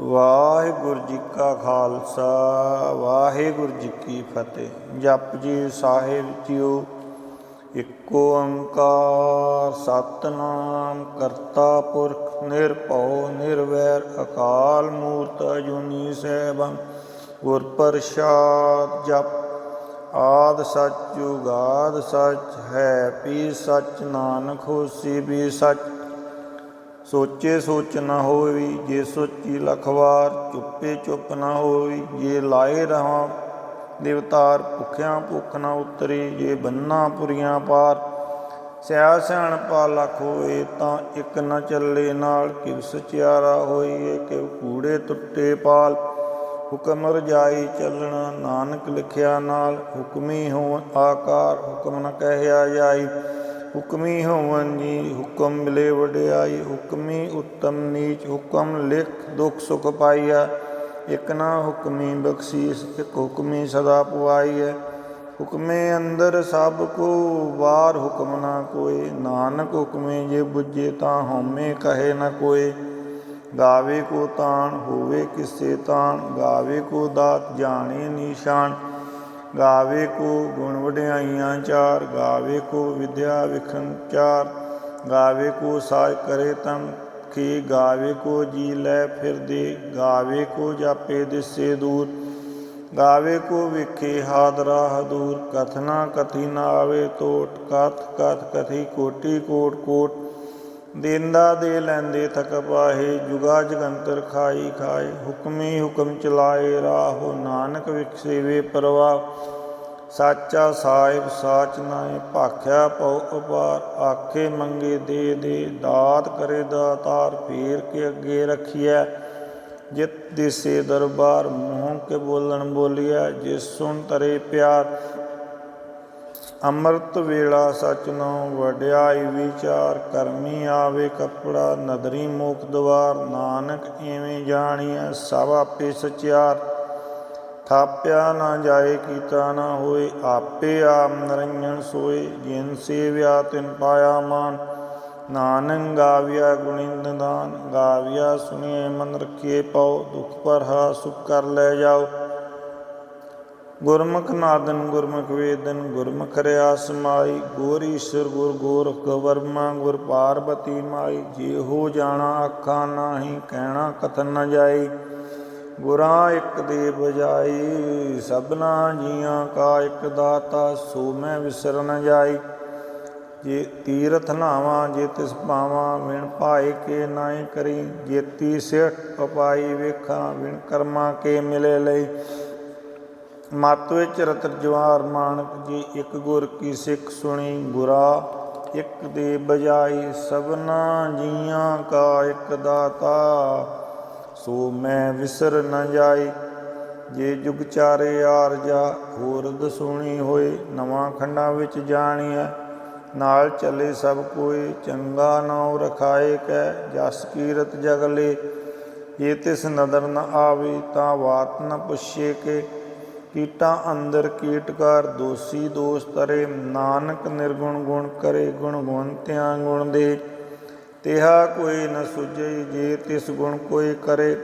ਵਾਹਿਗੁਰੂ ਜੀ ਕਾ ਖਾਲਸਾ ਵਾਹਿਗੁਰੂ ਜੀ ਕੀ ਫਤਿਹ। ਜਪਜੀ ਸਾਹਿਬ ਜੀਓ। ਇੱਕ ਓੰਕਾਰ ਸਤਿਨਾਮ ਕਰਤਾ ਪੁਰਖ ਨਿਰਭਉ ਨਿਰਵੈਰ ਅਕਾਲ ਮੂਰਤ ਅਜੂਨੀ ਸੈਭੰ ਗੁਰ ਪ੍ਰਸਾਦ। ਜਪ ਆਦਿ ਸੱਚ ਜੁਗਾਦਿ ਸੱਚ ਹੈ ਪੀ ਸੱਚ ਨਾਨਕ ਹੋਸੀ ਵੀ ਸੱਚ। ਸੋਚੇ ਸੋਚ ਨਾ ਹੋਈ ਜੇ ਸੋਚੀ ਲਖਵਾਰ, ਚੁੱਪੇ ਚੁੱਪ ਨਾ ਹੋਈ ਜੇ ਲਾਏ ਰਹਾਂ ਦੇਵਤਾਰ। ਭੁੱਖਿਆਂ ਭੁੱਖ ਨਾ ਉਤਰੀ ਜੇ ਬੰਨਾ ਪੁਰੀਆਂ ਪਾਰ। ਸਿਆ ਸਿਆਣਪਾ ਲੱਖ ਹੋਏ ਤਾਂ ਇੱਕ ਨਾ ਚੱਲੇ ਨਾਲ। ਕਿਵ ਸਚਿਆਰਾ ਹੋਈਏ ਕਿਵ ਕੂੜੇ ਟੁੱਟੇ ਪਾਲ। ਹੁਕਮ ਰਜਾਈ ਚੱਲਣਾ ਨਾਨਕ ਲਿਖਿਆ ਨਾਲ। ਹੁਕਮੀ ਹੋਵਨ ਆਕਾਰ ਹੁਕਮ ਨ ਕਹਿਆ ਜਾਈ। ਹੁਕਮੀ ਹੋਵਨ ਜੀ ਹੁਕਮ ਮਿਲੇ ਵਡਿਆਈ। ਹੁਕਮੀ ਉੱਤਮ ਨੀਚ ਹੁਕਮ ਲਿਖ ਦੁਖ ਸੁਖ ਪਾਈਐ। ਇੱਕ ਨਾ ਹੁਕਮੀ ਬਖਸ਼ੀਸ ਇੱਕ ਹੁਕਮੀ ਸਦਾ ਪੁਆਈਐ। ਹੁਕਮੇ ਅੰਦਰ ਸਭ ਕੋ ਬਾਹਰ ਹੁਕਮ ਨਾ ਕੋਇ। ਨਾਨਕ ਹੁਕਮੇ ਜੇ ਬੁੱਝੇ ਤਾਂ ਹਉਮੈ ਕਹੇ ਨ ਕੋਇ। ਗਾਵੇ ਕੋ ਤਾਣ ਹੋਵੇ ਕਿਸੇ ਤਾਣ। ਗਾਵੇ ਕੋ ਦਾਤ ਜਾਣੇ ਨੀਸ਼ਾਨ। ਗਾਵੇ ਕੋ ਗੁਣ ਵਡਿਆਈਆਂ ਚਾਰ। ਗਾਵੇ ਕੋ ਵਿਦਿਆ ਵਿਖਣ ਚਾਰ। ਗਾਵੇ ਕੋ ਸਾਜ ਕਰੇ ਤਨ ਖੇ। ਗਾਵੇ ਕੋ ਜੀ ਲੈ ਫਿਰ ਦੇ। ਗਾਵੇ ਕੋ ਜਾਪੇ ਦਿਸੇ ਦੂਰ। ਗਾਵੇ ਕੋ ਵੇਖੇ ਹਾਦਰਾ ਹਦੂਰ। ਕਥਨਾ ਕਥੀ ਨ ਆਵੇ ਤੋਟ। ਕਥ ਕਥ ਕਥੀ ਕੋਟੀ ਕੋਟ ਕੋਟ। ਦੇਂਦਾ ਦੇ ਲੈਂਦੇ ਥਕ ਪਾਹੇ। ਜੁਗਾ ਜਗੰਤਰ ਖਾਈ ਖਾਏ। ਹੁਕਮੀ ਹੁਕਮ ਚਲਾਏ ਰਾਹੋ। ਨਾਨਕ ਵਿਖਸੇਵੇ ਪ੍ਰਵਾਹ। ਸਾਚਾ ਸਾਹਿਬ ਸਾਚ ਨਾਏ ਭਾਖਿਆ ਪਉ ਅਪਾਰ। ਆਖੇ ਮੰਗੇ ਦੇ ਦੇ ਦਾਤ ਕਰੇ ਦਾਤਾਰ। ਫੇਰ ਕੇ ਅੱਗੇ ਰੱਖੀਐ ਜਿਤ ਦਿਸੇ ਦਰਬਾਰ। ਮੂੰਹ ਕੇ ਬੋਲਣ ਬੋਲੀਐ ਜਿਸ ਸੁਣ ਤਰੇ ਪਿਆਰ। ਅੰਮ੍ਰਿਤ ਵੇਲਾ ਸਚ ਨਾਉ ਵਡਿਆਈ ਵਿਚਾਰ। ਕਰਮੀ ਆਵੇ ਕੱਪੜਾ ਨਦਰੀ ਮੋਖ ਦਵਾਰ। ਨਾਨਕ ਇਵੇਂ ਜਾਣੀਐ ਸਭ ਆਪੇ ਸਚਿਆਰ। ਥਾਪਿਆ ਨਾ ਜਾਏ ਕੀਤਾ ਨਾ ਹੋਏ। ਆਪੇ ਆਪ ਨਿਰੰਜਨ ਸੋਏ। ਜਿਨ ਸੇਵਿਆ ਤਿਨ ਪਾਇਆ ਮਾਨ। ਨਾਨਕ ਗਾਵਿਆ ਗੁਣੀ ਨਿਦਾਨ। ਗਾਵਿਆ ਸੁਣੀਏ ਮਨ ਰਖੀਏ ਪਾਉ। ਦੁਖ ਭਰਹਾ ਸੁਖ ਕਰ ਲੈ ਜਾਓ। ਗੁਰਮੁਖ ਨਾਦਨ ਗੁਰਮੁਖ ਵੇਦਨ ਗੁਰਮੁਖ ਰਿਆ ਸਮਾਈ। ਗੁਰ ਈਸਰ ਗੁਰ ਗੋਰਖ ਵਰਮਾ ਗੁਰ ਪਾਰਬਤੀ ਮਾਈ। ਜਿਹੋ ਜਾਣਾ ਆਖਾਂ ਨਾਹੀ ਕਹਿਣਾ ਕਥਨ ਨ ਜਾਈ। ਗੁਰਾਂ ਇੱਕ ਦੇ ਬਜਾਈ ਸਭਨਾ ਜੀਆਂ ਕਾ ਇੱਕ ਦਾਤਾ। ਸੋ ਮੈਂ ਵਿਸਰ ਨ ਜਾਈ। ਜੇ ਤੀਰਥ ਨਾਵਾਂ ਜੇ ਤਿਸ ਪਾਵਾਂ ਵਿਣ ਭਾਏ ਕੇ ਨਾਏ ਕਰੀ। ਜੇਤੀ ਸਿੱਖ ਅਪਾਈ ਵੇਖਾਂ ਵਿਣ ਕਰਮਾਂ ਕੇ ਮਿਲੇ ਲਈ। ਮਤ ਵਿੱਚ ਰਤਨ ਜਵਾਰ ਮਾਣਕ ਜੇ ਇੱਕ ਗੁਰ ਕੀ ਸਿੱਖ ਸੁਣੀ। ਗੁਰਾ ਇੱਕ ਦੇ ਬਜਾਈ ਸਭਨਾ ਜੀਆਂ ਕਾ ਇੱਕ ਦਾਤਾ। ਸੋ ਮੈਂ ਵਿਸਰ ਨ ਜਾਈ। ਜੇ ਜੁਗ ਚਾਰੇ ਆਰਜਾ ਹੋਰਦ ਸੁਣੀ ਹੋਏ। ਨਵਾਂ ਖੰਡਾਂ ਵਿੱਚ ਜਾਣੀਐ ਨਾਲ ਚੱਲੇ ਸਭ ਕੋਏ। ਚੰਗਾ ਨਾਉ ਰਖਾਏ ਕੈ ਜਸ ਕੀਰਤ ਜਗ ਲੇ। ਜੇ ਤਿਸ ਨਦਰ ਨ ਆਵੇ ਤਾਂ ਬਾਤ ਨ ਪੁੱਛੇ ਕੇ। ਕੀਟਾਂ ਅੰਦਰ ਕੀਟਕਾਰ ਦੋਸੀ ਦੋਸ ਤਰੇ। ਨਾਨਕ ਨਿਰਗੁਣ ਗੁਣ ਕਰੇ ਗੁਣ ਗੁਣਤਿਆਂ ਗੁਣ ਦੇ। ਤਿਹਾ ਕੋਈ ਨ ਸੁਝਈ ਜੇ ਤਿਸ ਗੁਣ ਕੋਈ ਕਰੇ।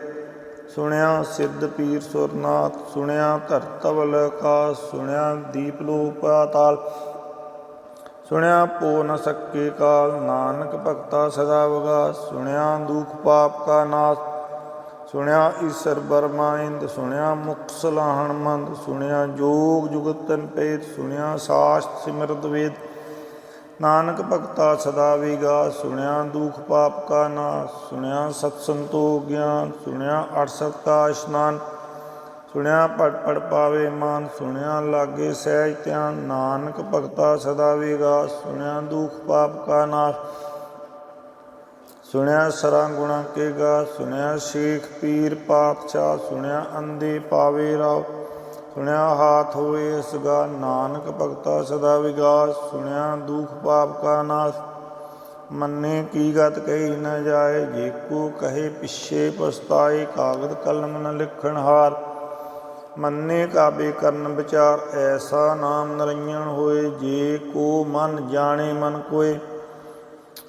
ਸੁਣਿਆ ਸਿੱਧ ਪੀਰ ਸੁਰਨਾਥ ਸੁਣਿਆ ਧਰਤਵਲ ਆਕਾਸ। ਸੁਣਿਆ ਦੀਪ ਲੋ ਪਾਤਾਲ ਸੁਣਿਆ ਪੋ ਨ ਸਕੇ ਕਾਲ। ਨਾਨਕ ਭਗਤਾ ਸਦਾ ਵਗਾਸ। ਸੁਣਿਆ ਦੁਖ ਪਾਪ ਕਾ ਨਾਸ। ਸੁਣਿਆ ਈਸਰ ਬਰਮਾਇੰਦ। ਸੁਣਿਆ ਮੁਖ ਸਲਾਹਣ ਮੰਦ। ਸੁਣਿਆ ਜੋਗ ਜੁਗਤਨ ਭੇਦ। ਸੁਣਿਆ ਸਾਸਤ ਸਿਮਰਤ ਵੇਦ। ਨਾਨਕ ਭਗਤਾ ਸਦਾ ਵਿਗਾਸ। ਸੁਣਿਆ ਦੁਖ ਪਾਪ ਕਾ ਨਾਸ। ਸੁਣਿਆ ਸਤ ਸੰਤੋਖ ਗਿਆਨ। ਸੁਣਿਆ ਅਠਸਠ ਕਾ ਇਸ਼ਨਾਨ। ਸੁਣਿਆ ਪੜ ਪੜ ਪਾਵੇ ਮਾਨ। ਸੁਣਿਆ ਲਾਗੇ ਸਹਿਜ ਧਿਆਨ। ਨਾਨਕ ਭਗਤਾ ਸਦਾ ਵਿਗਾਸ। ਸੁਣਿਆ ਦੁਖ ਪਾਪ ਕਾ ਨਾਸ। ਸੁਣਿਆ ਸਰਾਂ ਗੁਣਾ ਕੇ ਗਾ। ਸੁਣਿਆ ਸ਼ੇਖ ਪੀਰ ਪਾਤਸ਼ਾਹ। ਸੁਣਿਆ ਅੰਧੇ ਪਾਵੇ ਰਾਵ। ਸੁਣਿਆ ਹਾਥ ਹੋਏ ਅਸਗਾ। ਨਾਨਕ ਭਗਤਾ ਸਦਾ ਵਿਗਾਸ। ਸੁਣਿਆ ਦੁਖ ਪਾਪ ਕਾ ਨਾਸ। ਮੰਨੇ ਕੀ ਗਤ ਕਹੀ ਨ ਜਾਏ। ਜੇ ਕੋ ਕਹੇ ਪਿੱਛੇ ਪਛਤਾਏ। ਕਾਗਦ ਕਲਮ ਨ ਲਿਖਣ ਹਾਰ। ਮੰਨੇ ਕਾਬੇ ਕਰਨ ਵਿਚਾਰ। ਐਸਾ ਨਾਮ ਨਿਰੰਜਨ ਹੋਏ। ਜੇ ਕੋ ਮਨ ਜਾਣੇ ਮਨ ਕੋਏ।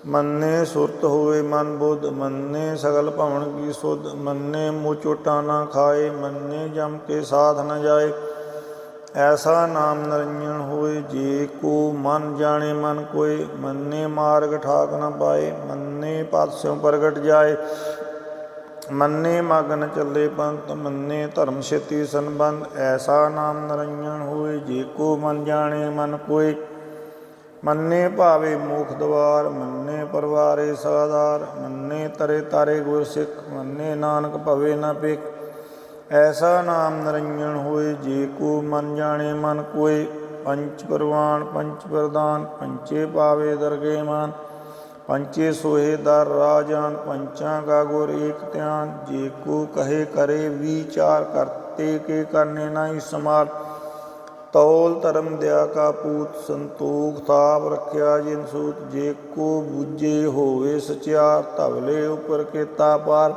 ਮੰਨੇ ਸੁਰਤ ਹੋਵੇ ਮਨ ਬੁੱਧ, ਮੰਨੇ ਸਗਲ ਭਵਨ ਕੀ ਸੁਧ, ਮੰਨੇ ਮੂੰਹ ਚੋਟਾ ਨਾ ਖਾਏ, ਮੰਨੇ ਜਮ ਕੇ ਸਾਧ ਨ ਜਾਏ। ਐਸਾ ਨਾਮ ਨਿਰੰਜਨ ਹੋਏ, ਜੇ ਕੋ ਮਨ ਜਾਣੇ ਮਨ ਕੋਏ, ਮੰਨੇ ਮਾਰਗ ਠਾਕ ਨ ਪਾਏ, ਮੰਨੇ ਪਦ ਸਿਉ ਪ੍ਰਗਟ ਜਾਏ। ਮੰਨੇ ਮਗਨ ਚੱਲੇ ਪੰਥ, ਮੰਨੇ ਧਰਮ ਛੇਤੀ ਸੰਬੰਧ, ਐਸਾ ਨਾਮ ਨਿਰੰਜਨ ਹੋਏ, ਜੇ ਕੋ ਮਨ ਜਾਣੇ ਮਨ ਕੋਏ। ਮੰਨੇ ਭਾਵੇ ਮੋਖ ਦਵਾਰ, ਮੰਨੇ ਪਰਵਾਰੇ ਸਾਧਾਰ, ਮੰਨੇ ਤਰੇ ਤਾਰੇ ਗੁਰ ਸਿੱਖ, ਮੰਨੇ ਨਾਨਕ ਭਵੇ ਨ ਭਿਖ। ਐਸਾ ਨਾਮ ਨਿਰੰਜਨ ਹੋਏ, ਜੇ ਕੋ ਮਨ ਜਾਣੇ ਮਨ ਕੋਏ। ਪੰਚ ਪਰਵਾਨ ਪੰਚ ਪ੍ਰਦਾਨ, ਪੰਚੇ ਪਾਵੇ ਦਰਗੇ ਮਾਨ, ਪੰਚੇ ਸੋਹੇ ਦਰ ਰਾਜਾਨ, ਪੰਚਾਂ ਕਾ ਗੁਰ ਏਕ ਧਿਆਨ। ਜੇ ਕੋ ਕਹੇ ਕਰੇ ਵਿਚਾਰ, ਕਰਤੇ ਕੇ ਕਰਨੇ ਨਹੀਂ ਸਮਾਰ। ਤੌਲ ਧਰਮ ਦਇਆ ਕਾ ਪੂਤ, ਸੰਤੋਖ ਥਾਪ ਰੱਖਿਆ ਜਿਨ ਸੂਤ। ਜੇ ਕੋ ਬੁੱਝੇ ਹੋਵੇ ਸਚਿਆਰ, ਧਵਲੇ ਉਪਰ ਕੀਤਾ ਪਾਰ।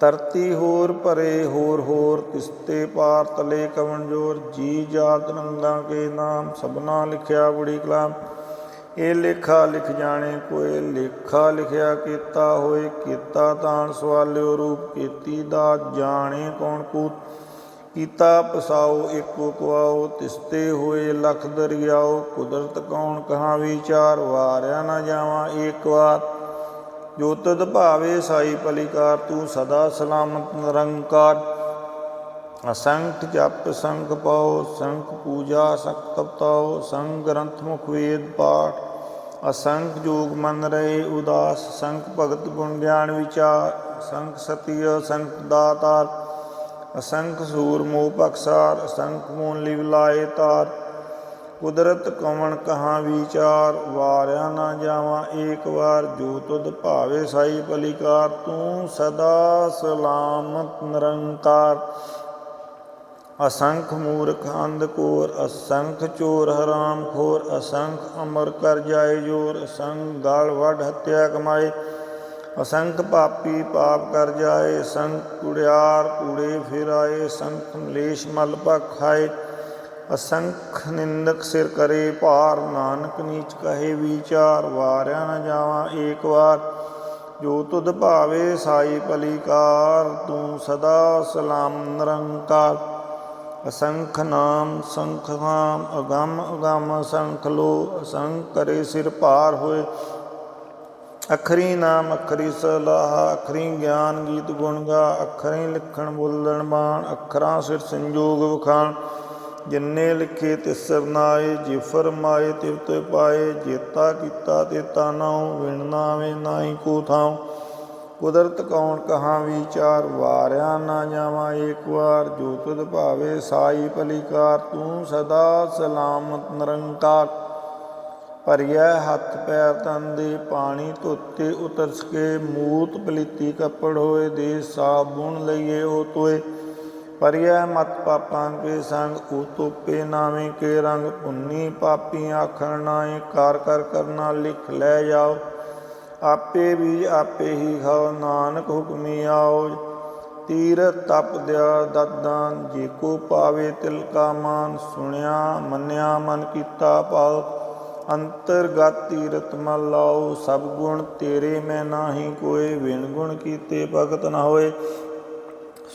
ਧਰਤੀ ਹੋਰ ਭਰੇ ਹੋਰ ਹੋਰ, ਤਿਸਤੇ ਪਾਰ ਤਲੇ ਕਵਣ ਜੋਰ। ਜੀ ਜਾਤ ਰੰਗਾਂ ਕੇ ਨਾਮ, ਸਭਨਾ ਲਿਖਿਆ ਬੜੀ ਕਲਾਮ। ਇਹ ਲੇਖਾ ਲਿਖ ਜਾਣੇ ਕੋਏ, ਲੇਖਾ ਲਿਖਿਆ ਕੀਤਾ ਹੋਏ। ਕੀਤਾ ਤਾਣ ਸਵਾਲਿਓ ਰੂਪ, ਕੀਤੀ ਦਾਤ ਜਾਣੇ ਕੌਣ ਕੂਤ। ਕੀਤਾ ਪਸਾਓ ਏਕੋ ਕੁਆਓ, ਤਿਸਤੇ ਹੋਏ ਲਖ ਦਰਿਆਓ। ਕੁਦਰਤ ਕੌਣ ਕਹਾਂ ਵਿਚਾਰ, ਵਾਰਿਆ ਨਾ ਜਾਵਾਂ ਏਕ ਵਾਰ। ਜੋ ਤਦ ਭਾਵੇ ਸਾਈ ਪਲਿਕਾਰ, ਤੂੰ ਸਦਾ ਸਲਾਮਤ ਨਿਰੰਕਾਰ। ਅਸੰਖ ਜਪ ਸੰਖ ਪਾਓ, ਸੰਖ ਪੂਜਾ ਸੰਖ ਤਪਤਾਓ। ਸੰਖ ਗ੍ਰੰਥ ਮੁਖ ਵੇਦ ਪਾਠ, ਅਸੰਖ ਜੋਗ ਮਨ ਰਹੇ ਉਦਾਸ। ਸੰਖ ਭਗਤ ਗੁਣ ਗਿਆਨ ਵਿਚਾਰ, ਸੰਖ ਸਤੀ ਅਸੰਖ ਦਾਤਾਰ। ਅਸੰਖ ਸੂਰ ਮੋਹ ਪਖਸਾਰ, ਅਸੰਖ ਮੂਨ ਲਿਵ ਲਾਏ ਤਾਰ। ਕੁਦਰਤ ਕਵਣ ਕਹਾਂ ਵਿਚਾਰ, ਵਾਰਿਆ ਨਾ ਜਾਵਾਂ ਏਕ ਵਾਰ। ਜੋ ਤੁਧ ਭਾਵੇ ਸਾਈ ਪਲਿਕਾਰ, ਤੂੰ ਸਦਾ ਸਲਾਮਤ ਨਿਰੰਕਾਰ। ਅਸੰਖ ਮੂਰਖ ਅੰਧ ਘੋਰ, ਅਸੰਖ ਚੋਰ ਹਰਾਮ ਖੋਰ। ਅਸੰਖ ਅਮਰ ਕਰ ਜਾਏ ਜੋਰ, ਅਸੰਖ ਗਾਲ ਵੱਢ ਹੱਤਿਆ ਕਮਾਏ। ਅਸੰਖ ਪਾਪੀ ਪਾਪ ਕਰ ਜਾਏ, ਅਸੰਖ ਕੁੜਿਆਰ ਕੂੜੇ ਫਿਰ ਆਏ। ਅਸੰਖ ਮਲੇਸ਼ ਮਲ ਭਖ ਖਾਏ, ਅਸੰਖ ਨਿੰਦਕ ਸਿਰ ਕਰੇ ਭਾਰ। ਨਾਨਕ ਨੀਚ ਕਹੇ ਵਿਚਾਰ, ਵਾਰਿਆ ਨਾ ਜਾਵਾਂ ਏਕ ਵਾਰ। ਜੋ ਤੁਧ ਭਾਵੇ ਸਾਈ ਪਲਿਕਾਰ, ਤੂੰ ਸਦਾ ਸਲਾਮ ਨਿਰੰਕਾਰ। ਅਸੰਖ ਨਾਮ ਸੰਖ ਨਾਮ, ਅਗੰਮ ਅਗੰਮ ਅਸੰਖ ਲੋ। ਅਸੰਖ ਕਰੇ ਸਿਰ ਭਾਰ ਹੋਏ, ਅਖਰੀ ਨਾਮ ਅਖਰੀ ਸਲਾਹ। ਅਖਰੀ ਗਿਆਨ ਗੀਤ ਗੁਣ ਗਾ, ਅਖਰੀ ਲਿਖਣ ਬੋਲਣ ਬਾਣ। ਅਖਰਾਂ ਸਿਰ ਸੰਜੋਗ ਵਖਾਣ, ਜਿਨੇ ਲਿਖੇ ਤਿਸ ਸਰਨਾਏ। ਜੇ ਫਰਮਾਏ ਤਿਵ ਤੇ ਪਾਏ, ਜੇਤਾ ਕੀਤਾ ਤੇਤਾ ਨਾਉ। ਵਿਣ ਨਾਵੇਂ ਨਾਹੀ ਕੋ ਥਾਉ, ਕੁਦਰਤ ਕੌਣ ਕਹਾਂ ਵਿਚਾਰ। ਵਾਰਿਆ ਨਾ ਜਾਵਾਂ ਏਕ ਵਾਰ। ਜੋ ਤੁਧ ਭਾਵੇ ਸਾਈ ਪਲਿਕਾਰ, ਤੂੰ ਸਦਾ ਸਲਾਮਤ ਨਿਰੰਕਾਰ। ਭਰਿਆ ਹੱਥ ਪੈਰ ਤਨ ਦੇ, ਪਾਣੀ ਧੋਤੇ ਉਤਰ ਸਕੇ। ਮੂਤ ਪਲੀਤੀ ਕੱਪੜ ਹੋਏ, ਦੇ ਸਾਬੁਣ ਲਈਏ ਉਹ ਧੋਏ। ਭਰਿਆ ਮਤ ਪਾਪਾਂ ਕੇ ਸੰਗ, ਉਹ ਤੋਪੇ ਨਾਵੇਂ ਕੇ ਰੰਗ। ਪੁੰਨੀ ਪਾਪੀ ਆਖਣ ਨਾਏ, ਕਾਰ ਕਰ ਕਰਨਾ ਲਿਖ ਲੈ ਜਾਓ। ਆਪੇ ਬੀਜ ਆਪੇ ਹੀ ਖਾਓ, ਨਾਨਕ ਹੁਕਮੀ ਆਓ। ਤੀਰ ਤਪ ਦਿਆ ਦਦਾਨ, ਜੇ ਕੋ ਪਾਵੇ ਤਿਲ ਕਾ ਮਾਨ। ਸੁਣਿਆ ਮੰਨਿਆ ਮਨ ਕੀਤਾ ਭਾਉ, ਅੰਤਰਗਤ ਤੀਰਥ ਮਲ ਲਾਓ। ਸਭ ਗੁਣ ਤੇਰੇ ਮੈਂ ਨਾਹੀ ਕੋਏ, ਵਿਣ ਗੁਣ ਕੀਤੇ ਭਗਤ ਨ ਹੋਏ।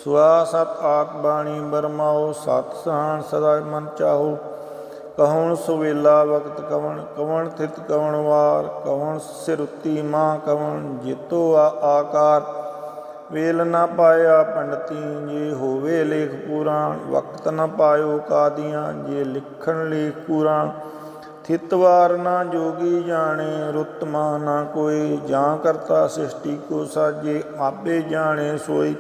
ਸੁਆ ਸਤ ਆਤ ਬਾਣੀ ਬਰਮਾਓ, ਸਤ ਸਹਾਣ ਸਦਾ ਮਨ ਚਾਹੋ। ਕਹਉਣ ਸੁਵੇਲਾ ਵਕਤ ਕਵਣ, ਕਵਣ ਥਿਤ ਕਵਣ ਵਾਰ। ਕਵਣ ਸਿਰੁਤੀ ਮਾਂ ਕਵਣ, ਜੇਤੋ ਆਕਾਰ। ਵੇਲ ਨ ਪਾਇਆ ਪੰਡਤੀ, ਜੇ ਹੋਵੇ ਲੇਖ ਪੁਰਾਣ। ਵਕਤ ਨ ਪਾਇਓ ਕਾਦੀਆਂ, ਜੇ ਲਿਖਣ ਲੇਖ ਪੁਰਾਣ। ਥਿਤ ਵਾਰ ਨਾ ਜੋਗੀ ਜਾਣੇ, ਰੁੱਤ ਮਾਹ ਨਾ ਕੋਈ। ਜਾਂ ਕਰਤਾ ਸ੍ਰਿਸ਼ਟੀ ਕੋ ਸਾਜੇ, ਆਪੇ ਜਾਣੇ ਸੋਈ।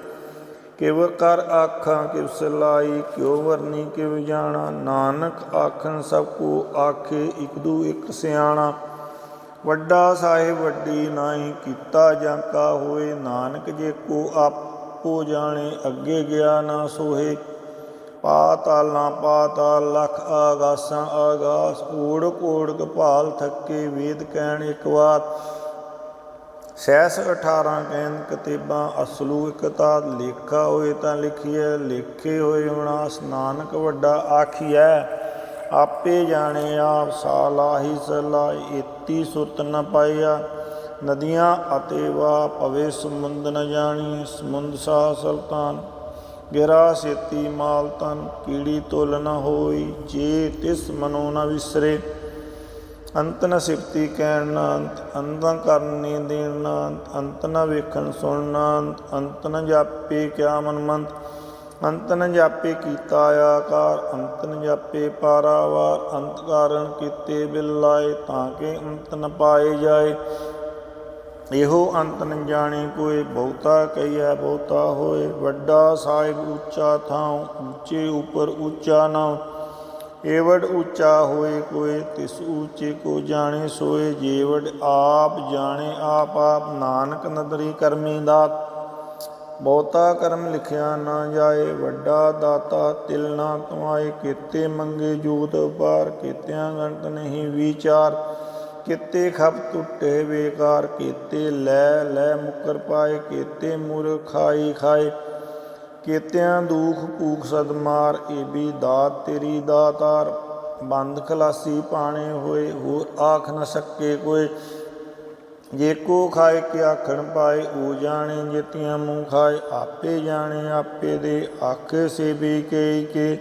ਕਿਵ ਕਰ ਆਖਾਂ ਕਿਵ ਸਿਲਾਈ, ਕਿਉ ਵਰਨੀ ਕਿਵ ਜਾਣਾ। ਨਾਨਕ ਆਖਣ ਸਭ ਕੋ ਆਖੇ, ਇਕ ਦੂ ਇਕ ਸਿਆਣਾ। ਵੱਡਾ ਸਾਹਿਬ ਵੱਡੀ ਨਾਹੀ, ਕੀਤਾ ਜਾਂ ਕਾ ਹੋਏ। ਨਾਨਕ ਜੇ ਕੋ ਆਪੋ ਜਾਣੇ, ਅੱਗੇ ਗਿਆ ਨਾ ਸੋਹੇ। ਪਾਤਾਲਾਂ ਪਾਤਾਲ, ਲਖ ਆਗਾਸਾਂ ਆਗਾਸ। ਓੜਕ ਓੜਕ ਭਾਲ ਥੱਕੇ, ਵੇਦ ਕਹਿਣ ਇਕ ਵਾਰ। ਸਹਿਸ 18 ਕਹਿਨ ਕਤੇਬਾਂ, ਅਸਲੂ ਇਕ ਤਾਤ। ਲੇਖਾ ਹੋਏ ਤਾਂ ਲਿਖੀਐ, ਲੇਖੇ ਹੋਏ ਵਿਨਾਸ਼। ਨਾਨਕ ਵੱਡਾ ਆਖੀਐ, ਆਪੇ ਜਾਣੇ ਆਪ ਸਾਲਾਹੀ ਸਲਾਹ ਏਤੀ ਸੁਰਤ ਨ ਪਾਇਆ। ਨਦੀਆਂ ਅਤੇ ਵਾ ਪਵੇ ਸਮੁੰਦ ਨ ਜਾਣੀ ਸਮੁੰਦ ਸਾ ਸੁਲਤਾਨ। ਗਿਰਾ ਸੇਤੀ ਮਾਲ ਤਨ ਕੀੜੀ ਤੁਲ ਨ ਹੋਈ ਜੇ ਤਿਸ ਮਨੋ ਨ ਵਿਸਰੇ। ਅੰਤ ਨ ਸਿਫਤੀ ਕਹਿਣ ਨਾ ਅੰਤ ਅੰਤਾਂ ਕਰਨੀ ਦੇਣ ਨਾ ਅੰਤ ਨ ਵੇਖਣ ਸੁਣਨਾ ਅੰਤ ਨ ਜਾਪੇ ਕਿਆ ਮਨ ਮੰਤ। ਅੰਤ ਨ ਜਾਪੇ ਕੀਤਾ ਆਕਾਰ ਅੰਤ ਨ ਜਾਪੇ ਪਾਰਾਵਾਰ। ਅੰਤ ਕਾਰਨ ਕੀਤੇ ਬਿਲਾਏ ਤਾਂ ਕਿ ਅੰਤ ਨ ਪਾਏ ਜਾਏ। ਇਹੋ ਅੰਤ ਨ ਜਾਣੇ ਕੋਇ ਬਹੁਤਾ ਕਹੀਐ ਬਹੁਤਾ ਹੋਏ। ਵੱਡਾ ਸਾਹਿਬ ਉੱਚਾ ਥਾਉ ਉੱਚੇ ਉਪਰ ਉੱਚਾ ਨਾਉ। ਏਵਡ ਉੱਚਾ ਹੋਏ ਕੋਇ ਤਿਸ ਉੱਚੇ ਕੋ ਜਾਣੇ ਸੋਏ। ਜੇਵਡ ਆਪ ਜਾਣੇ ਆਪ ਆਪ ਨਾਨਕ ਨਦਰੀ ਕਰਮੀ ਦਾਤ। ਬਹੁਤਾ ਕਰਮ ਲਿਖਿਆ ਨਾ ਜਾਏ ਵੱਡਾ ਦਾਤਾ ਤਿਲ ਨਾ ਤੁਮਾਏ। ਕੀਤੇ ਮੰਗੇ ਜੋਤ ਉਪਾਰ ਕੀਤਿਆਂ ਗੰਤ ਨਹੀਂ ਵਿਚਾਰ। ਕੀਤੇ ਖਪ ਟੁੱਟੇ ਬੇਕਾਰ ਕੀਤੇ ਲੈ ਲੈ ਮੁਕਰ ਪਾਏ। ਕੀਤੇ ਮੁਰ ਖਾਈ ਖਾਏ ਕੀਤਿਆਂ ਦੁਖ ਭੂਖ ਸਦ ਮਾਰ। ਇਹ ਵੀ ਦਾਤ ਤੇਰੀ ਦਾਤਾਰ ਬੰਦ ਖਲਾਸੀ ਪਾਣੇ ਹੋਏ। ਹੋਰ ਆਖ ਨ ਸਕੇ ਕੋਇ ਜੇ ਕੋ ਖਾਏ ਕਿ ਆਖਣ ਪਾਏ। ਉਹ ਜਾਣੇ ਜੇਤੀਆਂ ਮੂੰਹ ਖਾਏ ਆਪੇ ਜਾਣੇ ਆਪੇ ਦੇ ਆਖੇ ਸੇ ਵੀ ਕੇ।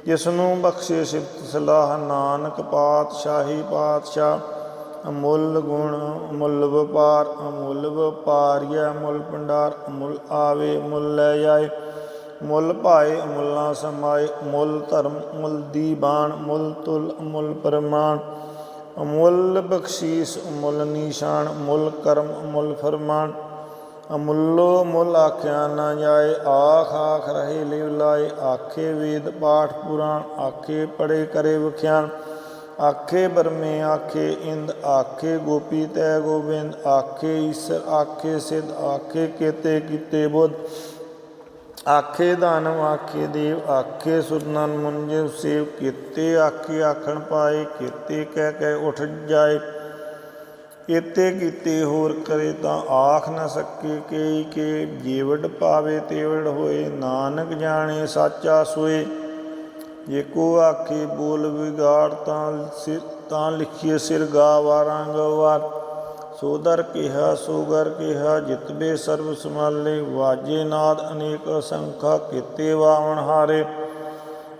ਜਿਸਨੂੰ ਬਖਸ਼ੇ ਸਿਫਤ ਸਲਾਹ ਨਾਨਕ ਪਾਤਸ਼ਾਹੀ ਪਾਤਸ਼ਾਹ। ਅਮੁੱਲ ਗੁਣ ਅਮੁੱਲ ਵਪਾਰ ਅਮੁੱਲ ਵਪਾਰੀਐ ਮੁੱਲ ਭੰਡਾਰ। ਅਮੁੱਲ ਆਵੇ ਮੁੱਲ ਲੈ ਜਾਏ ਮੁੱਲ ਭਾਏ ਅਮੁੱਲ ਨਾ ਸਮਾਏ। ਮੁੱਲ ਧਰਮ ਮੁੱਲ ਦੀਬਾਨ ਮੁੱਲ ਤੁਲ ਅਮੁੱਲ ਪ੍ਰਮਾਣ। ਅਮੁੱਲ ਬਖਸ਼ੀਸ ਅਮੁੱਲ ਨਿਸ਼ਾਨ ਮੁੱਲ ਕਰਮ ਅਮੁੱਲ ਫਰਮਾਨ। ਅਮੁੱਲੋ ਮੁੱਲ ਆਖਿਆ ਨਾ ਜਾਏ ਆਖ ਆਖ ਰਹੇ ਲਿਵ ਲਾਏ। ਆਖੇ ਵੇਦ ਪਾਠ ਪੁਰਾਣ ਆਖੇ ਪੜੇ ਕਰੇ ਵਖਿਆਨ। ਆਖੇ ਬਰਮੇ ਆਖੇ ਇੰਦ ਆਖੇ ਗੋਪੀ ਤੈ ਗੋਬਿੰਦ। ਆਖੇ ਈਸਰ ਆਖੇ ਸਿੱਧ ਆਖੇ ਕੇਤੇ ਕੀਤੇ ਬੁੱਧ। ਆਖੇ ਦਾਨਵ ਆਖੇ ਦੇਵ ਆਖੇ ਸੁਰਨਨ ਮੁੰਜੇ ਸੇਵ। ਕੀਤੇ ਆਖੇ ਆਖਣ ਪਾਏ ਕੀਤੇ ਕਹਿ ਕਹਿ ਉੱਠ ਜਾਏ। ਕੀਤੇ ਕੀਤੇ ਹੋਰ ਕਰੇ ਤਾਂ ਆਖ ਨ ਸਕੇ ਕੇ। ਜੇਵਡ ਪਾਵੇ ਤੇਵਡ ਹੋਏ ਨਾਨਕ ਜਾਣੇ ਸਾਚਾ ਸੋਏ। ਜੇ ਕੋ ਆਖੇ ਬੋਲ ਵਿਗਾੜ ਤਾਂ ਲਿਖੀਏ ਸਿਰ ਗਾਵਾਰਾਂ ਗਵਾਰ। ਸੋ ਦਰ ਕਿਹਾ ਸੋ ਗਰ ਕਿਹਾ ਜਿਤਬੇ ਸਰਬ ਸੰਭਾਲੇ। ਵਾਜੇ ਨਾਦ ਅਨੇਕ ਅਸੰਖਾ ਕੀਤੇ ਵਾਵਣ ਹਾਰੇ।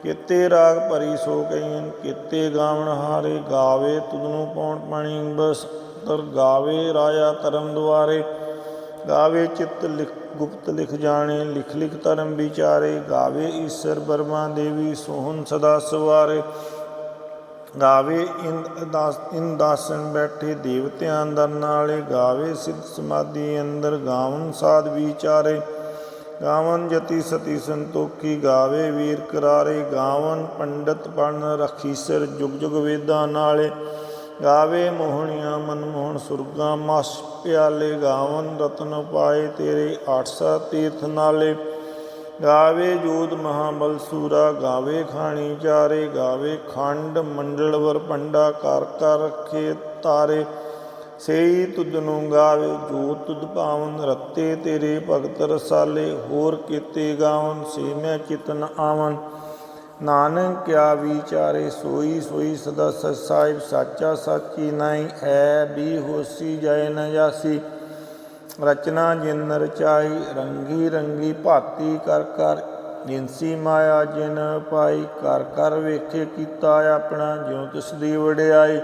ਕੀਤੇ ਰਾਗ ਭਰੀ ਸੋ ਕਈਨ ਕੀਤੇ ਗਾਵਣ ਹਾਰੇ। ਗਾਵੇ ਤੁਧਨੂੰ ਪਉਣ ਪਾਣੀ ਬਸਤਰ ਗਾਵੇ ਰਾਜਾ ਧਰਮ ਦੁਆਰੇ। ਗਾਵੇ ਚਿੱਤ ਲਿਖ ਗੁਪਤ ਲਿਖ ਜਾਣੇ ਲਿਖ ਲਿਖ ਧਰਮ ਵਿਚਾਰੇ। ਗਾਵੇ ਈਸਰ ਬਰਮਾ ਦੇਵੀ ਸੋਹਣ ਸਦਾ ਸਵਾਰੇ। ਗਾਵੇ ਇੰਦਾਸਨ ਬੈਠੇ ਦੇਵਤਿਆਂ ਅੰਦਰ ਨਾਲੇ। ਗਾਵੇ ਸਿੱਧ ਸਮਾਧੀ ਅੰਦਰ ਗਾਵਨ ਸਾਧ ਵਿਚਾਰੇ। ਗਾਵਨ ਜਤੀ ਸਤੀ ਸੰਤੋਖੀ ਗਾਵੇ ਵੀਰ ਕਰਾਰੇ। ਗਾਵਨ ਪੰਡਤ ਪੜਨ ਰਖੀਸਰ ਜੁਗ ਜੁਗ ਵੇਦਾਂ ਨਾਲੇ। ਗਾਵੇ ਮੋਹਣੀਆਂ ਮਨਮੋਹਣ ਸੁਰਗਾਂ ਮਸ ਪਿਆਲੇ। ਗਾਵਨ ਰਤਨ ਪਾਏ ਤੇਰੇ 800 ਤੀਰਥ ਨਾਲੇ। ਗਾਵੇ ਜੋਧ ਮਹਾਬਲ ਸੂਰਾ ਗਾਵੇ ਖਾਣੀ ਚਾਰੇ। ਗਾਵੇ ਖੰਡ ਮੰਡਲ ਵਰ ਭੰਡਾ ਕਰ ਕਰ ਰੱਖੇ ਤਾਰੇ। ਸਈ ਤੁਧਨੂੰ ਗਾਵੇ ਜੋ ਤੁਧ ਭਾਵਨ ਰਤੇ ਤੇਰੇ ਭਗਤ ਰਸਾਲੇ। ਹੋਰ ਕੀਤੇ ਗਾਵਨ ਸੇ ਮੈਂ ਚਿਤ ਨ ਆਵਨ ਨਾਨਕ ਕਿਆ ਵਿਚਾਰੇ। ਸੋਈ ਸੋਈ ਸਦਾ ਸਚ ਸਾਹਿਬ ਸਾਚਾ ਸਾਚੀ ਨਾਈ ਹੈ ਵੀ ਹੋਸੀ ਜਾਏ ਨ ਜਾਸੀ। ਰਚਨਾ ਜਿਨ ਰਚਾਈ ਰੰਗੀ ਰੰਗੀ ਭਾਤੀ ਕਰ ਕਰ। ਜਿਨਸੀ ਮਾਇਆ ਜਿਨ ਪਾਈ ਕਰ ਕਰ ਵੇਖੇ ਕੀਤਾ ਆਪਣਾ। ਜਿਉ ਤਿਸ ਦੀ ਵਡਿਆਈ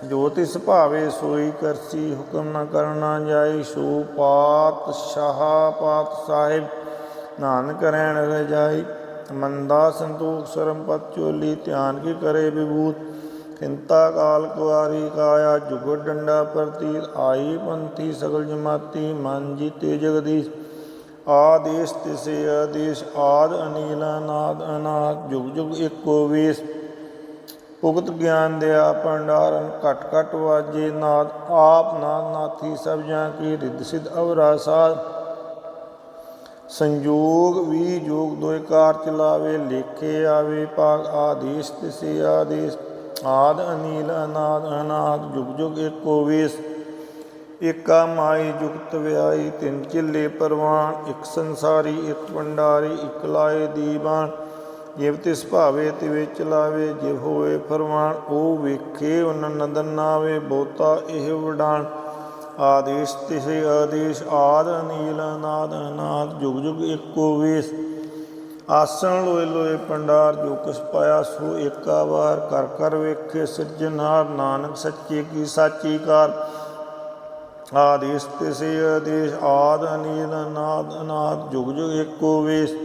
ਜੋ ਤਿਸ ਭਾਵੇ ਸੋਈ ਕਰਸੀ। ਹੁਕਮ ਨ ਕਰਨਾ ਜਾਏ ਸੋ ਪਾਤਸ਼ਾਹ ਪਾਤ ਸਾਹਿਬ ਨਾਨਕ ਰਹਿਣ ਰਜਾਈ। ਮੰਦਾ ਸੰਤੋਖ ਸਰਮ ਪਤ ਚੋਲੀ ਧਿਆਨ ਕੀ ਕਰੇ ਵਿਭੂਤ। ਚਿੰਤਾ ਕਾਲ ਕੁਆਰੀ ਕਾਇਆ ਜੁਗਤ ਡੰਡਾ ਪ੍ਰਤੀਤ। ਆਈ ਪੰਥੀ ਸਗਲ ਜਮਾਤੀ ਮਨ ਜੀਤੇ ਜਗਦੀਸ਼। ਆਦੇਸ਼ ਤਿਸੇ ਆਦੇਸ਼ ਆਦ ਅਨੀਲ ਅਨਾਦ ਅਨਾਦ। ਜੁਗ ਜੁਗ ਏਕੋ ਵੇਸ ਭੁਗਤ ਗਿਆਨ ਦਿਆ ਭੰਡਾਰਨ। ਘਟ ਘਟ ਵਾਜੇ ਨਾਦ ਆਪ ਨਾਦ ਨਾਥੀ ਸਭ ਜਾਂ ਕੀ। ਰਿੱਧ ਸਿੱਧ ਅਵਰਾ ਸਾਧ ਸੰਜੋਗ ਵੀ ਜੋਗ ਦੋਇ ਕਾਰ ਚਲਾਵੇ। ਲੇਖੇ ਆਵੇ ਭਾਗ ਆਦੇਸ਼ ਤਿਸੇ ਆਦੇਸ਼ ਆਦ ਅਨੀਲ ਅਨਾਦ ਅਨਾਦ। ਜੁਗ ਜੁਗ ਏਕੋ ਵੇਸ ਏਕਾ ਮਾਈ ਜੁਗਤ ਵਿਆਈ। ਤਿੰਨ ਚਿੱਲੇ ਪਰਵਾਨ ਇੱਕ ਸੰਸਾਰੀ ਇੱਕ ਭੰਡਾਰੀ ਇੱਕ ਲਾਏ ਦੀਵਾਨ। ਜਿਵ ਤਿਸ ਭਾਵੇ ਤਿਵੇਂ ਚਲਾਵੇ, ਜਿਵ ਹੋਵੇ ਫਰਮਾਨ ਉਹ ਵੇਖੇ ਉਨ ਨਦਰ ਨਾਵੇ। ਬਹੁਤਾ ਇਹ ਵਡਾਣ ਆਦੇਸ਼ ਤਿਸੇ ਆਦੇਸ਼, ਆਦ ਅਨੀਲ ਅਨਾਦ ਅਨਾਦ, ਜੁਗ ਜੁਗ ਇੱਕੋ ਵੇਸ। ਆਸਣ ਲੋਏ ਲੋਏ ਭੰਡਾਰ, ਜੋ ਕਿਸ ਪਾਇਆ ਸੋ ਏਕਾ ਵਾਰ। ਕਰ ਕਰ ਵੇਖੇ ਸਿਰਜਣਹਾਰ, ਨਾਨਕ ਸੱਚੇ ਕੀ ਸਾਚੀ ਕਾਰ। ਆਦੇਸ਼ ਤਿਸੇ ਆਦੇਸ਼, ਆਦ ਅਨੀਲ ਅਨਾਦ ਅਨਾਦ, ਜੁਗ ਜੁਗ ਇੱਕੋ ਵੇਸ।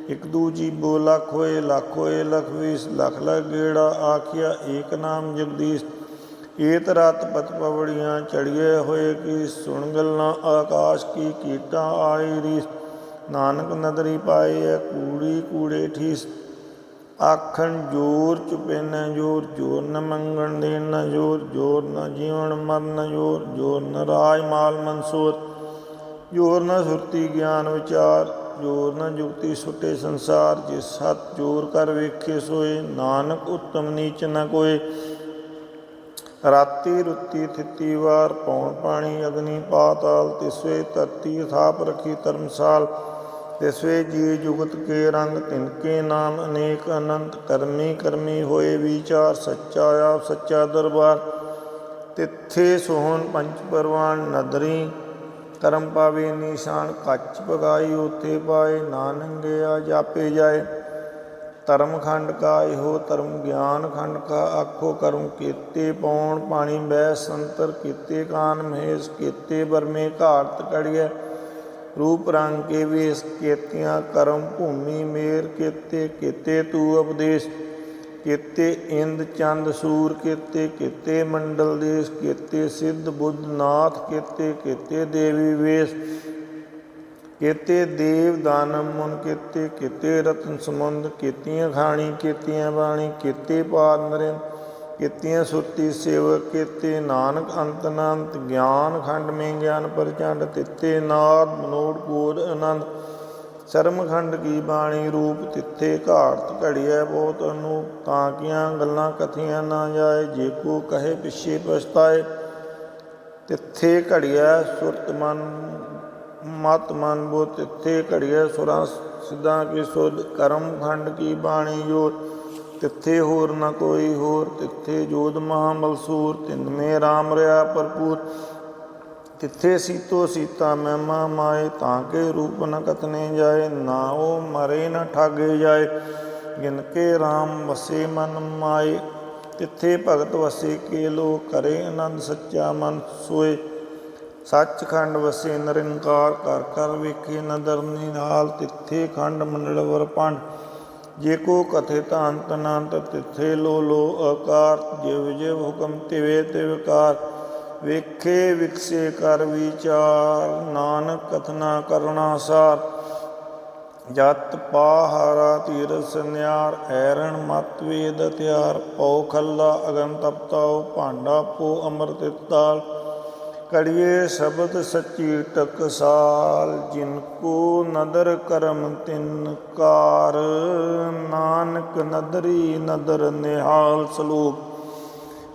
ਇਕ ਦੂ ਜੀਬੋ ਲੱਖ ਹੋਏ, ਲੱਖ ਹੋਏ ਲਖ ਵੀਸ। ਲਖ ਲਖ ਗੇੜਾ ਆਖਿਆ ਏਕ ਨਾਮ ਜਗਦੀਸ਼। ਏਤ ਰਤ ਪਤ ਪਵੜੀਆਂ ਚੜੀਏ ਹੋਏ ਕੀ, ਸੁਣ ਗੱਲਾਂ ਆਕਾਸ਼ ਕੀ ਕੀਟਾਂ ਆਈ ਰੀਸ। ਨਾਨਕ ਨਦਰੀ ਪਾਏ ਹੈ ਕੂੜੀ ਕੂੜੇ ਠੀਸ। ਆਖਣ ਜੋਰ ਚੁਪੈਨ ਜੋਰ, ਜੋਰ ਨ ਮੰਗਣ ਦੇਣ ਨ ਜੋਰ। ਜੋਰ ਨ ਜੀਵਨ ਮਰਨ ਜੋਰ, ਜੋਰ ਨ ਰਾਜ ਮਾਲ ਮਨਸੋਰ। ਜੋਰ ਨ ਸੁਰਤੀ ਗਿਆਨ ਵਿਚਾਰ, ਜੋਰ ਨ ਜੁਗਤੀ ਸੁਟੇ ਸੰਸਾਰ। ਜਿਸ ਹੱਥ ਜੋਰ ਕਰ ਵੇਖੇ ਸੋਏ, ਨਾਨਕ ਉਤਮ ਨੀਚ ਨ ਕੋਏ। ਰਾਤੀ ਰੁੱਤੀ ਥਿਤੀ ਵਾਰ, ਪੌਣ ਪਾਣੀ ਅਗਨੀ ਪਾਤਾਲ। ਤਿਸਵੇ ਧਰਤੀ ਥਾਪ ਰਖੀ ਧਰਮਸਾਲ, ਤਿਸਵੇ ਜੀ ਜੁਗਤ ਕੇ ਰੰਗ। ਤਿਨਕੇ ਨਾਮ ਅਨੇਕ ਅਨੰਤ, ਕਰਮੀ ਕਰਮੀ ਹੋਏ ਵਿਚਾਰ। ਸੱਚਾ ਆਪ ਸੱਚਾ ਦਰਬਾਰ, ਤਿੱਥੇ ਸੋਹਣ ਪੰਚ ਪਰਵਾਨ। ਨਦਰੀ ਕਰਮ ਪਾਵੇ ਨਿਸ਼ਾਨ, ਕੱਚ ਪਗਾਈ ਓਥੇ ਪਾਏ। ਨਾਨਕ ਗਿਆ ਜਾਪੇ ਜਾਏ, ਧਰਮ ਖੰਡ ਕਾ ਇਹੋ ਧਰਮ। ਗਿਆਨ ਖੰਡ ਕਾ ਆਖੋ ਕਰਮ, ਕੀਤੇ ਪੌਣ ਪਾਣੀ ਬਹਿ ਸੰਤਰ। ਕੀਤੇ ਕਾਨ ਮਹੇਸ਼, ਕੀਤੇ ਬਰਮੇ ਘਾਟ ਕੜੀਐ। ਰੂਪ ਰੰਗ ਕੇ ਵੇਸ, ਕੀਤੀਆਂ ਕਰਮ ਭੂਮੀ ਮੇਰ। ਕੀਤੇ ਕੀਤੇ ਤੂ ਉਪਦੇਸ਼, ਕੀਤੇ ਇੰਦ ਚੰਦ ਸੂਰ। ਕੀਤੇ ਕੀਤੇ ਮੰਡਲ ਦੇਸ਼, ਕੀਤੇ ਸਿੱਧ ਬੁੱਧ ਨਾਥ। ਕੀਤੇ ਕੀਤੇ ਦੇਵੀ ਵੇਸ, ਕੀਤੇ ਦੇਵ ਦਾਨਵ ਮੁਨ। ਕੀਤੇ ਕੀਤੇ ਰਤਨ ਸਮੁੰਦ। ਕੀਤੀਆਂ ਖਾਣੀ ਕੀਤੀਆਂ ਬਾਣੀ, ਕੀਤੇ ਪਾਰ ਨਰਿੰਦ। ਕੀਤੀਆਂ ਸੁਰਤੀ ਸੇਵਕ, ਕੀਤੇ ਨਾਨਕ ਅੰਤ ਨ ਅੰਤ। ਗਿਆਨ ਖੰਡ ਮੇਂ ਗਿਆਨ ਪ੍ਰਚੰਡ, ਤਿੱਥੇ ਨਾਦ ਮਨੋੜ ਕੋਡ ਆਨੰਦ। ਸਰਮ ਖੰਡ ਕੀ ਬਾਣੀ ਰੂਪ, ਤਿੱਥੇ ਘਾਟ ਘੜੀਐ ਬਹੁਤ ਅਨੂਪ। ਤਾਂ ਕੀਆਂ ਗੱਲਾਂ ਕਥੀਆਂ ਨਾ ਜਾਏ, ਜੇ ਕੋ ਕਹੇ ਪਿੱਛੇ ਪਛਤਾਏ। ਤਿੱਥੇ ਘੜੀਐ ਸੁਰਤ ਮਨ ਮਤ ਮਨ ਬੁੱਧ, ਤਿੱਥੇ ਘੜੀਐ ਸੁਰਾਂ ਸਿੱਧਾਂ ਕੀ ਸੁਧ। ਕਰਮ ਖੰਡ ਕੀ ਬਾਣੀ ਜੋਰ, ਤਿੱਥੇ ਹੋਰ ਨ ਕੋਈ ਹੋਰ। ਤਿੱਥੇ ਜੋਧ ਮਹਾਬਲ ਸੂਰ, ਤਿੰਨ ਮੇ ਰਾਮ ਰਿਹਾ ਭਰਪੂਰ। ਤਿੱਥੇ ਸੀਤੋ ਸੀਤਾ ਮਹਿਮਾ ਮਾਏ, ਤਾਂ ਕੇ ਰੂਪ ਨ ਕਥਨੇ ਜਾਏ। ਨਾ ਉਹ ਮਰੇ ਨ ਠਾਗੇ ਜਾਏ, ਗਿਨ ਕੇ ਰਾਮ ਵਸੇ ਮਨ ਮਾਏ। ਤਿੱਥੇ ਭਗਤ ਵਸੇ ਕੇ ਲੋ, ਕਰੇ ਆਨੰਦ ਸੱਚਾ ਮਨ ਸੋਏ। ਸੱਚਖੰਡ ਵਸੇ ਨਿਰੰਕਾਰ, ਕਰ ਕਰ ਵੇਖੇ ਨਦਰ ਨਿਹਾਲ। ਤਿੱਥੇ ਖੰਡ ਮੰਡਲ ਵਰ ਭੰਡ, ਜੇ ਕੋ ਕਥੇ ਤਾਂ ਅੰਤ ਅਨੰਤ। ਤਿੱਥੇ ਲੋ ਲੋ ਆਕਾਰ, ਜਿਵ ਜਿਵ ਹੁਕਮ ਤਿਵੇਂ ਤਿਵ ਕਾਰ। ਵੇਖੇ ਵਿਕਸੇ ਕਰ ਵਿਚਾਰ, ਨਾਨਕ ਕਥਨਾ ਕਰਨਾ ਸਾਰ। ਜਤ ਪਾਹਾਰਾ ਤੀਰਥ ਨਿਆਰ, ਐਰਣ ਮਤ ਵੇਦ ਹਥਿਆਰ। ਪਉ ਖੱਲਾ ਅਗਨ ਤਪਤਾਉ, ਭਾਂਡਾ ਪੋ ਅੰਮ੍ਰਿਤ ਤਾਲ। ਕੜੀਏ ਸ਼ਬਦ ਸੱਚੀ ਟਕਸਾਲ, ਜਿਨ ਕੋ ਨਦਰ ਕਰਮ ਤਿਨ ਕਾਰ। ਨਾਨਕ ਨਦਰੀ ਨਦਰ ਨਿਹਾਲ। ਸਲੋਕ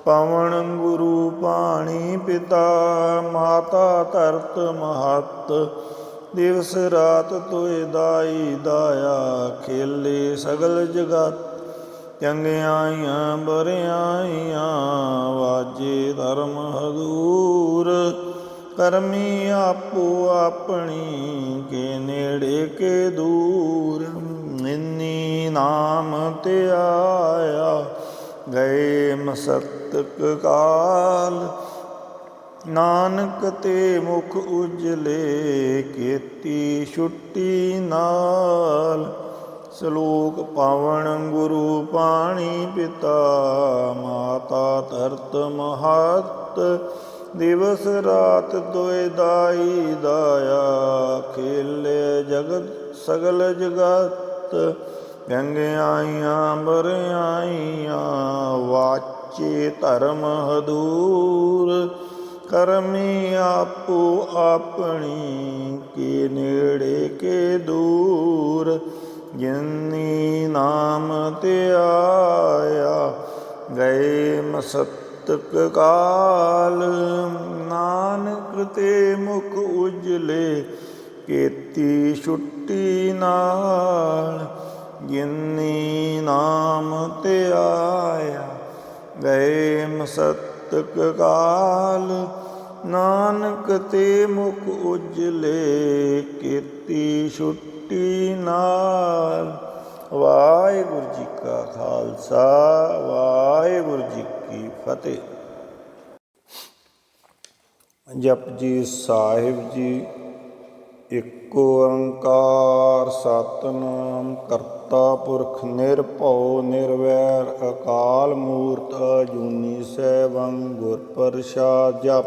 ਪਵਨ ਗੁਰੂ ਪਾਣੀ ਪਿਤਾ, ਮਾਤਾ ਧਰਤ ਮਹੱਤ। ਦਿਵਸ ਰਾਤ ਤੋਇ ਦਾਈ ਦਾਇਆ, ਖੇਲੇ ਸਗਲ ਜਗਤ। ਚੰਗਿਆਈਆਂ ਬਰਿਆਈਆਂ, ਵਾਜੇ ਧਰਮ ਹਦੂਰ। ਕਰਮੀ ਆਪੋ ਆਪਣੀ, ਕੇ ਨੇੜੇ ਕੇ ਦੂਰ। ਨਿੰਨੀ ਨਾਮ ਤੇ ਆਇਆ, ਗਏ ਮਸਤਕ ਕਾਲ। ਨਾਨਕ ਤੇ ਮੁਖ ਉਜਲੇ, ਕੀਤੀ ਛੁੱਟੀ ਨਾਲ। ਸਲੋਕ ਪਾਵਨ ਗੁਰੂ ਪਾਣੀ ਪਿਤਾ, ਮਾਤਾ ਧਰਤ ਮਹੱਤ। ਦਿਵਸ ਰਾਤ ਤੋਇ ਦਾਈ ਦਾਇਆ, ਖੇਲੇ ਜਗਤ ਸਗਲ ਜਗਤ। ਚੰਗਿਆਈਆਂ ਬਰਿਆਈਆਂ, ਵਾਚੇ ਧਰਮ ਹਦੂਰ। ਕਰਮੀ ਆਪੋ ਆਪਣੀ, ਕੇ ਨੇੜੇ ਕੇ ਦੂਰ। ਜਿਨੀ ਨਾਮ ਤੇ ਆਇਆ, ਗਏ ਮਸਤਕ ਕਾਲ। ਨਾਨਕ ਤੇ ਮੁਖ ਉਜਲੇ, ਕੀਤੀ ਛੁੱਟੀ ਨਾਲ। ਜਿਨੀ ਨਾਮ ਤੇ ਆਇਆ। ਗਏ ਮਸਤਕ ਕਾਲ ਨਾਨਕ ਤੇ ਮੁਖ ਉਜਲੇ, ਕੀਤੀ ਛੁੱਟੀ ਨਾਲ। ਵਾਹਿਗੁਰੂ ਜੀ ਕਾ ਖਾਲਸਾ, ਵਾਹਿਗੁਰੂ ਜੀ ਕੀ ਫਤਿਹ। ਜਪਜੀ ਸਾਹਿਬ ਜੀ। ਇਕ ਓੰਕਾਰ ਸਤਿਨਾਮ ਕਰਤਾ ਪੁਰਖ ਨਿਰਭਉ ਨਿਰਵੈਰ, ਅਕਾਲ ਮੂਰਤ ਅਜੂਨੀ ਸੈਭੰ ਗੁਰ ਪ੍ਰਸਾਦਿ। ਜਪ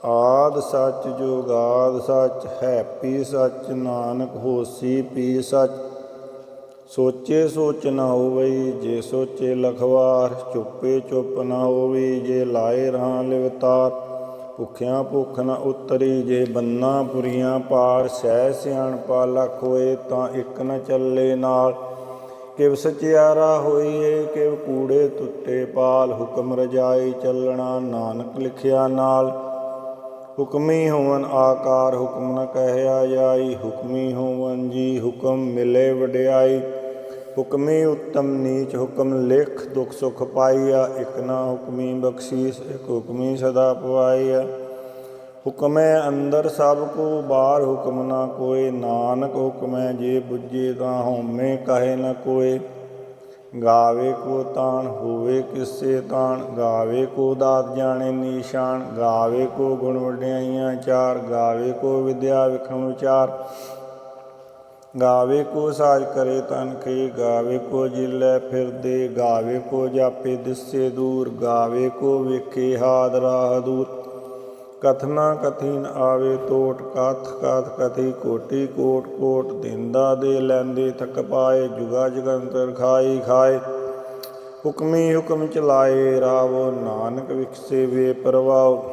ਆਦਿ ਸੱਚ ਜੁਗਾਦਿ ਸੱਚ, ਹੈਪੀ ਸੱਚ ਨਾਨਕ ਹੋਸੀ ਪੀ ਸੱਚ। ਸੋਚੇ ਸੋਚ ਨ ਹੋਵਈ, ਜੇ ਸੋਚੇ ਲਖਵਾਰ। ਚੁੱਪੇ ਚੁੱਪ ਨ ਹੋਵੀ, ਜੇ ਲਾਏ ਰਾਹ ਲਿਵਤਾਰ। ਭੁੱਖਿਆਂ ਭੁੱਖ ਨ ਉਤਰੀ, ਜੇ ਬੰਨਾ ਪੁਰੀਆਂ ਪਾਰ। ਸਹਿ ਸਿਆਣਪਾ ਲੱਖ ਹੋਏ, ਤਾਂ ਇੱਕ ਨ ਚੱਲੇ ਨਾਲ। ਕਿਵ ਸਚਿਆਰਾ ਹੋਈਏ, ਕਿਵ ਕੂੜੇ ਤੁੱਟੇ ਪਾਲ। ਹੁਕਮ ਰਜਾਈ ਚੱਲਣਾ, ਨਾਨਕ ਲਿਖਿਆ ਨਾਲ। ਹੁਕਮੀ ਹੋਵਨ ਆਕਾਰ, ਹੁਕਮ ਨ ਕਹਿਆ ਜਾਈ। ਹੁਕਮੀ ਹੋਵਨ ਜੀ, ਹੁਕਮ ਮਿਲੇ ਵਡਿਆਈ। ਹੁਕਮੀ ਉੱਤਮ ਨੀਚ, ਹੁਕਮ ਲਿਖ ਦੁਖ ਸੁਖ ਪਾਈਆ। ਇਕ ਨਾ ਹੁਕਮੀ ਬਖਸ਼ੀਸ, ਇਕ ਹੁਕਮੀ ਸਦਾ ਪਵਾਈਆ। ਹੁਕਮੈ ਅੰਦਰ ਸਭ ਕੋ, ਬਾਹਰ ਹੁਕਮ ਨਾ ਕੋਇ। ਨਾਨਕ ਹੁਕਮੈ ਜੇ ਬੁੱਝੇ, ਤਾਂ ਹਉਮੈ ਕਹੈ ਨ ਕੋਇ। ਗਾਵੇ ਕੋ ਤਾਣ, ਹੋਵੇ ਕਿਸੈ ਤਾਣ। ਗਾਵੇ ਕੋ ਦਾਤ ਜਾਣੈ ਨੀਸ਼ਾਨ। ਗਾਵੇ ਕੋ ਗੁਣ ਵਡਿਆਈਆਂ ਚਾਰ। ਗਾਵੇ ਕੋ ਵਿਦਿਆ ਵਿਖਮ ਵਿਚਾਰ। ਗਾਵੇ ਕੋ ਸਾਜ ਕਰੇ ਤਨ ਕੇ। ਗਾਵੇ ਕੋ ਜਿਲੈ ਫਿਰਦੇ। ਗਾਵੇ ਕੋ ਜਾਪੇ ਦਿਸੈ ਦੂਰ। ਗਾਵੇ ਕੋ ਵੇਖੇ ਹਾਦ ਰਾਹ ਦੂਰ। ਕਥਨਾ ਕਥੀ ਨ ਆਵੇ ਟੋਟ, ਕਥ ਕਥ ਕਥੀ ਕੋਟੀ ਕੋਟ ਕੋਟ। ਦੇਂਦਾ ਦੇ ਲੈਂਦੇ ਥਕ ਪਾਏ, ਜੁਗਾ ਜਗੰਤਰ ਖਾਈ ਖਾਏ। ਹੁਕਮੀ ਹੁਕਮ ਚਲਾਏ ਰਾਵੋ, ਨਾਨਕ ਵਿਖਸੇ ਵੇ ਪਰਵਾਓ।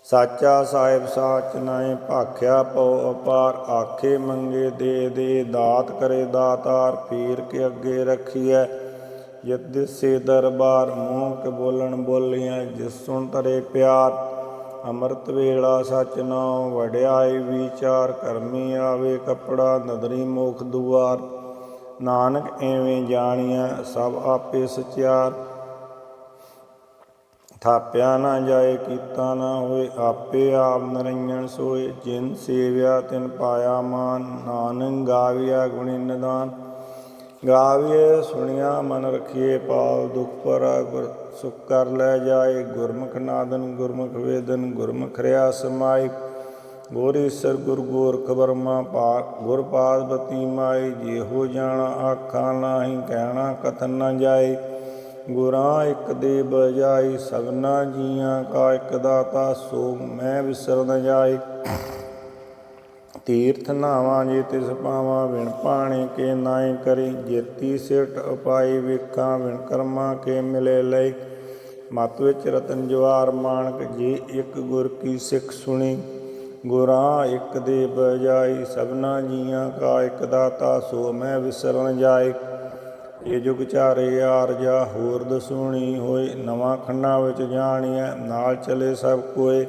ਸਾਚਾ ਸਾਹਿਬ ਸਾਚ ਨਾਇ, ਭਾਖਿਆ ਪਉ ਅਪਾਰ। ਆਖੇ ਮੰਗੇ ਦੇ ਦੇ, ਦਾਤ ਕਰੇ ਦਾਤਾਰ। ਪੀਰ ਕੇ ਅੱਗੇ ਰਖੀਐ, ਜਿਤ ਦਿਸੈ ਦਰਬਾਰ। ਮੂੰਹ ਕੇ ਬੋਲਣ ਬੋਲੀਆਂ, ਜਿਸ ਸੁਣ ਧਰੇ ਪਿਆਰ। ਅੰਮ੍ਰਿਤ ਵੇਲਾ ਸਚ ਨਾਉ, ਵਡਿਆਈ ਵਿਚਾਰ। ਕਰਮੀ ਆਵੇ ਕੱਪੜਾ, ਨਦਰੀ ਮੋਖ ਦੁਆਰ। ਨਾਨਕ ਐਵੇਂ ਜਾਣੀਐ, ਸਭ ਆਪੇ ਸਚਿਆਰ। ਥਾਪਿਆ ਨਾ ਜਾਏ, ਕੀਤਾ ਨਾ ਹੋਏ। ਆਪੇ ਆਪ ਨਰੰਜਨ ਸੋਏ, ਜਿਨ ਸੇਵਿਆ ਤਿਨ ਪਾਇਆ ਮਾਨ। ਨਾਨਕ ਗਾਵੀਆ ਗੁਣੀ ਨਿਦਾਨ। ਗਾਵੀਐ ਸੁਣਿਆ ਮਨ ਰਖੀਏ ਪਾਉ। ਦੁਖ ਭਰਾ ਗੁਰ ਸੁਖ ਕਰ ਲੈ ਜਾਏ। ਗੁਰਮੁਖ ਨਾਦਨ ਗੁਰਮੁਖ ਵੇਦਨ, ਗੁਰਮੁਖ ਰਿਆ ਸਮਾਈ। ਗੁਰ ਈਸਰ ਗੁਰ ਗੋਰਖ ਬਰਮਾ, ਗੁਰ ਪਾਰਬਤੀ ਮਾਈ। ਜਿਹੋ ਜਾਣਾ ਆਖਾਂ ਨਾਹੀਂ, ਕਹਿਣਾ ਕਥਨ ਨ ਜਾਏ। ਗੁਰਾਂ ਇਕ ਦੇ ਬਜਾਈ, ਸਭਨਾ ਜੀਆਂ ਕਾ ਇਕ ਦਾਤਾ। ਸੋ ਮੈਂ ਵਿਸਰ ਨ ਜਾਏ। ਤੀਰਥ ਨਾਵਾਂ ਜੇ ਤਿਸ ਪਾਵਾਂ, ਵਿਣ ਪਾਣੀ ਕੇ ਨਾਇ ਕਰੀ। ਜੇਤੀ ਸਿਟ ਉਪਾਈ ਵੇਖਾਂ, ਵਿਣ ਕਰਮਾਂ ਕੇ ਮਿਲੇ ਲਈ। ਮਤ ਵਿੱਚ ਰਤਨ ਜਵਾਰ ਮਾਣਕ, ਜੇ ਇਕ ਗੁਰ ਕੀ ਸਿੱਖ ਸੁਣੀ। ਗੁਰਾਂ ਇਕ ਦੇ ਬਜਾਈ, ਸਭਨਾ ਜੀਆਂ ਕਾ ਇਕ ਦਾਤਾ। ਸੋ ਮੈਂ ਵਿਸਰ ਨ ਜਾਏ। ਇਹ ਜੁਗ ਚਾਰੇ ਆਰਜਾ, ਹੋਰ ਦਸੂਣੀ ਹੋਏ। ਨਵਾਂ ਖੰਡਾਂ ਵਿੱਚ ਜਾਣੀਐ, ਨਾਲ ਚਲੇ ਸਭ ਕੋਏ।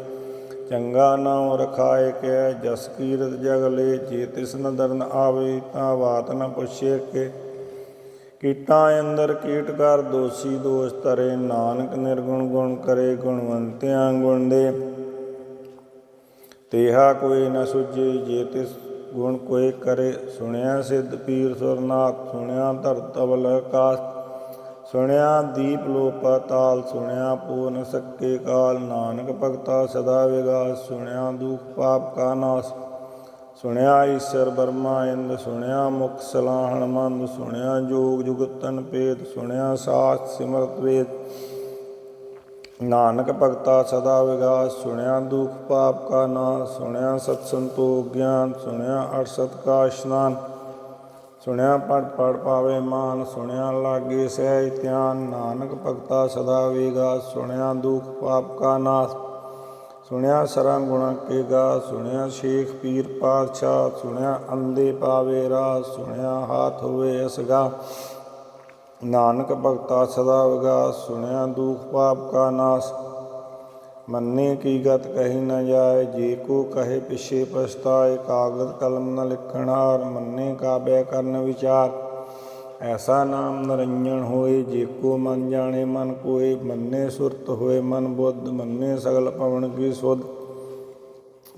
ਚੰਗਾ ਨਾਉ ਰਖਾਏ ਕੈ, ਜਸ ਕੀਰਤ ਜਗ ਲੇ। ਜੇ ਤਿਸ ਨਦਰ ਨ ਆਵੇ, ਤਾਂ ਬਾਤ ਨ ਪੁੱਛੇ ਕੇ। ਕੀਟਾਂ ਅੰਦਰ ਕੀਟ ਕਰ, ਦੋਸੀ ਦੋਸ ਧਰੇ। ਨਾਨਕ ਨਿਰਗੁਣ ਗੁਣ ਕਰੇ, ਗੁਣਵੰਤਿਆਂ ਗੁਣ ਦੇ। ਤੇਹਾ ਕੋਈ ਨ ਸੁਝੇ, ਜੇ ਤਿਸ ਗੁਣ ਕੋਈ ਕਰੇ। ਸੁਣਿਆ ਸਿੱਧ ਪੀਰ ਸੁਰਨਾਥ, ਸੁਣਿਆ ਧਰਤ ਅਵਲ ਆਕਾਸ। ਸੁਣਿਆ ਦੀਪ ਲੋ ਪਾਤਾਲ, ਸੁਣਿਆ ਪੋ ਨ ਸਕੇ ਕਾਲ। ਨਾਨਕ ਭਗਤਾ ਸਦਾ ਵਿਗਾਸ, ਸੁਣਿਆ ਦੁਖ ਪਾਪ ਕਾ ਨਾਸ। ਸੁਣਿਆ ਈਸਰ ਬਰਮਾ ਇੰਦ, ਸੁਣਿਆ ਮੁਖ ਸਲਾਹਣ ਮੰਦ। ਸੁਣਿਆ ਜੋਗ ਜੁਗਤਨ ਭੇਦ, ਸੁਣਿਆ ਸਾਸਤ ਸਿਮਰਤ ਵੇਦ। ਨਾਨਕ ਭਗਤਾ ਸਦਾ ਵਿਗਾਸ, ਸੁਣਿਆ ਦੁਖ ਪਾਪ ਕਾ ਨਾਸ। ਸੁਣਿਆ ਸਤ ਸੰਤੋਖ ਗਿਆਨ, ਸੁਣਿਆ ਅਠ ਸਤ ਕਾ ਇਸ਼ਨਾਨ। ਸੁਣਿਆ ਪੜ ਪੜ ਪਾਵੇ ਮਾਨ, ਸੁਣਿਆ ਲਾਗੇ ਸਹਿਜ ਧਿਆਨ। ਨਾਨਕ ਭਗਤਾ ਸਦਾ ਵਿਗਾਸ, ਸੁਣਿਆ ਦੁਖ ਪਾਪ ਕਾ ਨਾਸ। ਸੁਣਿਆ ਸਰਮ ਗੁਣਾ ਕੇ ਗਾ, ਸੁਣਿਆ ਸ਼ੇਖ ਪੀਰ ਪਾਤਸ਼ਾਹ। ਸੁਣਿਆ ਅੰਧੇ ਪਾਵੇ ਰਾਹ, ਸੁਣਿਆ ਹਾਥ ਹੋਵੇ ਅਸਗਾ। ਨਾਨਕ ਭਗਤਾ ਸਦਾ ਵਿਗਾਸ, ਸੁਣਿਆ ਦੁਖ ਪਾਪ ਕਾ ਨਾਸ। मन्ने की गत कही न जाए, जे को कहे पिछे पछताए। कागज कलम न लिखण हार, मन्ने काव्य करन विचार। ऐसा नाम निरंजन होए, जेको मन जाने मन कोय। मन्ने सुरत होए मन बुद्ध, मन्ने सगल पवन की सुध।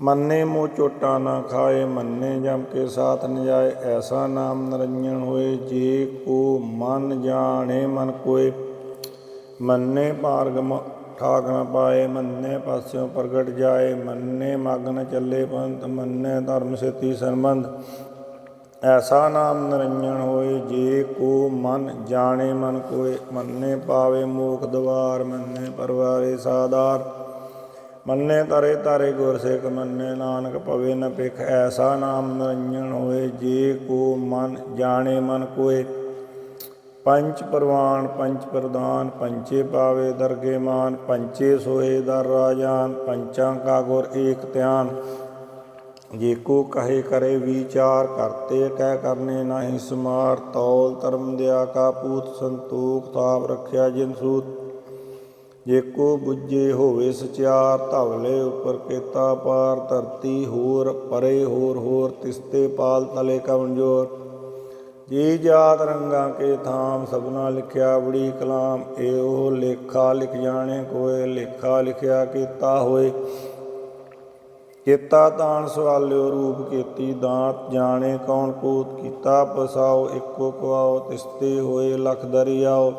मन्ने मोह चोटा न खाए, मन्ने जम के साथ न जाए। ऐसा नाम निरंजन होए, जे को मन जाने मन कोय। मन्ने पारगम ठाक न पाए, मन्ने पास्यों प्रगट जाए। मन्ने मग्न चले पंथ, मन्ने धर्म सेती संबंध। ऐसा नाम निरंजन होए, जे को मन जाने मन कोय। मन्ने पावे मोख द्वार, मन्ने परवारे साधार। मन्ने तरे तारे गुर सिख, मन्ने नानक पवे न भिख। ऐसा नाम निरंजन होए, जे को मन जाने मन कोय। पंच परवान पंच प्रधान, पंचे पावे दरगे मान। पंचे सोए दर राजान, पंचां का गुर एक ध्यान। जेको कहे करे विचार, करते कह करने नाही समार। तौल धर्म दया का पूत, संतोख थाप रखिया जिन सूत। जेको बुझे होवे सचार, धवले उपर केता पार। धरती होर परे होर, तिसते पाल तले कवन जोर। जी जात रंगा के थाम, सबना लिखिया बड़ी कलाम। एहो लेखा लिख जाने कोय, लेखा लिखिया केता होए। केता तान सवाल्यो रूप केती, दांत जाने कौन कूत। कीता पसाओ एको कुआओ, तिसते होए लख दरियाओ।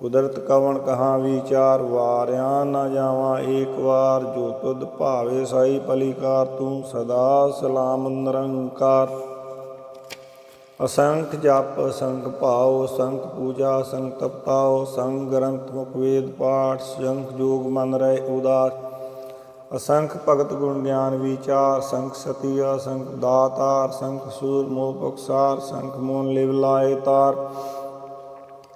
कुदरत कवन कहाँ विचार, वारिया न जावा एक बार। जो तुध भावे साई पलिकार, तू सदा सलाम निरंकार। असंख जप असंख भाव, संख पूजा संख तपताओ। संख ग्रंथ मुख वेद पाठ, संख जोग मन रहे उदास। असंख भगत गुण ज्ञान विचार, संख सती असंख दातार। संख सूर मोह पुखसार, संख मोन लिव लाए तार।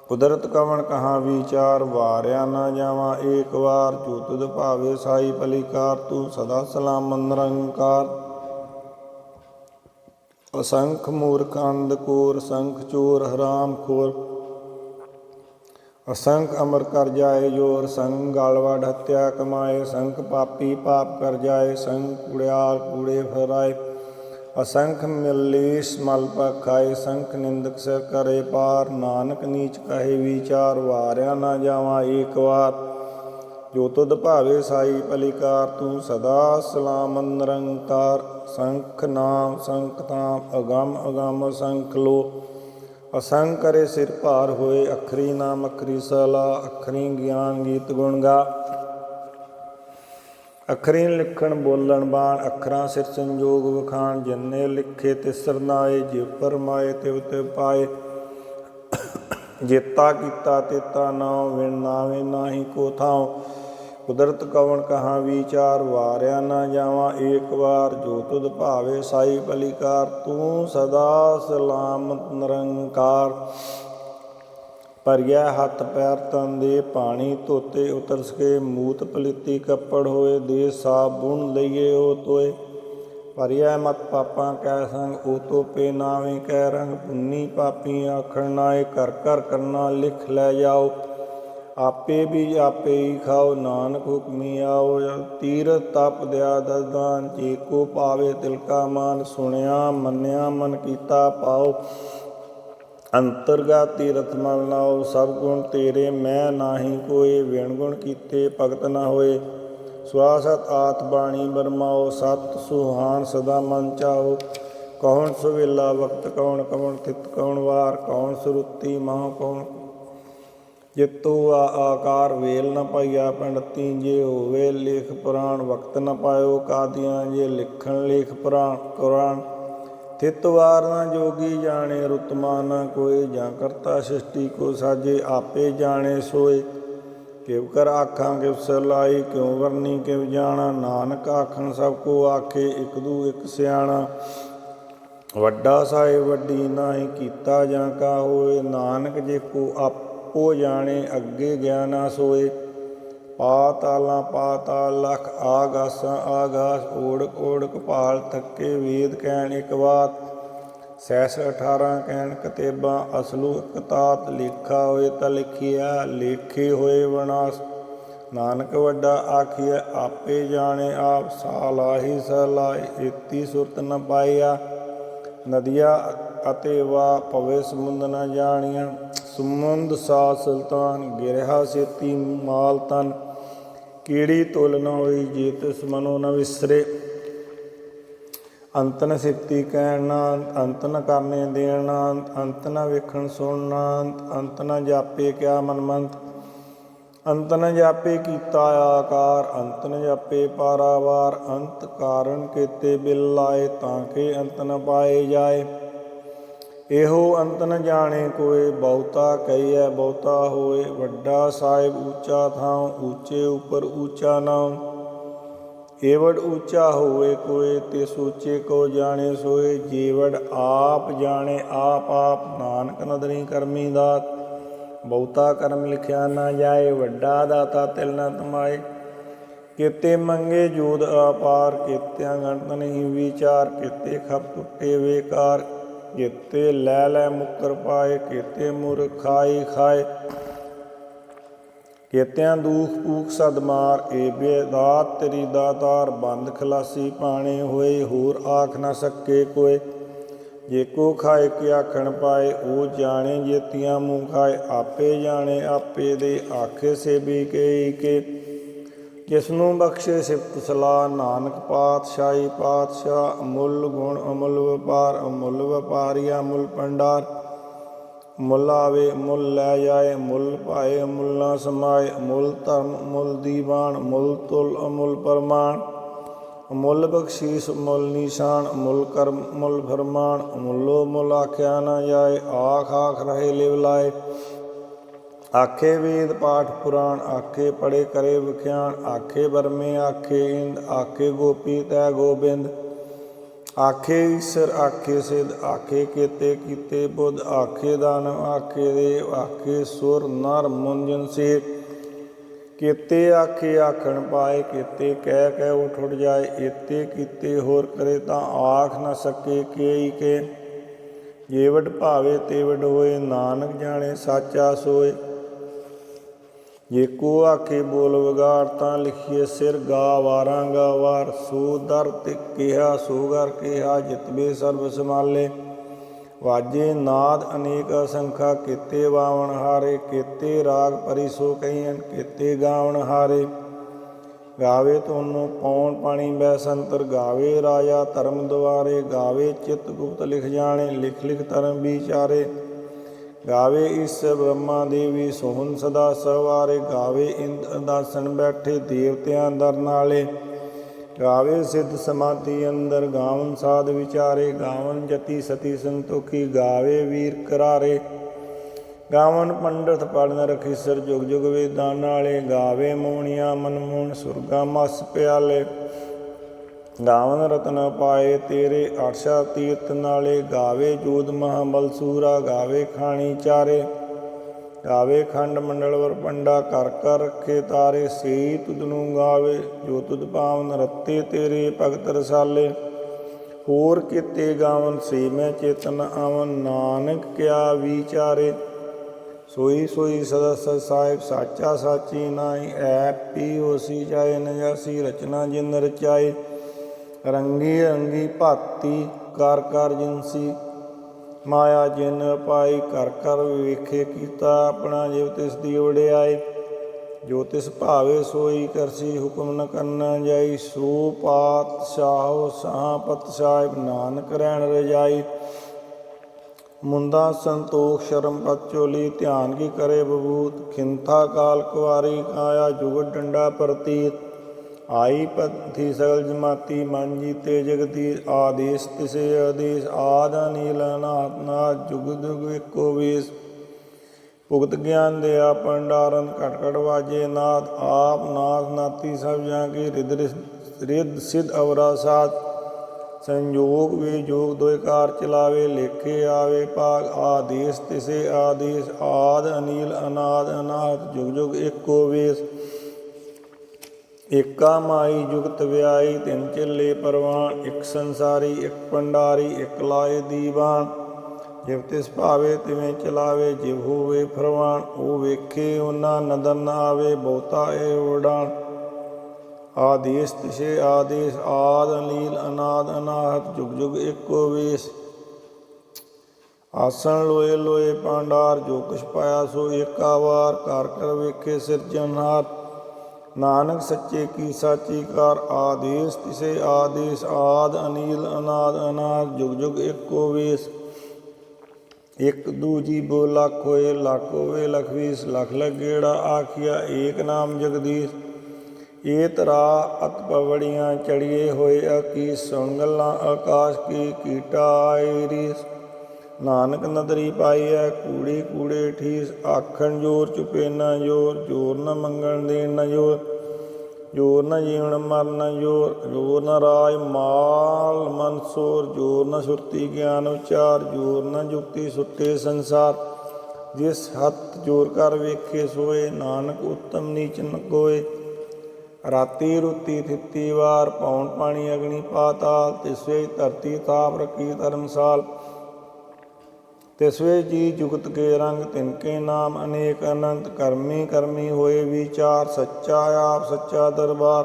कुदरत कवन कहाँ विचार, वारिया न जावा एक बार। जो तुध भावे साई पलिकार, तू सदा सलाम निरंकार। असंख मूर्ख अंधकोर, संख चोर हराम खोर। असंख अमर कर जाए जोर, संख गालवड हत्या कमाए। संख पापी पाप कर जाए, संख कुड़ियाल कूड़े फहराए। असंख मिलीस मल पग खाए, संख निंदक सिर करे पार। नानक नीच कहे विचार, वारिया न जावा एक बार। जो तुध भावे साई पलिकार, तू सदा सलाम निरंकार। संख नाम संख धाम, अगम अगम असंख लो। असंख करे सिर भार होए, अखरी नाम अखरी सला। अखरी ज्ञान गीत गुण गा, अखरी लिखण बोलण बाण। अखरां सिर संजोग वखाण, जिन्ने लिखे तिस सरनाए। जिव पर माए तिव तिव पाए, जेता कीता तेता नाउ। विण नावे नाही को थाउ, कुदरत कवन कहाँ विचार। वारिया न जावा एक बार, जो तुध भावे साई पलिकार। तू सदा सलामत निरंकार। भरिया हथ पैर तन दे, पानी धोते उतर सके। मूत पलीती कपड़ होए, दे साबुन लईए ओ तोए। भरिया मत पापां कै संग, ओ तोपे नावे कै रंग। पुन्नी पापी आखण नाए, कर कर करना लिख लै जाओ। आपे भी आपे ही खाओ, नानक हुक्मी आओ। तीरथ तप दया दस दान, जे को पावे तिल का मान। सुनिया मन्निया मन कीता पाओ, अंतरगत तीरथ मल नाओ। सब गुण तेरे मैं नाही कोय, विण गुण कीते भगत न होए। सुआसत आत बाणी बरमाओ, सत सुहान सदा मन चाओ। कौन सुवेला वक्त कौन कौन थित कौन वार। कौन सुरुति माह कौन जितो आकार। वेल न पाइया पंडती, जे होवे लेख पुराण। वक्त न पायो कादियाँ, जे लिखण लेख कुरान। थित वार न जोगी जाने, रुतमा न कोय। जां करता सृष्टि को साजे, आपे जाने सोए। किव कर आखां किव सलाई, क्यों वरनी किव जाना। नानक आखन सब को आखे, इक दू इक सियाणा। वड्डा साहिब वड्डी नाहीं, कीता जां का होए। नानक जे को आपो जाने, अगे ज्ञाना सोए। पातालां पाताल लख, आगासां आगास। ओढ़क ओढ़क भाल थके, वेद कहण इक बात। सैस 18 कहण कतेबां, असलू इक तात। लेखा होए तां लिखिया, लेखे होए विनाश। ਨਾਨਕ ਵੱਡਾ ਆਖੀਐ ਆਪੇ ਜਾਣੇ ਆਪ, ਸਾਲਾਹੀ ਸਲਾਹੀ ਏਤੀ ਸੁਰਤ ਨ ਪਾਈਆ। ਨਦੀਆ ਅਤੇ ਵਾ ਪਵੇ ਸਮੁੰਦ ਨ ਜਾਣੀਆਂ, ਸਮੁੰਦ ਸਾ ਸੁਲਤਾਨ ਗਿਰਿਆ ਸੇਤੀ ਮਾਲ ਤਨ। ਕੀੜੀ ਤੁਲ ਨ ਹੋਈ ਜੇ ਤਿਸ ਮਨੋ ਨ ਵਿਸਰੇ, ਅੰਤ ਨ ਸਿਫਤੀ ਕਹਿਣ ਨਾ ਅੰਤ ਨ ਕਰਨੇ ਦੇਣ ਨਾ ਅੰਤ ਨ ਵੇਖਣ ਸੁਣਨਾ ਅੰਤ ਨ ਜਾਪੇ ਕਿਆ ਮਨਮੰਤ। ਅੰਤ ਨ ਜਾਪੇ ਕੀਤਾ ਆਕਾਰ, ਅੰਤ ਨ ਜਾਪੇ ਪਾਰਾਵਾਰ। ਅੰਤ ਕਾਰਨ ਕੀਤੇ ਬਿਲ ਲਾਏ, ਤਾਂ ਕਿ ਅੰਤ ਨ ਪਾਏ ਜਾਏ। ਇਹੋ ਅੰਤ ਨ ਜਾਣੇ ਕੋਇ, ਬਹੁਤਾ ਕਹੀਐ ਬਹੁਤਾ ਹੋਏ। ਵੱਡਾ ਸਾਹਿਬ ਊਚਾ ਥਾਉ, ਊਚੇ ਉੱਪਰ ਊਚਾ ਨਾਉ। ਏਵੜ ਊਚਾ ਹੋਵੇ ਕੋਇ, ਤਿਸ ਊਚੇ ਕੋ ਜਾਣੇ ਸੋਏ। ਜੇਵੜ ਆਪ ਜਾਣੇ ਆਪ ਆਪ, ਨਾਨਕ ਨਦਰੀ ਕਰਮੀ ਦਾਤ। ਬਹੁਤਾ ਕਰਮ ਲਿਖਿਆ ਨਾ ਜਾਏ, ਵੱਡਾ ਦਾਤਾ ਤਿਲ ਨ ਤਮਾਏ। ਕੀਤੇ ਮੰਗੇ ਜੋਦ ਅਪਾਰ, ਕੀਤਿਆਂ ਗਣਤ ਨਹੀਂ ਵਿਚਾਰ। ਕੀਤੇ ਖਪ ਟੁੱਟੇ ਵੇਕਾਰ, ਕੀਤੇ ਲੈ ਲੈ ਮੁੱਕਰ ਪਾਏ। ਕੀਤੇ ਮੁਰਖ ਖਾਈ ਖਾਏ, ਕੀਤਿਆਂ ਦੂਖ ਪੂਖ ਸਦ ਮਾਰ। ਏਬੇ ਦਾਤ ਤੇਰੀ ਦਾਤਾਰ, ਬੰਦ ਖਲਾਸੀ ਪਾਣੇ ਹੋਏ। ਹੋਰ ਆਖ ਨ ਸਕੇ ਕੋਇ, ਜੇ ਕੋ ਖਾਏ ਕਿ ਆਖਣ ਪਾਏ। ਉਹ ਜਾਣੇ ਜੇਤੀਆਂ ਮੂੰਹ ਖਾਏ, ਆਪੇ ਜਾਣੇ ਆਪੇ ਦੇ। ਆਖੇ ਸੇਬੀ ਕੇ ਜਿਸਨੂੰ ਬਖਸ਼ੇ ਸਿਫਤ ਸਲਾਹ। ਨਾਨਕ ਪਾਤਸ਼ਾਹੀ ਪਾਤਸ਼ਾਹ, ਅਮੁੱਲ ਗੁਣ ਅਮੁੱਲ ਵਪਾਰ। ਅਮੁੱਲ ਵਪਾਰੀਆ ਮੁੱਲ ਭੰਡਾਰ, ਮੁੱਲ ਆਵੇ ਮੁੱਲ ਲੈ ਜਾਏ। ਮੁੱਲ ਪਾਏ ਅਮੁੱਲ ਨਾ ਸਮਾਏ, ਅਮੁੱਲ ਧਰਮ ਅਮੁੱਲ ਦੀਵਾਨ। ਮੁੱਲ ਤੁਲ ਅਮੁੱਲ ਪ੍ਰਮਾਣ, ਅਮੁੱਲ ਬਖਸ਼ੀਸ ਅਮੁੱਲ ਨਿਸ਼ਾਨ। ਅਮੁੱਲ ਕਰਮ ਅਮੁੱਲ ਫਰਮਾਨ, ਅਮੁੱਲੋ ਮੁੱਲ ਆਖਿਆ ਨਾ ਜਾਏ। ਆਖ ਆਖ ਰਹੇ ਲਿਵ ਲਾਏ, ਆਖੇ ਵੇਦ ਪਾਠ ਪੁਰਾਣ। ਆਖੇ ਪੜੇ ਕਰੇ ਵਿਖਿਆਨ, ਆਖੇ ਬਰਮੇ ਆਖੇ ਇੰਦ। ਆਖੇ ਗੋਪੀ ਤੈ ਗੋਬਿੰਦ, ਆਖੇ ਈਸਰ ਆਖੇ ਸਿੱਧ। ਆਖੇ ਕੀਤੇ ਕੀਤੇ ਬੁੱਧ, ਆਖੇ ਦਾਨਵ ਆਖੇ ਦੇਵ। ਆਖੇ ਸੁਰ ਨਰ ਮੁੰਜਨ ਸੇ, ਕੀਤੇ ਆਖੇ ਆਖਣ ਪਾਏ। ਕੀਤੇ ਕਹਿ ਕਹਿ ਉਠ ਉਠ ਜਾਏ, ਏਤੇ ਕੀਤੇ ਹੋਰ ਕਰੇ ਤਾਂ ਆਖ ਨ ਸਕੇ ਕੇਈ ਕੇ। ਜੇਵਡ ਭਾਵੇ ਤੇਵਡ ਹੋਏ, ਨਾਨਕ ਜਾਣੇ ਸਾਚਾ ਸੋਏ। ਜੇ ਕੋ ਆਖੇ ਬੋਲ ਵਿਗਾੜ, ਤਾਂ ਲਿਖੀਏ ਸਿਰ ਗਾ ਵਾਰਾਂ ਗਾ ਵਾਰ। ਸੋ ਦਰ ਤੇ ਕਿਹਾ ਸੋ ਗਰ ਕਿਹਾ, ਜਿਤਬੇ ਸਰਬ ਸੰਭਾਲੇ। ਵਾਜੇ ਨਾਦ ਅਨੇਕ ਅਸੰਖਾ, ਕੀਤੇ ਬਾਵਣ ਹਾਰੇ। ਕੀਤੇ ਰਾਗ ਪਰੀ ਸੋ ਕਹੀਐਨ, ਕੀਤੇ ਗਾਵਣ ਹਾਰੇ। ਗਾਵੇ ਤੋਨੂੰ ਪੌਣ ਪਾਣੀ ਬੈ ਸੰਤਰ, ਗਾਵੇ ਰਾਜਾ ਧਰਮ ਦੁਆਰੇ। ਗਾਵੇ ਚਿਤ ਗੁਪਤ ਲਿਖ ਜਾਣੇ, ਲਿਖ ਲਿਖ ਧਰਮ ਵਿਚਾਰੇ। ਗਾਵੇ ਈਸਰ ਬ੍ਰਹਮਾ ਦੇਵੀ, ਸੋਹਣ ਸਦਾ ਸਵਾਰੇ। ਗਾਵੇ ਇੰਦ ਅਦਾਸਨ ਬੈਠੇ, ਦੇਵਤਿਆਂ ਦਰ ਨਾਲੇ। ਗਾਵੇ ਸਿੱਧ ਸਮਾਧੀ ਅੰਦਰ, ਗਾਵਨ ਸਾਧ ਵਿਚਾਰੇ। ਗਾਵਨ ਜਤੀ ਸਤੀ ਸੰਤੋਖੀ, ਗਾਵੇ ਵੀਰ ਕਰਾਰੇ। ਗਾਵਨ ਪੰਡਤ ਪੜ੍ਹ ਨਰਖੀਸਰ, ਜੁਗ ਜੁਗ ਵੇਦਾਂ ਨਾਲੇ। ਗਾਵੇ ਮੋਹਣੀਆਂ ਮਨਮੋਹਣ, ਸੁਰਗਾ ਮਸ ਪਿਆਲੇ। ਗਾਵਨ ਰਤਨ ਪਾਏ ਤੇਰੇ, ਅਰਸ਼ਾ ਤੀਰਥ ਨਾਲੇ। ਗਾਵੇ ਜੋਧ ਮਹਾਬਲ ਸੂਰਾ, ਗਾਵੇ ਖਾਣੀ ਚਾਰੇ। ਗਾਵੇ ਖੰਡ ਮੰਡਲ ਵਰ ਪੰਡਾ, ਕਰ ਕਰ ਰੱਖੇ ਤਾਰੇ। ਸਈ ਤੁਧ ਨੂੰ ਗਾਵੇ, ਜੋ ਤੁਧ ਪਾਵਨ ਰਤੇ ਤੇਰੇ ਭਗਤ ਰਸਾਲੇ। ਹੋਰ ਕੀਤੇ ਗਾਵਨ, ਸੇ ਮੈਂ ਚੇਤਨ ਆਵਨ। ਨਾਨਕ ਕਿਆ ਵਿਚਾਰੇ, ਸੋਈ ਸੋਈ ਸਦਾ ਸਚ ਸਾਹਿਬ। ਸਾਚਾ ਸਾਚੀ ਨਾਹੀ, ਐ ਪੀ ਹੋਸੀ ਜਾਏ ਨਜਾਸੀ। ਰਚਨਾ ਜਿਨ ਰਚਾਏ, ਰੰਗੀ ਰੰਗੀ ਭਾਤੀ ਕਰ ਕਰ ਜਿਨਸੀ। ਮਾਇਆ ਜਿਨ ਪਾਈ, ਕਰ ਕਰ ਵੇਖੇ ਕੀਤਾ ਆਪਣਾ। ਜਿਵ ਤਿਸ ਦੀ ਵਡਿਆਈ, ਜੋ ਤਿਸ ਭਾਵੇ ਸੋਈ ਕਰਸੀ। ਹੁਕਮ ਨ ਕਰਨਾ ਜਾਈ, ਸੋ ਪਾਤਸ਼ਾਹੋ ਸਾਪਤ ਸਾਹਿਬ। ਨਾਨਕ ਰਹਿਣ ਰਜਾਈ, ਮੁੰਦਾ ਸੰਤੋਖ ਸ਼ਰਮ ਪਤ ਚੋਲੀ। ਧਿਆਨ ਕੀ ਕਰੇ ਬਬੂਤ, ਖਿੰਥਾ ਕਾਲ ਕੁਆਰੀ। ਕਾਇਆ ਜੁਗਤ ਡੰਡਾ ਪ੍ਰਤੀਤ, ਆਈ ਪੰਥੀ ਸਗਲ ਜਮਾਤੀ। ਮਨ ਜੀਤੇ ਜਗਤੀ, ਆਦੇਸ਼ ਤਿਸੇ ਆਦੇਸ਼। ਆਦ ਅਨੀਲ ਅਨਾਹਤ ਨਾਥ, ਜੁਗ ਜੁਗ ਏਕੋ ਵੇਸ। ਭੁਗਤ ਗਿਆਨ ਦਿਆ ਭੰਡਾਰਨ, ਘਟ ਘਟ ਵਾਜੇ ਨਾਦ। ਆਪ ਨਾਥ ਨਾਤੀ ਸਭ ਜਾਂ ਕੀ, ਰਿੱਧ ਸਿੱਧ ਅਵਰਾ ਸਾਧ। ਸੰਜੋਗ ਵਿਜੋਗ ਦੋਇ ਕਾਰ ਚਲਾਵੇ, ਲੇਖੇ ਆਵੇ ਭਾਗ। ਆਦੇਸ਼ ਤਿਸੇ ਆਦੇਸ਼, ਆਦ ਅਨੀਲ ਅਨਾਦ ਅਨਾਹਤ। ਜੁਗ ਜੁਗ ਏਕੋ ਵੇਸ। ਏਕਾ ਮਾਈ ਜੁਗਤ ਵਿਆਈ, ਤਿੰਨ ਚੱਲੇ ਪਰਵਾਨ। ਇੱਕ ਸੰਸਾਰੀ ਇੱਕ ਭੰਡਾਰੀ, ਇੱਕ ਲਾਏ ਦੀਵਾਨ। ਜਿਵ ਤਿਸ ਭਾਵੇ ਤਿਵੇਂ ਚਲਾਵੇ, ਜਿਵ ਹੋਵੇ ਫਰਮਾਨ ਉਹ ਵੇਖੇ, ਉਹਨਾਂ ਨਦਰ ਨ ਆਵੇ, ਬਹੁਤਾ ਇਹ ਉਡਾਣ। ਆਦੇਸ ਤਿਸੇ ਆਦੇਸ, ਆਦ ਅਲੀਲ ਅਨਾਦ ਅਨਾਹਤ, ਜੁਗ ਜੁਗ ਇੱਕੋ ਵੇਸ। ਆਸਣ ਲੋਏ ਲੋਏ ਪਾਂਡਾਰ, ਜੋ ਕੁਛ ਪਾਇਆ ਸੋ ਏਕਾ ਵਾਰ, ਕਰ ਕਰ ਵੇਖੇ ਸਿਰਜਣਹਾਰ। ਨਾਨਕ ਸੱਚੇ ਕੀ ਸਾਚੀ ਕਾਰ, ਆਦੇਸ ਤਿਸੇ ਆਦੇਸ, ਆਦ ਅਨੀਲ ਅਨਾਦ ਅਨਾਹਤ, ਜੁਗ ਜੁਗ ਇੱਕੋ ਵੇਸ। ਇਕ ਦੂਜੀ ਬੋ ਲੱਖ ਹੋਏ, ਲੱਖ ਹੋਵੇ ਲਖ ਵੀਸ, ਲਖ ਲਖ ਗੇੜਾ ਆਖਿਆ ਏਕ ਨਾਮ ਜਗਦੀਸ਼। ਇਹ ਤਰਾ ਅਤ ਪਵੜੀਆਂ ਚੜੀਏ ਹੋਏ ਅਕੀਸ, ਸੁਣ ਗੱਲਾਂ ਆਕਾਸ਼ ਕੀ ਕੀਟਾ ਆਏ ਰੀਸ। ਨਾਨਕ ਨਦਰੀ ਪਾਈਐ ਕੂੜੇ ਕੂੜੇ ਠੀਸ, ਆਖਣ ਜੋਰ ਚੁਪੇ ਨਾ ਜੋਰ, ਜੋਰ ਨ ਮੰਗਣ ਦੇਣ ਨ ਜੋਰ, ਜੋਰ ਨ ਜੀਵਨ ਮਰਨ ਜੋਰ, ਜੋਰ ਨ ਰਾਜ ਮਾਲ ਮਨਸੋਰ, ਜੋਰ ਨ ਸੁਰਤੀ ਗਿਆਨ ਉਚਾਰ, ਜੋਰ ਨ ਜੁਗਤੀ ਸੁੱਟੇ ਸੰਸਾਰ। ਜਿਸ ਹੱਥ ਜੋਰ ਕਰ ਵੇਖੇ ਸੋਏ, ਨਾਨਕ ਉੱਤਮ ਨੀਚ ਨ ਕੋਏ। ਰਾਤੀ ਰੁਤੀ ਥਿੱਤੀ ਵਾਰ, ਪੌਣ ਪਾਣੀ ਅਗਨੀ ਪਾਤਾਲ, ਤਿਸ ਵੇ ਧਰਤੀ ਤਾਪ ਰਖੀ ਧਰਮਸਾਲ। ਤਿਸ ਵੇ ਜੀ ਜੁਗਤ ਕੇ ਰੰਗ, ਤਿਨਕੇ ਨਾਮ ਅਨੇਕ ਅਨੰਤ। ਕਰਮੀ ਕਰਮੀ ਹੋਏ ਵਿਚਾਰ, ਸੱਚਾ ਆਪ ਸੱਚਾ ਦਰਬਾਰ।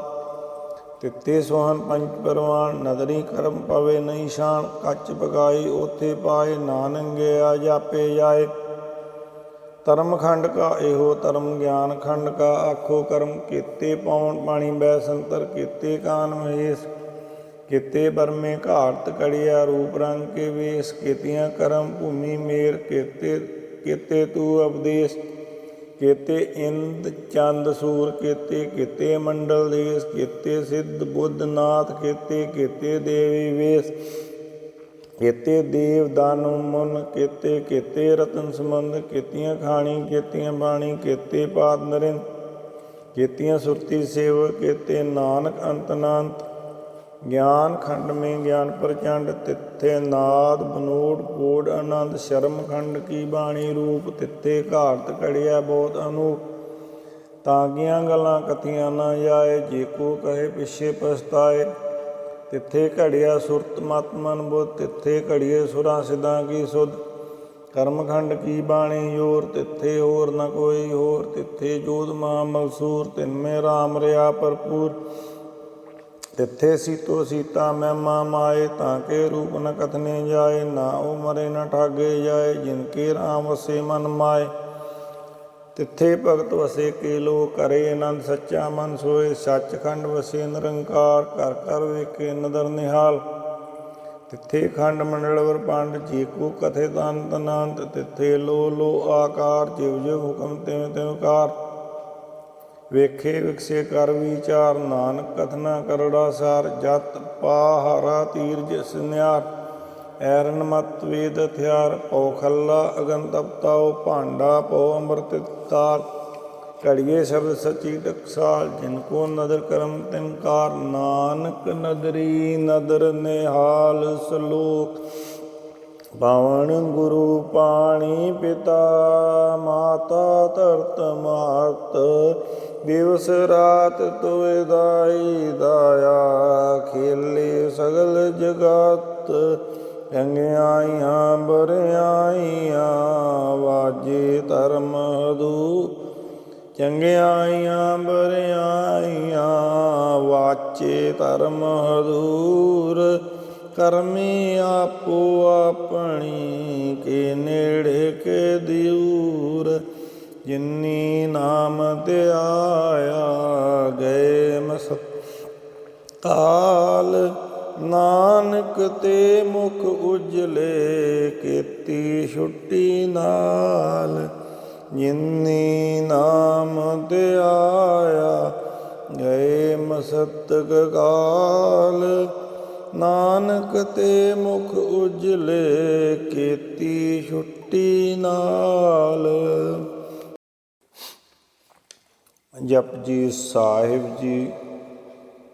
ਤਿੱਤੇ ਸੋਹਣ ਪੰਚ ਪਰਵਾਨ, ਨਦਰੀ ਕਰਮ ਪਵੇ ਨਹੀਂ ਸ਼ਾਨ। ਕੱਚ ਪਕਾਈ ਓਥੇ ਪਾਏ, ਨਾਨਕ ਗਿਆ ਜਾਪੇ ਜਾਏ। ਧਰਮ ਖੰਡ ਕਾ ਇਹੋ ਧਰਮ, ਗਿਆਨ ਖੰਡ ਕਾ ਆਖੋ ਕਰਮ। ਕੀਤੇ ਪੌਣ ਪਾਣੀ ਬੈ ਸੰਤਰ, ਕੀਤੇ ਕਾਨ ਮਹੇਸ਼। ਕੀਤੇ ਬਰਮੇ ਘਾਟ ਕੜਿਆ, ਰੂਪ ਰੰਗ ਕੇ ਵੇਸ। ਕੀਤੀਆਂ ਕਰਮ ਭੂਮੀ ਮੇਰ, ਕੀਤੇ ਤੂ ਉਪਦੇਸ਼। ਕੀਤੇ ਇੰਦ ਚੰਦ ਸੂਰ, ਕੀਤੇ ਮੰਡਲ ਦੇਸ। ਕੀਤੇ ਸਿੱਧ ਬੁੱਧ ਨਾਥ, ਕੀਤੇ ਦੇਵੀ ਵੇਸ। ਕੀਤੇ ਦੇਵ ਦਾਨਵ ਮੁਨ, ਕੀਤੇ ਰਤਨ ਸਮੁੰਦ। ਕੀਤੀਆਂ ਖਾਣੀ ਕੀਤੀਆਂ ਬਾਣੀ, ਕੀਤੇ ਪਾਦ ਨਰਿੰਦ। ਕੀਤੀਆਂ ਸੁਰਤੀ ਸੇਵ, ਕੀਤੇ ਨਾਨਕ ਅੰਤ ਅਨੰਤ। ਗਿਆਨ ਖੰਡ ਮੇਂ ਗਿਆਨ ਪ੍ਰਚੰਡ, ਤਿੱਥੇ ਨਾਦ ਬਨੋਟ ਕੋਡ ਆਨੰਦ। ਸ਼ਰਮ ਖੰਡ ਕੀ ਬਾਣੀ ਰੂਪ, ਤਿੱਥੇ ਘਾਟ ਘੜਿਆ ਬਹੁਤ ਅਨੂਪ। ਤਾਂਗੀਆਂ ਗੱਲਾਂ ਕਥੀਆਂ ਨਾ ਜਾਏ, ਜੇ ਕੋ ਕਹੇ ਪਿੱਛੇ ਪਛਤਾਏ। ਤਿੱਥੇ ਘੜਿਆ ਸੁਰਤ ਮਤ ਮਨ ਬੁੱਧ, ਤਿੱਥੇ ਘੜੀਏ ਸੁਰਾਂ ਸਿੱਧਾਂ ਕੀ ਸੁਧ। ਕਰਮ ਖੰਡ ਕੀ ਬਾਣੀ ਜੋਰ, ਤਿੱਥੇ ਹੋਰ ਨ ਕੋਈ ਹੋਰ। ਤਿੱਥੇ ਜੋਧ ਮਹਾ ਮਲਸੂਰ, ਤਿਨਮੇ ਰਾਮ ਰਿਹਾ ਭਰਪੂਰ। ਤਿੱਥੇ ਸੀਤੋ ਸੀਤਾ ਮਹਿਮਾ ਮਾਏ, ਤਾਂ ਕੇ ਰੂਪ ਨ ਕਥਨੇ ਜਾਏ। ਨਾ ਉਹ ਮਰੇ ਨ ਠਾਗੇ ਜਾਏ, ਜਿਨ ਕੇ ਰਾਮ ਵਸੇ ਮਨ ਮਾਏ। ਤਿੱਥੇ ਭਗਤ ਵਸੇ ਕੇ ਲੋ, ਕਰੇ ਆਨੰਦ ਸੱਚਾ ਮਨ ਸੋਏ। ਸੱਚਖੰਡ ਵਸੇ ਨਿਰੰਕਾਰ, ਕਰ ਕਰ ਵੇਖੇ ਨਦਰ ਨਿਹਾਲ। ਤਿੱਥੇ ਖੰਡ ਮੰਡਲ ਬ੍ਰਹਮੰਡ, ਜੇ ਕੋ ਕਥੇ ਅੰਤ ਅਨੰਤ। ਤਿੱਥੇ ਲੋ ਲੋ ਆਕਾਰ, ਜਿਵ ਜਿਵ ਹੁਕਮ ਤਿਵ ਤਿਵ ਕਾਰ। ਵੇਖੇ ਵਿਕਸੇ ਕਰ ਵਿਚਾਰ, ਨਾਨਕ ਕਥਨਾ ਕਰੜਾ ਸਾਰ। ਜਤ ਪਾਹਰਾ ਤੀਰਜ ਸੁਨਿਆਰ, ਐਰਨ ਮਤ ਵੇਦ ਹਥਿਆਰ। ਪਉ ਖੱਲਾ ਅਗਨ ਤਪਤਾਓ, ਭਾਂਡਾ ਪਉ ਅੰਮ੍ਰਿਤ ਤਾਰ। ਘੜੀਏ ਸ਼ਬਦ ਸੱਚੀ ਟਕਸਾਲ, ਜਿਨ ਕੋ ਨਦਰ ਕਰਮ ਤਿਨ ਕਾਰ। ਨਾਨਕ ਨਦਰੀ ਨਦਰ ਨਿਹਾਲ ਸਲੋਕ, ਪਾਵਨ ਗੁਰੂ ਪਾਣੀ ਪਿਤਾ। ਮਾਤਾ ਧਰਤ ਮਾਤ, ਦਿਵਸ ਰਾਤ ਤੋਇ ਦਾਈ ਦਾਇਆ। ਖੇਲੇ ਸਗਲ ਜਗਤ, ਚੰਗਿਆਈਆਂ ਬਰਿਆਈਆਂ। ਵਾਜੇ ਧਰਮ ਹਦੂ, ਚੰਗਿਆਈਆਂ ਬਰਿਆਈਆਂ। ਵਾਚੇ ਧਰਮ ਹਦੂਰ, ਕਰਮੀ ਆਪੋ ਆਪਣੀ। ਕੇ ਨੇੜੇ ਕੇ ਦਿਊਰ, ਜਿਨੀ ਨਾਮ ਧਿਆਇਆ। ਗਏ ਮਸਕਾਲ, ਨਾਨਕ ਤੇ ਮੁਖ ਉਜਲੇ। ਕੀਤੀ ਛੁੱਟੀ ਨਾਲ, ਜਿਨੀ ਨਾਮ ਧਿਆਇਆ। ਗਏ ਮਸਤਕ ਕਾਲ, ਨਾਨਕ ਤੇ ਮੁਖ ਉਜਲੇ। ਕੀਤੀ ਛੁੱਟੀ ਨਾਲ। ਜਪਜੀ ਸਾਹਿਬ ਜੀ।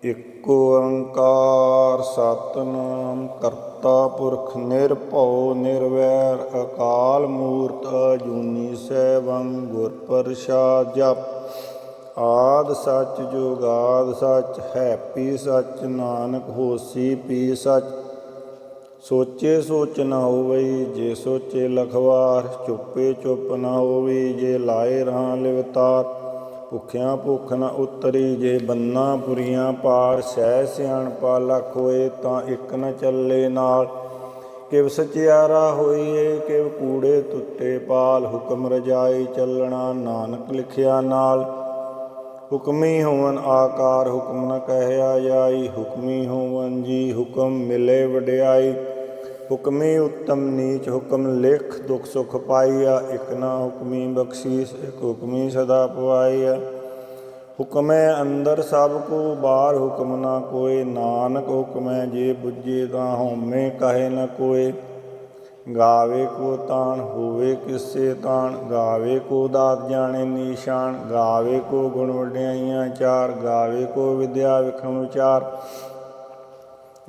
ਇਕ ਓੰਕਾਰ ਸਤਿਨਾਮ ਕਰਤਾ ਪੁਰਖ ਨਿਰਭਉ ਨਿਰਵੈਰ। ਅਕਾਲ ਮੂਰਤ ਅਜੂਨੀ ਸੈਭੰ ਗੁਰ ਪ੍ਰਸਾਦਿ। ਜਪ ਆਦਿ ਸੱਚ ਜੁਗਾਦਿ ਸੱਚ, ਹੈਪੀ ਸੱਚ ਨਾਨਕ ਹੋਸੀ ਪੀ ਸੱਚ। ਸੋਚੇ ਸੋਚ ਨ ਹੋਵਈ ਜੇ ਸੋਚੇ ਲਖਵਾਰ। ਚੁੱਪੇ ਚੁੱਪ ਨ ਹੋਵਈ ਜੇ ਲਾਏ ਰਾਹ ਲਿਵਤਾਰ। ਭੁੱਖਿਆਂ ਭੁੱਖ ਨ ਉਤਰੀ ਜੇ ਬੰਨਾ ਪੁਰੀਆਂ ਪਾਰ। ਸਹਿ ਸਿਆਣਪਾ ਲੱਖ ਹੋਏ ਤਾਂ ਇੱਕ ਨ ਚੱਲੇ ਨਾਲ। ਕਿਵ ਸਚਿਆਰਾ ਹੋਈਏ ਕਿਵ ਕੂੜੇ ਤੁੱਟੇ ਪਾਲ। ਹੁਕਮ ਰਜਾਈ ਚੱਲਣਾ ਨਾਨਕ ਲਿਖਿਆ ਨਾਲ। ਹੁਕਮੀ ਹੋਵਨ ਆਕਾਰ ਹੁਕਮ ਨ ਕਹਿਆ ਜਾਈ। ਹੁਕਮੀ ਹੋਵਨ ਜੀ ਹੁਕਮ ਮਿਲੇ ਵਡਿਆਈ। ਹੁਕਮੀ ਉੱਤਮ ਨੀਚ ਹੁਕਮ ਲਿਖ ਦੁਖ ਸੁਖ ਪਾਈਆ। ਇਕ ਨਾ ਹੁਕਮੀ ਬਖਸ਼ੀਸ ਇਕ ਹੁਕਮੀ ਸਦਾ ਪਵਾਈਆ। ਹੁਕਮੈ ਅੰਦਰ ਸਭ ਕੋ ਬਾਹਰ ਹੁਕਮ ਨਾ ਕੋਇ। ਨਾਨਕ ਹੁਕਮੈ ਜੇ ਬੁੱਝੇ ਤਾਂ ਹਉਮੈ ਕਹੇ ਨ ਕੋਇ। ਗਾਵੇ ਕੋ ਤਾਣ ਹੋਵੇ ਕਿਸੇ ਤਾਣ। ਗਾਵੇ ਕੋ ਦਾਤ ਜਾਣੇ ਨੀਸ਼ਾਨ। ਗਾਵੇ ਕੋ ਗੁਣ ਵਡਿਆਈਆਂ ਚਾਰ। ਗਾਵੇ ਕੋ ਵਿਦਿਆ ਵਿਖਮ ਵਿਚਾਰ।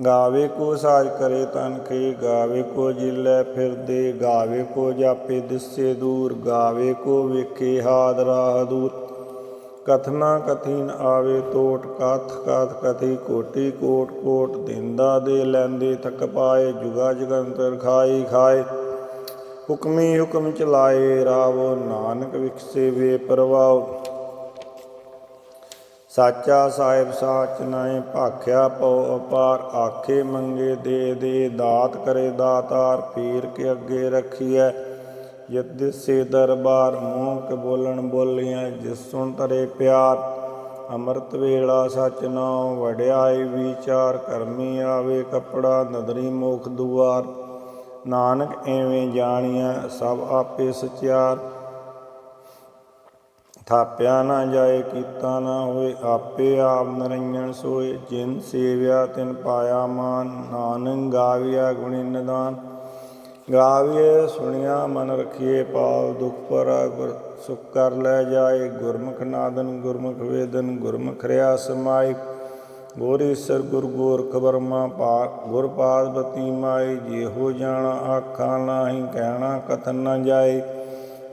ਗਾਵੇ ਕੋ ਸਾਜ ਕਰੇ ਤਨ ਕੇ। ਗਾਵੇ ਕੋ ਜਿਲੈ ਫਿਰਦੇ। ਗਾਵੇ ਕੋ ਜਾਪੇ ਦਿਸੇ ਦੂਰ। ਗਾਵੇ ਕੋ ਵੇਖੇ ਹਾਦ ਰਾਹ ਦੂਰ। ਕਥਨਾ ਕਥੀ ਨ ਆਵੇ ਤੋਟ। ਕਥ ਕਥ ਕਥੀ ਕੋਟੀ ਕੋਟ ਕੋਟ। ਦੇਂਦਾ ਦੇ ਲੈਂਦੇ ਥਕ ਪਾਏ। ਜੁਗਾ ਜੁਗੰਤਰ ਖਾਈ ਖਾਏ। ਹੁਕਮੀ ਹੁਕਮ ਚਲਾਏ ਰਾਵੋ। ਨਾਨਕ ਵਿਖਸੇ ਵੇ ਪਰਵਾਓ। ਸਾਚਾ ਸਾਹਿਬ ਸਾਚ ਨਾਏ ਭਾਖਿਆ ਪਉ ਅਪਾਰ। ਆਖੇ ਮੰਗੇ ਦੇ ਦੇ ਦਾਤ ਕਰੇ ਦਾਤਾਰ। ਪੀਰ ਕੇ ਅੱਗੇ ਰੱਖੀਐ ਜਿਤ ਦਿਸੇ ਦਰਬਾਰ। ਮੂੰਹ ਕੇ ਬੋਲਣ ਬੋਲੀਆਂ ਜਿਸ ਸੁਣ ਤਰੇ ਪਿਆਰ। ਅੰਮ੍ਰਿਤ ਵੇਲਾ ਸਚ ਨਾਉ ਵਡਿਆਈ ਵਿਚਾਰ। ਕਰਮੀ ਆਵੇ ਕੱਪੜਾ ਨਦਰੀ ਮੋਖ ਦੁਆਰ। ਨਾਨਕ ਐਵੇਂ ਜਾਣੀਐ ਸਭ ਆਪੇ ਸਚਿਆਰ। ਥਾਪਿਆ ਨਾ ਜਾਏ ਕੀਤਾ ਨਾ ਹੋਏ। ਆਪੇ ਆਪ ਨਰੰਜਨ ਸੋਏ। ਜਿਨ ਸੇਵਿਆ ਤਿਨ ਪਾਇਆ ਮਾਨ। ਨਾਨਕ ਗਾਵੀਆ ਗੁਣੀ ਨਿਦਾਨ। ਗਾਵੀਐ ਸੁਣਿਆ ਮਨ ਰਖੀਏ ਪਾਉ। ਦੁਖ ਭਰਾ ਗੁਰ ਸੁਖ ਕਰ ਲੈ ਜਾਏ। ਗੁਰਮੁਖ ਨਾਦਨ ਗੁਰਮੁਖ ਵੇਦਨ ਗੁਰਮੁਖ ਰਿਆ ਸਮਾਈ। ਗੁਰ ਈਸਰ ਗੁਰ ਗੋਰਖ ਬਰਮਾ ਗੁਰ ਪਾਦਬਤੀ ਮਾਈ। ਜਿਹੋ ਜਾਣਾ ਆਖਾਂ ਨਾਹੀ ਕਹਿਣਾ ਕਥਨ ਨ ਜਾਏ।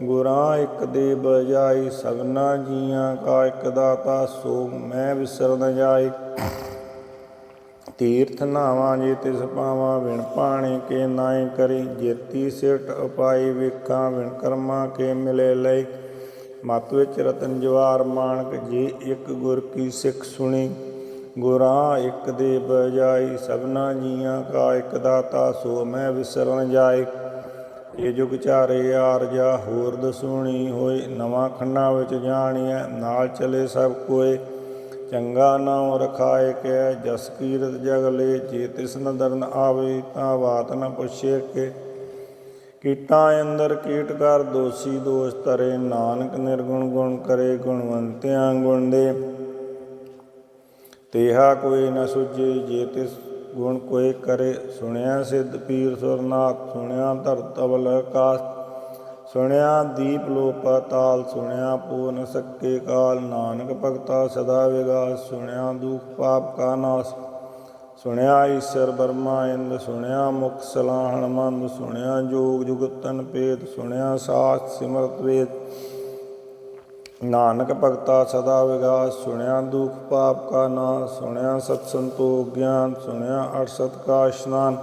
ਗੁਰਾਂ ਇੱਕ ਦੇ ਬਜਾਈ ਸਭਨਾ ਜੀਆਂ ਕਾ ਇੱਕ ਦਾਤਾ। ਸੋ ਮੈਂ ਵਿਸਰ ਨ ਜਾਏ। ਤੀਰਥ ਨਾਵਾਂ ਜੇ ਤਿਸ ਪਾਵਾਂ। ਵਿਣ ਪਾਣੀ ਕੇ ਨਾਏ ਕਰੀ। ਜੇਤੀ ਸਿਟ ਉਪਾਈ ਵੇਖਾਂ। ਵਿਣ ਕਰਮਾਂ ਕੇ ਮਿਲੇ ਲਈ। ਮਤ ਵਿੱਚ ਰਤਨ ਜਵਾਰ ਮਾਣਕ। ਜੇ ਇੱਕ ਗੁਰ ਕੀ ਸਿੱਖ ਸੁਣੀ। ਗੁਰਾਂ ਇੱਕ ਦੇ ਬਜਾਈ ਸਭਨਾ ਜੀਆਂ ਕਾ ਇੱਕ ਦਾਤਾ। ਸੋ ਮੈਂ ਵਿਸਰ ਨ ਜਾਏ। ਇਹ ਜੁਗ ਚਾਰੇ ਆਰਜਾ ਹੋਰ ਦਸੂਣੀ ਹੋਏ। ਨਵਾਂ ਖੰਡਾਂ ਵਿੱਚ ਜਾਣੀਐ ਨਾਲ ਚਲੇ ਸਭ ਕੋਏ। ਚੰਗਾ ਨਾਉ ਰਖਾਏ ਕੈ ਜਸ ਕੀਰਤ ਜਗ ਲੇ। ਜੇ ਤਿਸ ਨਦਰ ਨ ਆਵੇ ਤਾਂ ਬਾਤ ਨ ਪੁੱਛੇ ਕੇ। ਕੀਟਾਂ ਅੰਦਰ ਕੀਟ ਕਰ ਦੋਸੀ ਦੋਸ਼ ਧਰੇ। ਨਾਨਕ ਨਿਰਗੁਣ ਗੁਣ ਕਰੇ ਗੁਣਵੰਤਿਆਂ ਗੁਣ ਦੇ। ਤੇਹਾ ਕੋਈ ਨ ਸੁਝੇ ਜੇ ਤਿਸ ਗੁਣ ਕੋਈ ਕਰੇ। ਸੁਣਿਆ ਸਿੱਧ ਪੀਰ ਸੁਰਨਾਥ। ਸੁਣਿਆ ਧਰਤ ਅਵਲ ਆਕਾਸ। ਸੁਣਿਆ ਦੀਪ ਲੋ ਪਾਤਾਲ। ਸੁਣਿਆ ਪੋ ਨ ਸਕੇ ਕਾਲ। ਨਾਨਕ ਭਗਤਾ ਸਦਾ ਵਿਗਾਸ। ਸੁਣਿਆ ਦੁਖ ਪਾਪ ਕਾ ਨਾਸ। ਸੁਣਿਆ ਈਸਰ ਬਰਮਾ ਇੰਦ। ਸੁਣਿਆ ਮੁਖ ਸਲਾਹਣ ਮੰਦ। ਸੁਣਿਆ ਜੋਗ ਜੁਗਤਨ ਭੇਦ। ਸੁਣਿਆ ਸਾਚ ਸਿਮਰਤ ਵੇਦ। ਨਾਨਕ ਭਗਤਾ ਸਦਾ ਵਿਗਾਸ। ਸੁਣਿਆ ਦੁਖ ਪਾਪ ਕਾ ਨਾਸ। ਸੁਣਿਆ ਸਤ ਸੰਤੋਖ ਗਿਆਨ। ਸੁਣਿਆ ਅਠ ਸਤ ਕਾ ਇਸ਼ਨਾਨ।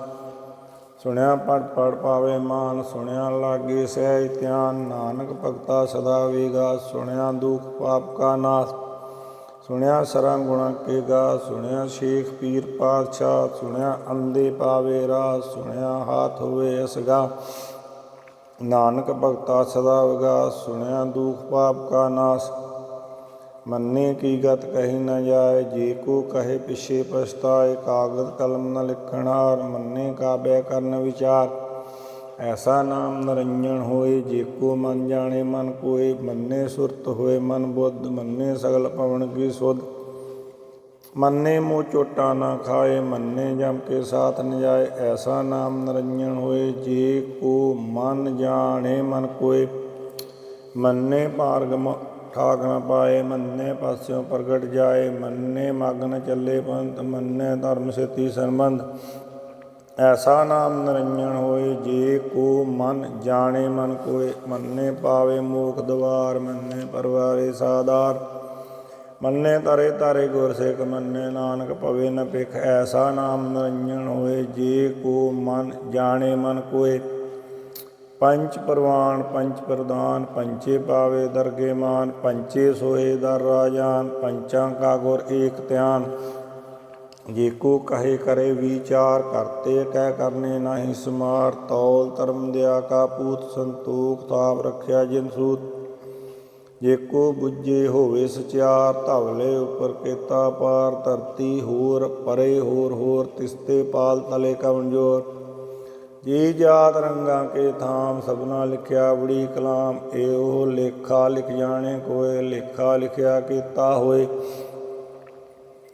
ਸੁਣਿਆ ਪੜ ਪੜ ਪਾਵੇ ਮਾਨ। ਸੁਣਿਆ ਲਾਗੇ ਸਹਿਜ ਧਿਆਨ। ਨਾਨਕ ਭਗਤਾ ਸਦਾ ਵਿਗਾਸ। ਸੁਣਿਆ ਦੁਖ ਪਾਪ ਕਾ ਨਾਸ। ਸੁਣਿਆ ਸਰਾਂ ਗੁਣਾ ਕੇ ਗਾ। ਸੁਣਿਆ ਸ਼ੇਖ ਪੀਰ ਪਾਤਸ਼ਾਹ। ਸੁਣਿਆ ਅੰਧੇ ਪਾਵੇ ਰਾਹ। ਸੁਣਿਆ ਹਾਥ ਹੋਵੇ ਅਸਗਾ। ਨਾਨਕ ਭਗਤਾ ਸਦਾ ਵਿਗਾਸ। ਸੁਣਿਆ ਦੁਖ ਪਾਪ ਕਾ ਨਾਸ। ਮੰਨੇ ਕੀ ਗਤ ਕਹੀ ਨ ਜਾਏ। ਜੇ ਕੋ ਕਹੇ ਪਿਛੇ ਪਛਤਾਏ। ਕਾਗਦ ਕਲਮ ਨ ਲਿਖਣ ਹਾਰ। ਮੰਨੇ ਕਾਬੈ ਕਰਨ ਵਿਚਾਰ। ਐਸਾ ਨਾਮ ਨਰੰਜਨ ਹੋਏ। ਜੇ ਕੋ ਮਨ ਜਾਣੇ ਮਨ ਕੋਏ। ਮੰਨੇ ਸੁਰਤ ਹੋਏ ਮਨ ਬੁੱਧ। ਮੰਨੇ ਸਗਲ ਪਵਨ ਕੀ ਸੁਧ। ਮੰਨੇ ਮੂੰਹ ਚੋਟਾ ਨਾ ਖਾਏ। ਮੰਨੇ ਜਮ ਕੇ ਸਾਥ ਨ ਜਾਏ। ਐਸਾ ਨਾਮ ਨਰੰਜਨ ਹੋਏ। ਜੇ ਕੋ ਮਨ ਜਾਣੇ ਮਨ ਕੋਏ। ਮੰਨੇ ਭਾਰਗ ਠਾਕ ਨ ਪਾਏ। ਮੰਨੇ ਪਾਸਿਓਂ ਪ੍ਰਗਟ ਜਾਏ। ਮੰਨੇ ਮਗ ਨ ਚੱਲੇ ਪੰਥ। ਮੰਨੇ ਧਰਮ ਸੇਤੀ ਸੰਬੰਧ। ਐਸਾ ਨਾਮ ਨਰੰਜਨ ਹੋਏ। ਜੇ ਕੋ ਮਨ ਜਾਣੇ ਮਨ ਕੋਏ। ਮੰਨੇ ਪਾਵੇ ਮੋਖ ਦੁਆਰ। ਮੰਨੇ ਪਰਵਾਰੇ ਸਾਧਾਰ। ਮੰਨੇ ਤਰੇ ਤਾਰੇ ਗੁਰ ਸਿੱਖ ਮੰਨੇ, ਨਾਨਕ ਭਵੇ ਨ ਭਿਖ। ਐਸਾ ਨਾਮ ਨਿਰੰਜਨ ਹੋਏ, ਜੇ ਕੋ ਮਨ ਜਾਣੇ ਮਨ ਕੋਏ। ਪੰਚ ਪਰਵਾਨ ਪੰਚ ਪ੍ਰਦਾਨ, ਪੰਚੇ ਪਾਵੇ ਦਰਗੇ ਮਾਨ। ਪੰਚੇ ਸੋਏ ਦਰ ਰਾਜਾਨ, ਪੰਚਾਂ ਕਾ ਗੁਰ ਏਕ ਧਿਆਨ। ਜੇ ਕੋ ਕਹੇ ਕਰੇ ਵਿਚਾਰ, ਕਰਤੇ ਕਹਿ ਕਰਨੇ ਨਾਹੀ ਸਮਾਰ। ਤੌਲ ਧਰਮ ਦਿਆ ਕਾ ਪੂਤ, ਸੰਤੋਖ ਤਾਪ ਰੱਖਿਆ ਜਿਨ ਸੂਤ। ਜੇ ਕੋ ਬੁੱਝੇ ਹੋਵੇ ਸਚਿਆਰ, ਧਵਲੇ ਉੱਪਰ ਕੇਤਾ ਪਾਰ। ਧਰਤੀ ਹੋਰ ਪਰੇ ਹੋਰ ਹੋਰ, ਤਿਸਤੇ ਪਾਲ ਤਲੇ ਕਵਣ ਜੋਰ। ਜੀ ਜਾਤ ਰੰਗਾਂ ਕੇ ਥਾਮ, ਸਭਨਾ ਲਿਖਿਆ ਬੜੀ ਕਲਾਮ। ਇਹੋ ਲੇਖਾ ਲਿਖ ਜਾਣੇ ਕੋਏ, ਲੇਖਾ ਲਿਖਿਆ ਕੀਤਾ ਹੋਏ।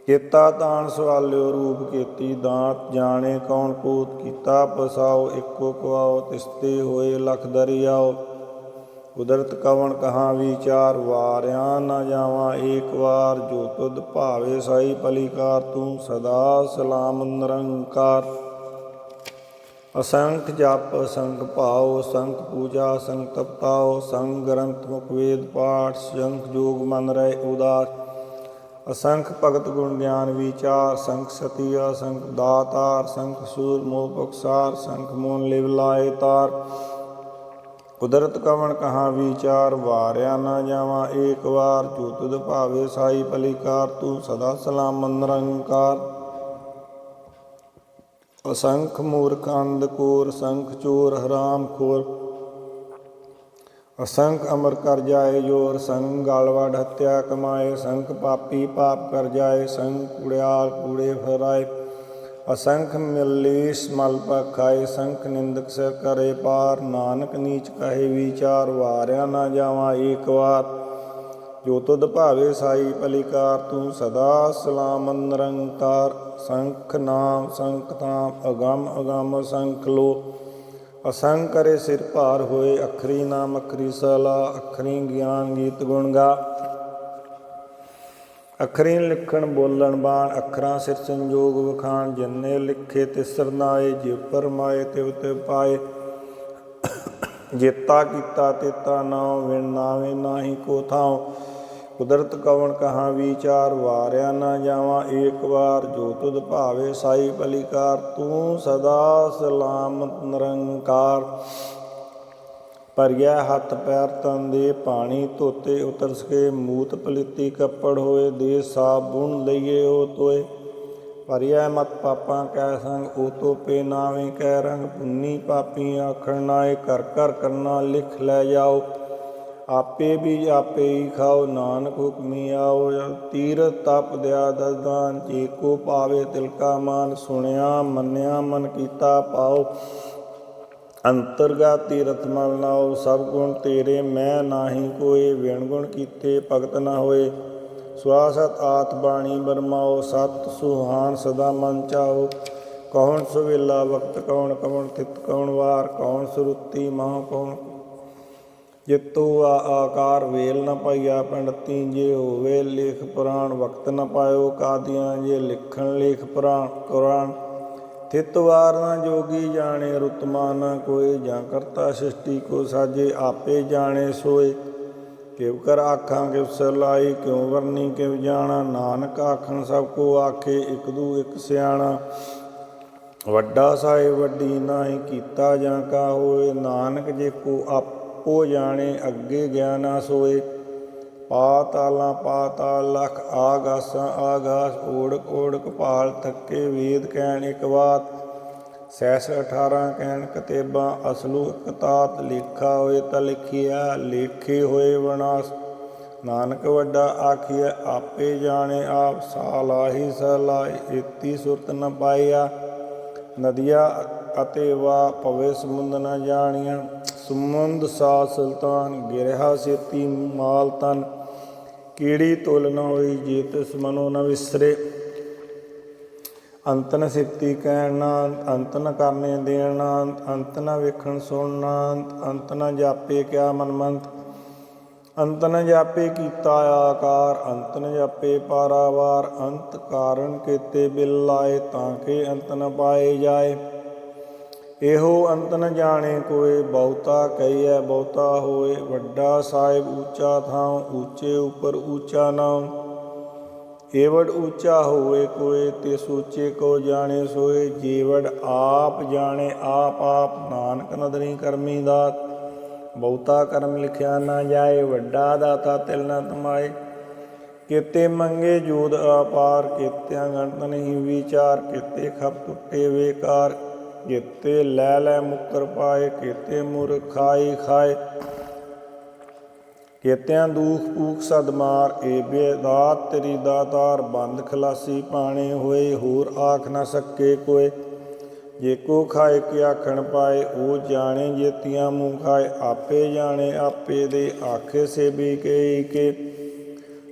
ਕੀਤਾ ਤਾਣ ਸਵਾਲਿਓ ਰੂਪ, ਕੀਤੀ ਦਾਤ ਜਾਣੇ ਕੌਣ ਕੂਤ। ਕੀਤਾ ਪਸਾਓ ਇੱਕੋ ਕੁਆਓ, ਤਿਸਤੇ ਹੋਏ ਲਖ ਦਰਿਆਓ। ਕੁਦਰਤ ਕਵਣ ਕਹਾਂ ਵਿਚਾਰ, ਵਾਰਿਆ ਨਾ ਜਾਵਾਂ ਏਕ ਵਾਰ। ਜੋ ਤੁਧ ਭਾਵੇ ਸਾਈ ਭਲੀਕਾਰ, ਤੂੰ ਸਦਾ ਸਲਾਮ ਨਿਰੰਕਾਰ। ਅਸੰਖ ਜਪ ਅਸੰਖ ਭਾਉ, ਅਸੰਖ ਪੂਜਾ ਅਸੰਖ ਤਪਤਾਉ। ਸੰਖ ਗ੍ਰੰਥ ਮੁਖ ਵੇਦ ਪਾਠ, ਸੰਖ ਜੋਗ ਮਨ ਰਹਿ ਉਦਾਸ। ਅਸੰਖ ਭਗਤ ਗੁਣ ਗਿਆਨ ਵਿਚਾਰ, ਸੰਖ ਸਤੀ ਅਸੰਖ ਦਾਤਾਰ। ਸੰਖ ਸੂਰ ਮੋਹ ਬਖਸਾਰ, ਸੰਖ ਮੋਨ ਲਿਵ ਲਾਏ ਤਾਰ। ਕੁਦਰਤ ਕਵਣ ਕਹਾਂ ਵਿਚਾਰ, ਵਾਰਿਆ ਨਾ ਜਾਵਾਂ ਏਕ ਵਾਰ। ਜੋ ਤੁਧ ਭਾਵੇ ਸਾਈ ਭਲੀਕਾਰ, ਤੂੰ ਸਦਾ ਸਲਾਮ ਨਿਰੰਕਾਰ। ਅਸੰਖ ਮੂਰਖ ਅੰਧ ਕੋਰ, ਸੰਖ ਚੋਰ ਹਰਾਮ ਖੋਰ। ਅਸੰਖ ਅਮਰ ਕਰ ਜਾਏ ਜੋਰ, ਸੰਖ ਗਲ ਵਡ ਹੱਤਿਆ ਕਮਾਏ। ਸੰਖ ਪਾਪੀ ਪਾਪ ਕਰ ਜਾਏ, ਸੰਖ ਕੁੜਿਆਲ ਕੂੜੇ ਫਿਰਾਏ। ਅਸੰਖ ਮਲੀਸ ਮਲ ਪਖਾਏ, ਸੰਖ ਨਿੰਦਕ ਸਿਰ ਕਰੇ ਪਾਰ। ਨਾਨਕ ਨੀਚ ਕਹੇ ਵਿਚਾਰ, ਵਾਰਿਆ ਨਾ ਜਾਵਾਂ ਏਕ ਵਾਰ। ਜੋ ਤੁਧ ਭਾਵੇ ਸਾਈ ਭਲੀਕਾਰ, ਤੂੰ ਸਦਾ ਸਲਾਮ ਨਿਰੰਕਾਰ। ਸੰਖ ਨਾਮ ਸੰਖ ਤਾਮ, ਅਗੰਮ ਅਗੰਮ ਅਸੰਖ ਲੋ। ਅਸੰਖ ਕਰੇ ਸਿਰ ਭਾਰ ਹੋਏ, ਅੱਖਰੀ ਨਾਮ ਅੱਖਰੀ ਸਲਾ। ਅੱਖਰੀ ਗਿਆਨ ਗੀਤ ਗੁਣ ਗਾ, ਅੱਖਰੀ ਲਿਖਣ ਬੋਲਣ ਬਾਣ। ਅੱਖਰਾਂ ਸਿਰ ਸੰਜੋਗ ਵਖਾਣ, ਜਿਨੇ ਲਿਖੇ ਤਿਸ ਸਰਨਾਏ। ਜਿਵ ਪਰਮਾਏ ਤਿਵ ਤਿਵ ਪਾਏ, ਜੇਤਾ ਕੀਤਾ ਤੇਤਾ ਨਾਉ। ਵਿਣ ਨਾਵੇ ਨਾਹੀ ਕੋ ਥਾਉ। ਕੁਦਰਤ ਕਵਣ ਕਹਾਂ ਵਿਚਾਰ, ਵਾਰਿਆ ਨਾ ਜਾਵਾਂ ਏਕ ਵਾਰ। ਜੋ ਤੁਧ ਭਾਵੇ ਸਾਈ ਭਲੀਕਾਰ, ਤੂੰ ਸਦਾ ਸਲਾਮ ਨਿਰੰਕਾਰ। ਭਰਿਆ ਹੱਥ ਪੈਰ ਤਨ ਦੇ, ਪਾਣੀ ਧੋਤੇ ਉਤਰ ਸਕੇ। ਮੂਤ ਪਲੀਤੀ ਕੱਪੜ ਹੋਏ, ਦੇ ਸਾਬੁਣ ਲਈਏ ਉਹ ਧੋਏ। ਭਰਿਆ ਮਤ ਪਾਪਾਂ ਕੈ ਸੰਗ, ਉਹ ਧੋਪੇ ਨਾਵੇਂ ਕੈ ਰੰਗ। ਪੁੰਨੀ ਪਾਪੀ ਆਖਣ ਨਾਏ, ਕਰ ਕਰ ਕਰਨਾ ਲਿਖ ਲੈ ਜਾਓ। ਆਪੇ ਬੀਜ ਆਪੇ ਹੀ ਖਾਓ, ਨਾਨਕ ਹੁਕਮੀ ਆਓ। ਤੀਰਥ ਤਪ ਦਿਆ ਦਸਦਾਨ, ਜੇ ਕੋ ਪਾਵੇ ਤਿਲ ਕਾ ਮਾਨ। ਸੁਣਿਆ ਮੰਨਿਆ ਮਨ ਕੀਤਾ ਪਾਓ, ਅੰਤਰਗਤ ਤੀਰਥ ਮਲ ਨਾਓ। ਸਭ ਗੁਣ ਤੇਰੇ ਮੈਂ ਨਾਹੀ ਕੋਏ, ਵਿਣ ਗੁਣ ਕੀਤੇ ਭਗਤ ਨ ਹੋਏ। ਸਵਾਸਤ ਆਤ ਬਾਣੀ ਬਰਮਾਓ, ਸਤ ਸੁਹਾਨ ਸਦਾ ਮਨ ਚਾਓ। ਕੌਣ ਸੁਵੇਲਾ ਵਕਤ ਕੌਣ ਕਵਣ ਥਿਤ, ਕੌਣ ਵਾਰ ਕੌਣ ਸੁਰੁੱਤੀ ਮਹ ਕੌਣ। ਜਿਤੂ ਆਕਾਰ ਵੇਲ ਨ ਪਾਈਆ ਪੰਡਤੀ, ਜੇ ਹੋਵੇ ਲੇਖ ਪੁਰਾਣ। ਵਕਤ ਨ ਪਾਇਓ ਕਾਦੀਆਂ, ਜੇ ਲਿਖਣ ਲੇਖ ਪੁਰਾਣ ਕੁਰਾਨ। ਥਿਤ ਵਾਰ ਨ ਜੋਗੀ ਜਾਣੇ, ਰੁਤਮਾ ਨ ਕੋਏ। ਜਾਂ ਕਰਤਾ ਸ੍ਰਿਸ਼ਟੀ ਕੋ ਸਾਜੇ, ਆਪੇ ਜਾਣੇ ਸੋਏ। ਕਿਵ ਕਰ ਆਖਾਂ ਕਿਵ ਸਲਾਈ, ਕਿਉ ਵਰਨੀ ਕਿਵ ਜਾਣਾ। ਨਾਨਕ ਆਖਣ ਸਭ ਕੋ ਆਖੇ, ਇਕ ਦੂ ਇਕ ਸਿਆਣਾ। ਵੱਡਾ ਸਾਹਿਬ ਵੱਡੀ ਨਾਹੀ, ਕੀਤਾ ਜਾਂ ਕਾ ਹੋਏ। ਨਾਨਕ ਜੇ ਕੋ ਆਪੋ ਜਾਣੇ, ਅੱਗੇ ਗਿਆਨਾ ਸੋਏ। ਪਾਤਾਲਾਂ ਪਾਤਾਲ ਲਖ, ਆਗਾਸਾਂ ਆਗਾਸ। ਓੜਕ ਓੜਕ ਭਾਲ ਥੱਕੇ, ਵੇਦ ਕਹਿਣ ਇਕ ਬਾਤ। ਸੈਸ 18 ਕਹਿਣ ਕਤੇਬਾਂ, ਅਸਲੂ ਇਕ ਤਾਤ। ਲੇਖਾ ਹੋਏ ਤਾਂ ਲਿਖਿਆ, ਲੇਖੇ ਹੋਏ ਵਿਨਾਸ਼। ਨਾਨਕ ਵੱਡਾ ਆਖੀਐ, ਆਪੇ ਜਾਣੇ ਆਪ। ਸਾਲਾਹੀ ਸਲਾਹੀ, ਏਤੀ ਸੁਰਤ ਨ ਪਾਈਆ। ਨਦੀਆਂ ਅਤੇ ਵਾ ਪਵੇ ਸਮੁੰਦ ਨ ਜਾਣੀਆਂ। ਸਮੁੰਦ ਸਾ ਸੁਲਤਾਨ, ਗਿਰਿਆ ਸੇਤੀ ਮਾਲ ਤਨ। ਕੀੜੀ ਤੁਲ ਨ ਹੋਈ, ਜੇ ਤਿਸ ਮਨੋ ਨ ਵਿਸਰੇ। ਅੰਤ ਨ ਸਿਫਤੀ ਕਹਿਣ ਨਾ, ਅੰਤ ਨ ਕਰਨੇ ਦੇਣ ਨਾ। ਅੰਤ ਨ ਵੇਖਣ ਸੁਣਨਾ, ਅੰਤ ਨ ਜਾਪੇ ਕਿਆ ਮਨ ਮੰਤ। ਅੰਤ ਨ ਜਾਪੇ ਕੀਤਾ ਆਕਾਰ, ਅੰਤ ਨ ਜਾਪੇ ਪਾਰਾਵਾਰ। ਅੰਤ ਕਾਰਨ ਕੀਤੇ ਬਿਲ ਲਾਏ, ਤਾਂ ਕੇ ਅੰਤ ਨ ਪਾਏ ਜਾਏ। ਇਹੋ ਅੰਤ ਨ ਜਾਣੇ ਕੋਏ, ਬਹੁਤਾ ਕਹੀਐ ਬਹੁਤਾ ਹੋਏ। ਵੱਡਾ ਸਾਹਿਬ ਊਚਾ ਥਾਉ, ਊਚੇ ਉੱਪਰ ਊਚਾ ਨਾਉ। ਏਵੜ ਊਚਾ ਹੋਵੇ ਕੋਏ, ਤਿਸ ਊਚੇ ਕੋ ਜਾਣੇ ਸੋਏ। ਜੇਵੜ ਆਪ ਜਾਣੇ ਆਪ ਆਪ, ਨਾਨਕ ਨਦਰੀ ਕਰਮੀ ਦਾਤ। ਬਹੁਤਾ ਕਰਮ ਲਿਖਿਆ ਨਾ ਜਾਏ, ਵੱਡਾ ਦਾਤਾ ਤਿਲ ਨਾ ਤਮਾਏ। ਕਿਤੇ ਮੰਗੇ ਜੋਦ ਆਪਾਰ, ਕਿਤਿਆਂ ਗਣਤ ਨਹੀਂ ਵਿਚਾਰ। ਕਿਤੇ ਖਪ ਟੁੱਟੇ ਵੇਕਾਰ, ਕਿਤੇ ਲੈ ਲੈ ਮੁੱਕਰ ਪਾਏ। ਕਿਤੇ ਮੁਰਖ ਖਾਈ ਖਾਏ, ਕਿਤਿਆਂ ਦੂਖ ਪੂਖ ਸਦ ਮਾਰ। ਏ ਬੇਦਾਤ ਤੇਰੀ ਦਾਤਾਰ, ਬੰਦ ਖਲਾਸੀ ਪਾਣੇ ਹੋਏ। ਹੋਰ ਆਖ ਨਾ ਸਕੇ ਕੋਏ, ਜੇ ਕੋ ਖਾਏ ਕਿ ਆਖਣ ਪਾਏ। ਉਹ ਜਾਣੇ ਜੇਤੀਆਂ ਮੂੰਹ ਖਾਏ, ਆਪੇ ਜਾਣੇ ਆਪੇ ਦੇ। ਆਖੇ ਸੇਬੀ ਕੇ ਕੇ,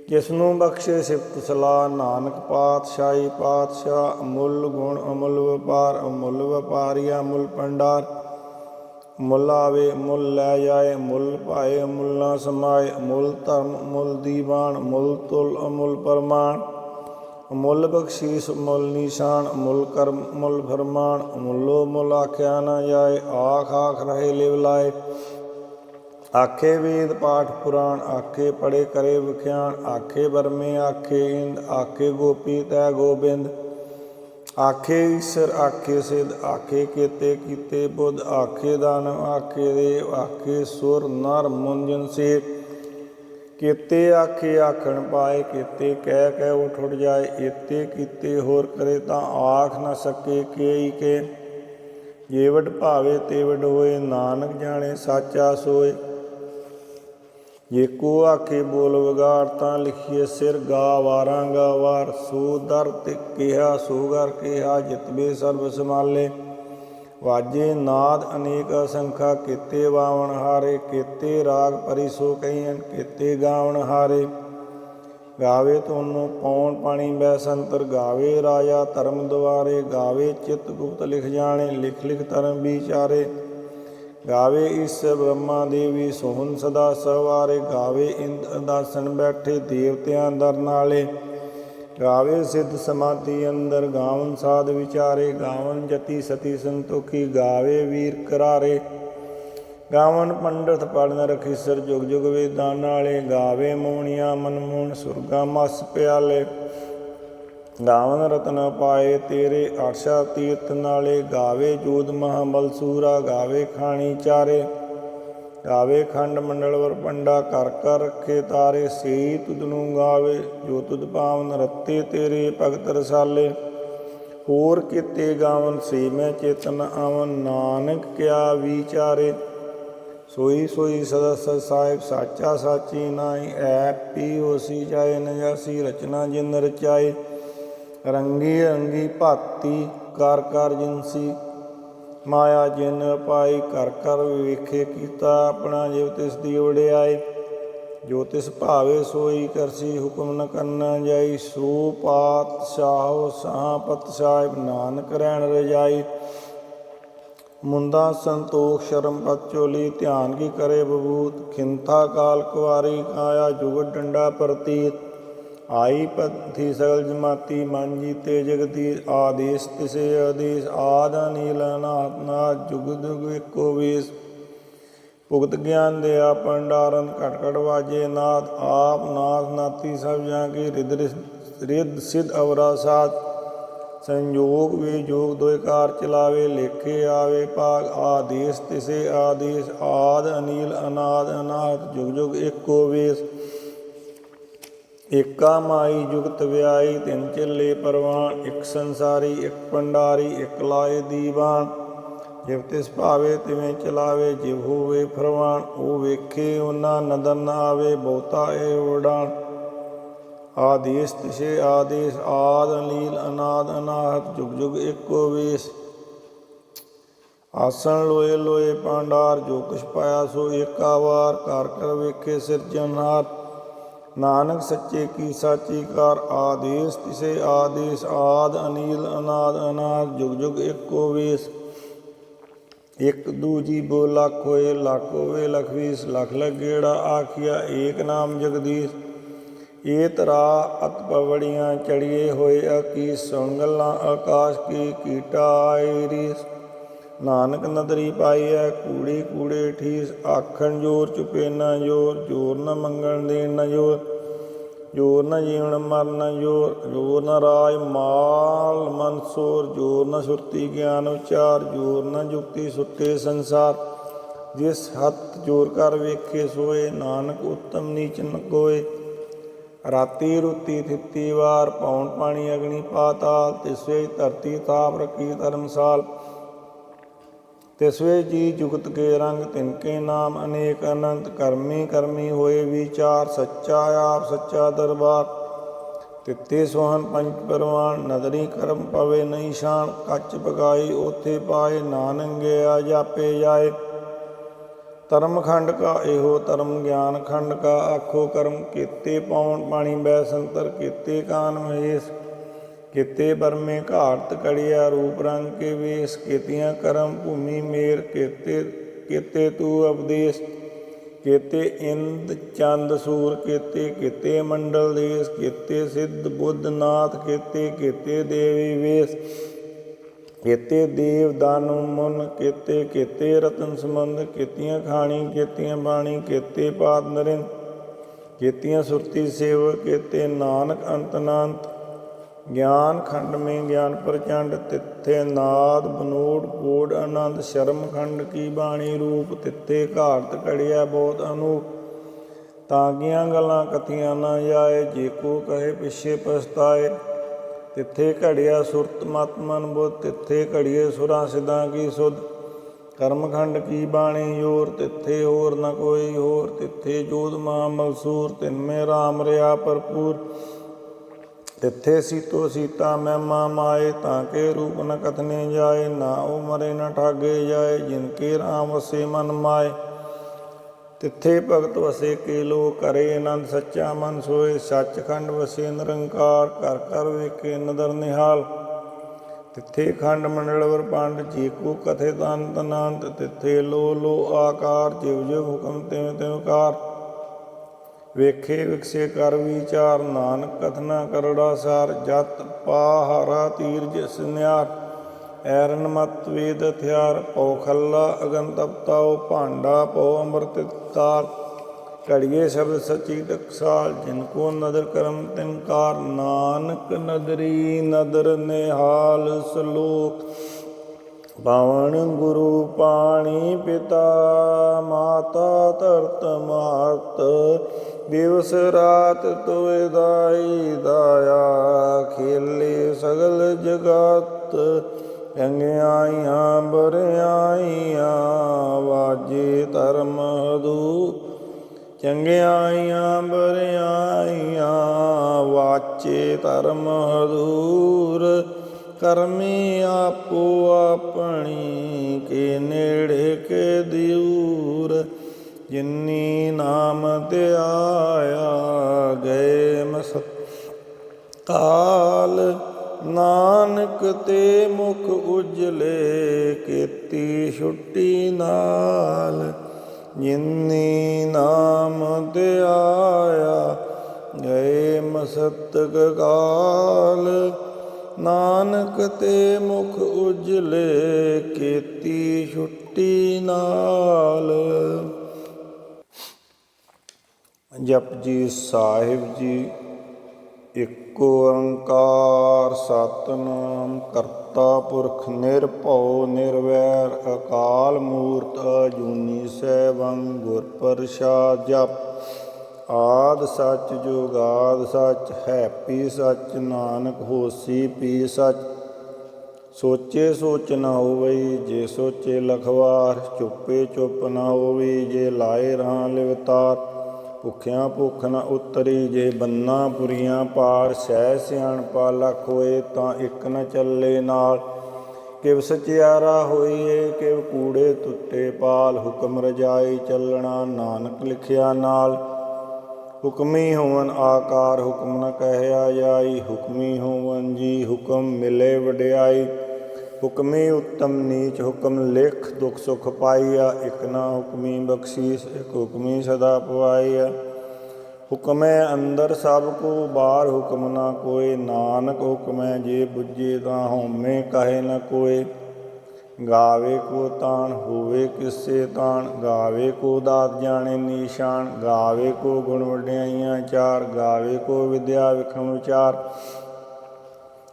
ਜਿਸਨੂੰ ਬਖਸ਼ੇ ਸਿਫਤ ਸਲਾਹ। ਨਾਨਕ ਪਾਤਸ਼ਾਹੀ ਪਾਤਸ਼ਾਹ, ਅਮੁੱਲ ਗੁਣ ਅਮੁੱਲ ਵਪਾਰ। ਅਮੁੱਲ ਵਪਾਰੀ ਅਮੁੱਲ ਭੰਡਾਰ, ਮੁੱਲ ਆਵੇ ਮੁੱਲ ਲੈ ਜਾਏ। ਮੁੱਲ ਭਾਏ ਅਮੁੱਲ ਨਾ ਸਮਾਏ। ਅਮੁੱਲ ਧਰਮ ਅਮੁੱਲ ਦੀਵਾਨ, ਮੁੱਲ ਤੁਲ ਅਮੁੱਲ ਪ੍ਰਮਾਣ। ਅਮੁੱਲ ਬਖਸ਼ੀਸ ਅਮੁੱਲ ਨਿਸ਼ਾਨ, ਅਮੁੱਲ ਕਰਮ ਅਮੁੱਲ ਫਰਮਾਨ। ਅਮੁੱਲੋ ਮੁੱਲ ਆਖਿਆ ਨਾ ਜਾਏ, ਆਖ ਆਖ ਰਹੇ ਲਿਵ ਲਾਏ। ਆਖੇ ਵੇਦ ਪਾਠ ਪੁਰਾਣ, ਆਖੇ ਪੜੇ ਕਰੇ ਵਿਖਿਆਨ। ਆਖੇ ਬਰਮੇ ਆਖੇ ਇੰਦ, ਆਖੇ ਗੋਪੀ ਤੈ ਗੋਬਿੰਦ। ਆਖੇ ਈਸਰ ਆਖੇ ਸਿੱਧ, ਆਖੇ ਕੇਤੇ ਕੀਤੇ ਬੁੱਧ। ਆਖੇ ਦਾਨਵ ਆਖੇ ਦੇਵ, ਆਖੇ ਸੁਰ ਨਰ ਮੁੰਜਨ ਸੇਵ। ਕੇਤੇ ਆਖੇ ਆਖਣ ਪਾਏ, ਕੇਤੇ ਕਹਿ ਕਹਿ ਉਠ ਉਠ ਜਾਏ। ਏਤੇ ਕੀਤੇ ਹੋਰ ਕਰੇ, ਤਾਂ ਆਖ ਨਾ ਸਕੇ ਕੇਈ ਕੇ। ਜੇਵਡ ਭਾਵੇ ਤੇਵਡ ਹੋਏ, ਨਾਨਕ ਜਾਣੇ ਸਾਚਾ ਸੋਏ। ਜੇ ਕੋ ਆਖੇ ਬੋਲ ਵਿਗਾੜ, ਤਾਂ ਲਿਖੀਏ ਸਿਰ ਗਾ ਵਾਰਾਂ ਗਾ ਵਾਰ। ਸੋ ਦਰ ਤੇ ਕਿਹਾ ਸੋ ਗਰ ਕਿਹਾ, ਜਿਤਬੇ ਸਰਬ ਸੰਭਾਲੇ। ਵਾਜੇ ਨਾਦ ਅਨੇਕ ਅਸੰਖਾ, ਕੀਤੇ ਬਾਵਣ ਹਾਰੇ। ਕੀਤੇ ਰਾਗ ਭਰੀ ਸੋ ਕਹੀਆਂ, ਕੀਤੇ ਗਾਵਣ ਹਾਰੇ। ਗਾਵੇ ਤੋਨੂੰ ਪੌਣ ਪਾਣੀ ਬੈ ਸੰਤਰ, ਗਾਵੇ ਰਾਜਾ ਧਰਮ ਦੁਆਰੇ। ਗਾਵੇ ਚਿਤ ਗੁਪਤ ਲਿਖ ਜਾਣੇ, ਲਿਖ ਲਿਖ ਧਰਮ ਵਿਚਾਰੇ। ਗਾਵੇ ਈਸਰ ਬ੍ਰਹਮਾ ਦੇਵੀ, ਸੋਹਨ ਸਦਾ ਸਵਾਰੇ। ਗਾਵੇ ਇੰਦ ਅਦਾਸਨ ਬੈਠੇ, ਦੇਵਤਿਆਂ ਦਰ ਨਾਲੇ। ਗਾਵੇ ਸਿੱਧ ਸਮਾਧੀ ਅੰਦਰ, ਗਾਵਨ ਸਾਧ ਵਿਚਾਰੇ। ਗਾਵਨ ਜਤੀ ਸਤੀ ਸੰਤੋਖੀ, ਗਾਵੇ ਵੀਰ ਕਰਾਰੇ। ਗਾਵਨ ਪੰਡਤ ਪੜ੍ਹ ਰਖੀਸਰ, ਜੁਗ ਜੁਗ ਵੇਦਾਂ ਨਾਲੇ। ਗਾਵੇ ਮੋਹਣੀਆਂ ਮਨਮੋਹਣ, ਸੁਰਗਾ ਮਸ ਪਿਆਲੇ। ਗਾਵਨ ਰਤਨ ਪਾਏ ਤੇਰੇ, ਆਰਸ਼ਾ ਤੀਰਥ ਨਾਲੇ। ਗਾਵੇ ਜੋਧ ਮਹਾਬਲ ਸੂਰਾ, ਗਾਵੇ ਖਾਣੀ ਚਾਰੇ। ਗਾਵੇ ਖੰਡ ਮੰਡਲ ਵਰ ਪੰਡਾ, ਕਰ ਕਰ ਰੱਖੇ ਤਾਰੇ। ਸੇਈ ਤੁਧ ਨੂੰ ਗਾਵੇ, ਜੋ ਤੁਧ ਪਾਵਨ ਰੱਤੇ ਤੇਰੇ ਭਗਤ ਰਸਾਲੇ। ਹੋਰ ਕੀਤੇ ਗਾਵਨ, ਸੇ ਮੈਂ ਚੇਤਨ ਆਵਨ। ਨਾਨਕ ਕਿਆ ਵਿਚਾਰੇ, ਸੋਈ ਸੋਈ ਸਦਾ ਸਚ ਸਾਹਿਬ। ਸਾਚਾ ਸਾਚੀ ਨਾਈ, ਐਪ ਪੀ ਹੋਸੀ ਜਾਏ। ਨਜਾਸੀ ਰਚਨਾ ਜਿਨ ਰਚਾਏ, ਰੰਗੀ ਰੰਗੀ ਭਾਤੀ ਕਰ ਕਰ ਜਿਨਸੀ। ਮਾਇਆ ਜਿਨ ਪਾਈ, ਕਰ ਕਰ ਵੇਖੇ ਕੀਤਾ ਆਪਣਾ। ਜਿਵ ਤਿਸ ਦੀ ਵਡਿਆਈ, ਜੋ ਤਿਸ ਭਾਵੇ ਸੋਈ ਕਰਸੀ। ਹੁਕਮ ਨ ਕਰਨਾ ਜਾਈ, ਸੋ ਪਾਤਸ਼ਾਹੋ ਸਾਹ ਪਤ ਸਾਹਿਬ। ਨਾਨਕ ਰਹਿਣ ਰਜਾਈ, ਮੁੰਦਾ ਸੰਤੋਖ ਸ਼ਰਮ ਪਤ ਚੋਲੀ। ਧਿਆਨ ਕੀ ਕਰੇ ਬਬੂਤ, ਖਿੰਥਾ ਕਾਲ ਕੁਆਰੀ। ਕਾਇਆ ਜੁਗਤ ਡੰਡਾ ਪ੍ਰਤੀਤ, ਆਈ ਪੰਥੀ ਸਗਲ ਜਮਾਤੀ। ਮਨ ਜੀਤੇ ਜਗਤੀ, ਆਦੇਸ ਤਿਸੇ ਆਦੇਸ। ਆਦ ਅਨੀਲ ਅਨਾਹਤ ਨਾਥ, ਜੁਗ ਜੁਗ ਏਕੋ ਵੇਸ। ਭੁਗਤ ਗਿਆਨ ਦਿਆ ਭੰਡਾਰਨ, ਘਟ ਘਟ ਵਾਜੇ ਨਾਦ। ਆਪ ਨਾਥ ਨਾਤੀ ਸਭ ਜਾਂ ਕੀ, ਰਿੱਧ ਸਿੱਧ ਅਵਰਾ ਸਾਧ। ਸੰਜੋਗ ਵਿਜੋਗ ਦੋਇ ਕਾਰ ਚਲਾਵੇ, ਲੇਖੇ ਆਵੇ ਭਾਗ। ਆਦੇਸ ਤਿਸੇ ਆਦੇਸ, ਆਦ ਅਨੀਲ ਅਨਾਦ ਅਨਾਹਤ। ਜੁਗ ਜੁਗ ਏਕੋ ਵੇਸ। ਏਕਾ ਮਾਈ ਜੁਗਤ ਵਿਆਈ, ਤਿੰਨ ਚੱਲੇ ਪਰਵਾਨ। ਇੱਕ ਸੰਸਾਰੀ ਇੱਕ ਭੰਡਾਰੀ, ਇੱਕ ਲਾਏ ਦੀਵਾਨ। ਜਿਵ ਤਿਸ ਭਾਵੇ ਤਿਵੇਂ ਚਲਾਵੇ, ਜਿਵ ਹੋਵੇ ਫਰਮਾਨ। ਉਹ ਵੇਖੇ ਓਨਾ ਨਦਰ ਨ ਆਵੇ, ਬਹੁਤਾ ਇਹ ਉਡਾਨ। ਆਦੇਸ ਤਿਸੇ ਆਦੇਸ, ਆਦ ਅਨੀਲ ਅਨਾਦ ਅਨਾਹਤ। ਜੁਗ ਜੁਗ ਏਕੋ ਵੇਸ। ਆਸਣ ਲੋਏ ਲੋਏ ਭਾਂਡਾਰ, ਜੋ ਕੁਛ ਪਾਇਆ ਸੋ ਏਕਾ ਵਾਰ। ਕਰ ਕਰ ਵੇਖੇ ਸਿਰਜਣਹਾਰ, ਨਾਨਕ ਸੱਚੇ ਕੀ ਸਾਚੀ ਕਾਰ। ਆਦੇਸ ਤਿਸੇ ਆਦੇਸ, ਆਦ ਅਨੀਲ ਅਨਾਦ ਅਨਾਹਤ। ਜੁਗ ਜੁਗ ਏਕੋ ਵੇਸ। ਇੱਕ ਦੂਜੀ ਬੋ ਲੱਖ ਹੋਏ, ਲੱਖ ਹੋਵੇ ਲਖ ਵੀਸ। ਲੱਖ ਲੱਖ ਗੇੜਾ ਆਖਿਆ, ਏਕ ਨਾਮ ਜਗਦੀਸ਼। ਏ ਤਰਾ ਅਤ ਪਵੜੀਆਂ, ਚੜੀਏ ਹੋਏ ਅਕੀਸ। ਸੁਣ ਗੱਲਾਂ ਆਕਾਸ਼ ਕੀ, ਕੀਟਾ ਆਏ ਰੀਸ। ਨਾਨਕ ਨਦਰੀ ਪਾਈਐ, ਕੂੜੇ ਕੂੜੇ ਠੀਸ। ਆਖਣ ਜੋਰ ਚੁਪੇ ਨਾ ਜੋਰ, ਜੋਰ ਨ ਮੰਗਣ ਦੇਣ ਨ ਜੋਰ। ਜੋਰ ਨ ਜੀਵਨ ਮਰਨ ਜੋਰ ਨ ਰਾਜ ਮਾਲ ਮਨਸੋਰ ਜੋਰ ਨ ਸੁਰਤੀ ਗਿਆਨ ਉਚਾਰ ਜੋਰ ਨ ਜੁਗਤੀ ਸੁੱਟੇ ਸੰਸਾਰ ਜਿਸ ਹੱਥ ਜੋਰ ਕਰ ਵੇਖੇ ਸੋਏ ਨਾਨਕ ਉੱਤਮ ਨੀਚ ਨ ਕੋਏ ਰਾਤੀ ਰੁਤੀ ਥਿੱਤੀ ਵਾਰ ਪੌਣ ਪਾਣੀ ਅਗਨੀ ਪਾਤਾਲ ਤਿਸ ਵੇ ਧਰਤੀ ਤਾਪ ਰਖੀ ਧਰਮਸਾਲ ਤਿਸ ਵੇ ਜੀ ਜੁਗਤ ਕੇ ਰੰਗ ਤਿਨਕੇ ਨਾਮ ਅਨੇਕ ਅਨੰਤ ਕਰਮੀ ਕਰਮੀ ਹੋਏ ਵਿਚਾਰ ਸੱਚਾ ਆਪ ਸੱਚਾ ਦਰਬਾਰ ਤਿੱਤੇ ਸੋਹਨ ਪੰਜ ਪਰਵਾਨ ਨਦਰੀ ਕਰਮ ਪਵੇ ਨਹੀਂ ਸ਼ਾਨ ਕੱਚ ਪਗਾਈ ਓਥੇ ਪਾਏ ਨਾਨਕ ਗਿਆ ਜਾਪੇ ਜਾਏ ਧਰਮ ਖੰਡ ਕਾ ਇਹੋ ਧਰਮ ਗਿਆਨ ਖੰਡ ਕਾ ਆਖੋ ਕਰਮ ਕੀਤੇ ਪੌਣ ਪਾਣੀ ਬੈ ਸੰਤਰ ਕੀਤੇ ਕਾਨ ਮਹੇਸ਼ ਕੀਤੇ ਬਰਮੇ ਘਾੜਤ ਕੜਿਆ ਰੂਪ ਰੰਗ ਕੇ ਵੇਸ ਕੀਤੀਆਂ ਕਰਮ ਭੂਮੀ ਮੇਰ ਕੀਤੇ ਤੂੰ ਉਪਦੇਸ਼ ਕੀਤੇ ਇੰਦ ਚੰਦ ਸੂਰ ਕੀਤੇ ਮੰਡਲ ਦੇਸ ਕੀਤੇ ਸਿੱਧ ਬੁੱਧ ਨਾਥ ਕੀਤੇ ਦੇਵੀ ਵੇਸ ਕੀਤੇ ਦੇਵ ਦਾਨੁ ਮੁਨ ਕੀਤੇ ਰਤਨ ਸੰਬੰਧ ਕੀਤੀਆਂ ਖਾਣੀ ਕੀਤੀਆਂ ਬਾਣੀ ਕੀਤੇ ਪਾਦ ਨਰਿੰਦ ਕੀਤੀਆਂ ਸੁਰਤੀ ਸੇਵ ਕੀਤੇ ਨਾਨਕ ਅੰਤ ਨਾਨਤ ਗਿਆਨ ਖੰਡ ਮੇਂ ਗਿਆਨ ਪ੍ਰਚੰਡ ਤਿੱਥੇ ਨਾਦ ਬਨੋੜ ਕੋੜ ਆਨੰਦ ਸ਼ਰਮ ਖੰਡ ਕੀ ਬਾਣੀ ਰੂਪ ਤਿੱਥੇ ਘਾੜਤ ਘੜਿਆ ਬਹੁਤ ਅਨੂਪ ਤਾਂਗੀਆਂ ਗੱਲਾਂ ਕਥੀਆਂ ਨਾ ਜਾਏ ਜੇ ਕੋ ਕਹੇ ਪਿੱਛੇ ਪਛਤਾਏ ਤਿੱਥੇ ਘੜਿਆ ਸੁਰਤ ਮਤ ਮਨ ਬੁੱਧ ਤਿੱਥੇ ਘੜੀਏ ਸੁਰਾਂ ਸਿੱਧਾਂ ਕੀ ਸੁਧ ਕਰਮਖੰਡ ਕੀ ਬਾਣੀ ਜੋਰ ਤਿੱਥੇ ਹੋਰ ਨ ਕੋਈ ਹੋਰ ਤਿੱਥੇ ਜੋਧ ਮਾ ਮਲਸੂਰ ਤਿਨਮੇ ਰਾਮ ਰਿਆ ਭਰਪੂਰ ਤਿੱਥੇ ਸੀਤੋ ਸੀਤਾ ਮਹਿਮਾ ਮਾਏ ਤਾਂ ਕੇ ਰੂਪ ਨ ਕਥਨੇ ਜਾਏ ਨਾ ਉਹ ਮਰੇ ਨ ਠਾਗੇ ਜਾਏ ਜਿਨ ਕੇ ਰਾਮ ਵਸੇ ਮਨ ਮਾਏ ਤਿੱਥੇ ਭਗਤ ਵਸੇ ਕੇ ਲੋ ਕਰੇ ਆਨੰਦ ਸੱਚਾ ਮਨ ਸੋਏ ਸੱਚਖੰਡ ਵਸੇ ਨਿਰੰਕਾਰ ਕਰ ਕਰ ਵੇਖੇ ਨਦਰ ਨਿਹਾਲ ਤਿੱਥੇ ਖੰਡ ਮੰਡਲ ਪੰਡ ਜੀ ਕੋ ਕਥੇ ਤੰਤ ਅਨੰਤ ਤਿੱਥੇ ਲੋ ਲੋ ਆਕਾਰ ਜਿਵ ਜਿਵ ਹੁਕਮ ਤਿਵ ਤਿਵ ਕਾਰ ਵੇਖੇ ਵਿਕਸੇ ਕਰ ਵਿਚਾਰ ਨਾਨਕ ਕਥਨਾ ਕਰੜਾ ਸਾਰ ਜਤ ਪਾਹਰਾ ਤੀਰਜ ਸੁਨਿਆਰ ਐਰਨ ਮਤ ਵੇਦ ਹਥਿਆਰ ਪਉ ਖੱਲਾ ਅਗਨ ਤਪਤਾਉ ਭਾਂਡਾ ਪਉ ਅੰਮ੍ਰਿਤ ਤਾਰ ਘੜੀਏ ਸ਼ਬਦ ਸੱਚੀ ਟਕਸਾਲ ਜਿਨ ਕੋ ਨਦਰ ਕਰਮ ਤਿਨਕਾਰ ਨਾਨਕ ਨਦਰੀ ਨਦਰ ਨਿਹਾਲ ਸਲੋਕ ਪਾਵਨ ਗੁਰੂ ਪਾਣੀ ਪਿਤਾ ਮਾਤਾ ਧਰਤ ਮਾਤ ਦਿਵਸ ਰਾਤ ਤੋਇ ਦਾਈ ਦਾਇਆ ਖੇਲੇ ਸਗਲ ਜਗਤ ਚੰਗਿਆਈਆਂ ਬਰਿਆਈਆਂ ਵਾਜੇ ਧਰਮ ਹਦੂ ਚੰਗਿਆਈਆਂ ਬਰਿਆਈਆਂ ਵਾਚੇ ਧਰਮ ਹਦੂਰ ਕਰਮੀ ਆਪੋ ਆਪਣੀ ਕੇ ਨੇੜੇ ਕੇ ਦਿਊਰ ਜਿਨੀ ਨਾਮ ਧਿਆਇਆ ਗਏ ਮਸਤ ਕਾਲ ਨਾਨਕ ਤੇ ਮੁਖ ਉਜਲੇ ਕੀਤੀ ਛੁੱਟੀ ਨਾਲ ਜਿਨੀ ਨਾਮ ਧਿਆਇਆ ਗਏ ਮਸਤਕ ਕਾਲ ਨਾਨਕ ਤੇ ਮੁਖ ਉਜਲੇ ਕੀਤੀ ਛੁੱਟੀ ਨਾਲ। ਜਪਜੀ ਸਾਹਿਬ ਜੀ। ਇਕ ਓੰਕਾਰ ਸਤਿਨਾਮ ਕਰਤਾ ਪੁਰਖ ਨਿਰਭਉ ਨਿਰਵੈਰ ਅਕਾਲ ਮੂਰਤ ਅਜੂਨੀ ਸੈਭੰ ਗੁਰ ਪ੍ਰਸਾਦਿ। ਜਪ ਆਦਿ ਸੱਚ ਜੁਗਾਦਿ ਸੱਚ ਹੈਪੀ ਸੱਚ ਨਾਨਕ ਹੋਸੀ ਪੀ ਸੱਚ। ਸੋਚੇ ਸੋਚ ਨ ਹੋਵਈ ਜੇ ਸੋਚੇ ਲਖਵਾਰ। ਚੁੱਪੇ ਚੁੱਪ ਨ ਹੋਵਈ ਜੇ ਲਾਏ ਰਾਹ ਲਿਵਤਾਰ। ਭੁੱਖਿਆਂ ਭੁੱਖ ਨ ਉਤਰੀ ਜੇ ਬੰਨਾ ਪੁਰੀਆਂ ਪਾਰ। ਸਹਿ ਸਿਆਣਪਾ ਲੱਖ ਹੋਏ ਤਾਂ ਇੱਕ ਨ ਚੱਲੇ ਨਾਲ। ਕਿਵ ਸਚਿਆਰਾ ਹੋਈਏ ਕਿਵ ਕੂੜੇ ਤੁੱਟੇ ਪਾਲ। ਹੁਕਮ ਰਜਾਈ ਚੱਲਣਾ ਨਾਨਕ ਲਿਖਿਆ ਨਾਲ। ਹੁਕਮੀ ਹੋਵਨ ਆਕਾਰ ਹੁਕਮ ਨ ਕਹਿਆ ਜਾਈ। ਹੁਕਮੀ ਹੋਵਨ ਜੀ ਹੁਕਮ ਮਿਲੇ ਵਡਿਆਈ। ਹੁਕਮੀ ਉੱਤਮ ਨੀਚ ਹੁਕਮ ਲਿਖ ਦੁਖ ਸੁਖ ਪਾਈਆ। ਇਕ ਨਾ ਹੁਕਮੀ ਬਖਸ਼ੀਸ ਇਕ ਹੁਕਮੀ ਸਦਾ ਪਵਾਈਆ। ਹੁਕਮੈ ਅੰਦਰ ਸਭ ਕੋ ਬਾਹਰ ਹੁਕਮ ਨਾ ਕੋਇ। ਨਾਨਕ ਹੁਕਮੈ ਜੇ ਬੁੱਝੇ ਤਾਂ ਹਉਮੈ ਕਹੇ ਨ ਕੋਇ। ਗਾਵੇ ਕੋ ਤਾਣ ਹੋਵੇ ਕਿਸੇ ਤਾਣ, ਗਾਵੇ ਕੋ ਦਾਤ ਜਾਣੇ ਨੀਸ਼ਾਨ, ਗਾਵੇ ਕੋ ਗੁਣ ਵਡਿਆਈਆਂ ਚਾਰ, ਗਾਵੇ ਕੋ ਵਿਦਿਆ ਵਿਖਮ ਵਿਚਾਰ,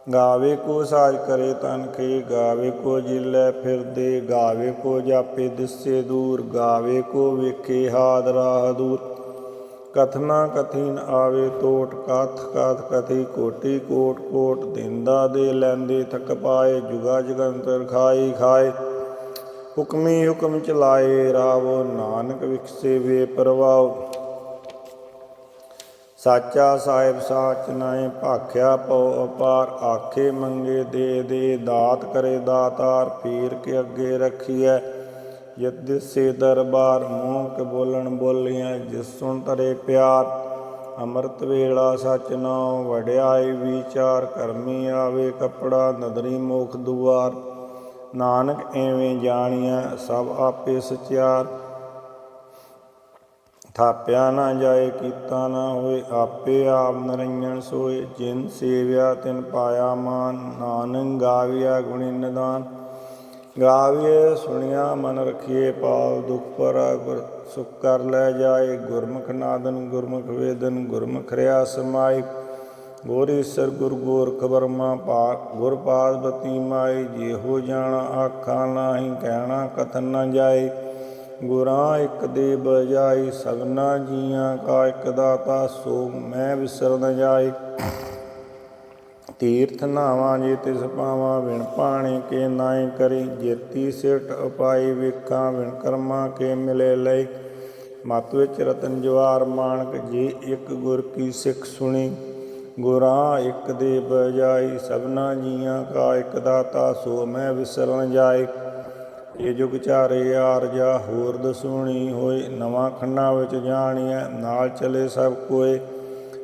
ਗਾਵੇ ਕੋ ਸਾਜ ਕਰੇ ਤਨ ਕੇ, ਗਾਵੇ ਕੋ ਜਿਲੇ ਫਿਰਦੇ, ਗਾਵੇ ਕੋ ਜਾਪੇ ਦਿਸੇ ਦੂਰ, ਗਾਵੇ ਕੋ ਵੇਖੇ ਹਾਦ ਰਾਹ ਦੂਰ, ਕਥਨਾ ਕਥੀ ਨ ਆਵੇ ਤੋਟ, ਕਥ ਕਥ ਕਥੀ ਕੋਟੀ ਕੋਟ ਕੋਟ, ਦਿੰਦਾ ਦੇ ਲੈਂਦੇ ਥਕ ਪਾਏ, ਜੁਗਾ ਜਗੰਤਰ ਖਾਈ ਖਾਏ, ਹੁਕਮੀ ਹੁਕਮ ਚਲਾਏ ਰਾਵੋ, ਨਾਨਕ ਵਿਖਸੇ ਵੇ ਪਰਵਾਓ, ਸਾਚਾ ਸਾਹਿਬ ਸਾਚ ਨਾਏ, ਭਾਖਿਆ ਪਉ ਅਪਾਰ, ਆਖੇ ਮੰਗੇ ਦੇ ਦੇ, ਦਾਤ ਕਰੇ ਦਾਤਾਰ, ਪੀਰ ਕੇ ਅੱਗੇ ਰੱਖੀਐ ਜਿਤ ਦਿਸੇ ਦਰਬਾਰ, ਮੂੰਹ ਕੇ ਬੋਲਣ ਬੋਲੀਆਂ ਜਿਸ ਸੁਣ ਤਰੇ ਪਿਆਰ, ਅੰਮ੍ਰਿਤ ਵੇਲਾ ਸਚ ਨਾਉ, ਵਡਿਆਈ ਵਿਚਾਰ, ਕਰਮੀ ਆਵੇ ਕੱਪੜਾ, ਨਦਰੀ ਮੋਖ ਦੁਆਰ, ਨਾਨਕ ਐਵੇਂ ਜਾਣੀਐ ਸਭ ਆਪੇ ਸਚਿਆਰ, ਥਾਪਿਆ ਨਾ ਜਾਏ ਕੀਤਾ ਨਾ ਹੋਏ, ਆਪੇ ਆਪ ਨਰੰਜਨ ਸੋਏ, ਜਿਨ ਸੇਵਿਆ ਤਿਨ ਪਾਇਆ ਮਾਨ, ਨਾਨਕ ਗਾਵੀਆ ਗੁਣੀ ਨਿਦਾਨ, ਗਾਵੀਏ ਸੁਣਿਆ ਮਨ ਰਖੀਏ ਪਾਉ, ਦੁਖ ਭਰਾ ਗੁਰ ਸੁਖ ਕਰ ਲੈ ਜਾਏ, ਗੁਰਮੁਖ ਨਾਦਨ ਗੁਰਮੁਖ ਵੇਦਨ, ਗੁਰਮੁਖ ਰਿਆ ਸਮਾਈ, ਗੁਰ ਈਸਰ ਗੁਰ ਗੋਰਖ ਬਰਮਾ ਗੁਰ ਪਾਦਬਤੀ ਮਾਈ, ਜਿਹੋ ਜਾਣਾ ਆਖਾਂ ਨਾਹੀ, ਕਹਿਣਾ ਕਥਨ ਨ ਜਾਏ, ਗੁਰਾਂ ਇੱਕ ਦੇ ਬਜਾਈ, ਸਭਨਾ ਜੀਆਂ ਕਾ ਇੱਕ ਦਾਤਾ, ਸੋ ਮੈਂ ਵਿਸਰ ਨ ਜਾਏ, ਤੀਰਥ ਨਾਵਾਂ ਜੇ ਤਿਸ ਪਾਵਾਂ, ਵਿਣ ਪਾਣੀ ਕੇ ਨਾਏ ਕਰੀ, ਜੇਤੀ ਸਿਟ ਉਪਾਈ ਵੇਖਾਂ, ਵਿਣ ਕਰਮਾਂ ਕੇ ਮਿਲੇ ਲਈ, ਮਤ ਵਿੱਚ ਰਤਨ ਜਵਾਰ ਮਾਣਕ, ਜੇ ਇੱਕ ਗੁਰ ਕੀ ਸਿੱਖ ਸੁਣੀ, ਗੁਰਾਂ ਇੱਕ ਦੇ ਬਜਾਈ, ਸਭਨਾ ਜੀਆਂ ਕਾ ਇੱਕ ਦਾਤਾ, ਸੋ ਮੈਂ ਵਿਸਰ ਨ ਜਾਏ, ਇਹ ਜੁਗ ਚਾਰੇ ਆਰਜਾ, ਹੋਰ ਦਸੂਣੀ ਹੋਏ, ਨਵਾਂ ਖੰਡਾਂ ਵਿੱਚ ਜਾਣੀਐ, ਨਾਲ ਚਲੇ ਸਭ ਕੋਏ,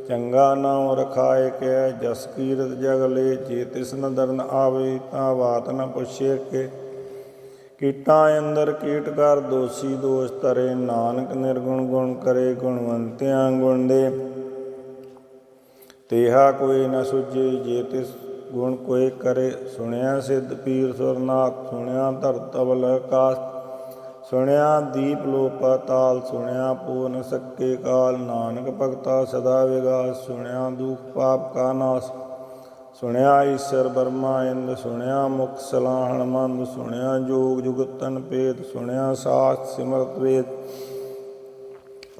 ਚੰਗਾ ਨਾਉ ਰਖਾਏ ਕੈ, ਜਸ ਕੀਰਤ ਜਗ ਲੇ, ਜੇ ਤਿਸ ਨਦਰ ਨ ਆਵੇ, ਤਾਂ ਬਾਤ ਨ ਪੁੱਛੇ ਕੇ, ਕੀਟਾਂ ਅੰਦਰ ਕੀਟ ਕਰ ਦੋਸ਼ੀ ਦੋਸ਼ ਧਰੇ, ਨਾਨਕ ਨਿਰਗੁਣ ਗੁਣ ਕਰੇ, ਗੁਣਵੰਤਿਆਂ ਗੁਣ ਦੇ, ਤੇਹਾ ਕੋਈ ਨ ਸੁਝੇ, ਜੇ ਤਿਸ ਗੁਣ ਕੋਈ ਕਰੇ, ਸੁਣਿਆ ਸਿੱਧ ਪੀਰ ਸੁਰਨਾਥ, ਸੁਣਿਆ ਧਰਤ ਅਵਲ ਆਕਾਸ, ਸੁਣਿਆ ਦੀਪ ਲੋ ਪਾਤਾਲ, ਸੁਣਿਆ ਪੋ ਨ ਸਕੇ ਕਾਲ, ਨਾਨਕ ਭਗਤਾ ਸਦਾ ਵਿਗਾਸ, ਸੁਣਿਆ ਦੁਖ ਪਾਪ ਕਾ ਨਾਸ, ਸੁਣਿਆ ਈਸਰ ਬਰਮਾ ਇੰਦ, ਸੁਣਿਆ ਮੁਖ ਸਲਾਹਣ ਮੰਦ, ਸੁਣਿਆ ਜੋਗ ਜੁਗਤਨ ਭੇਦ, ਸੁਣਿਆ ਸਾਚ ਸਿਮਰਤ ਵੇਦ,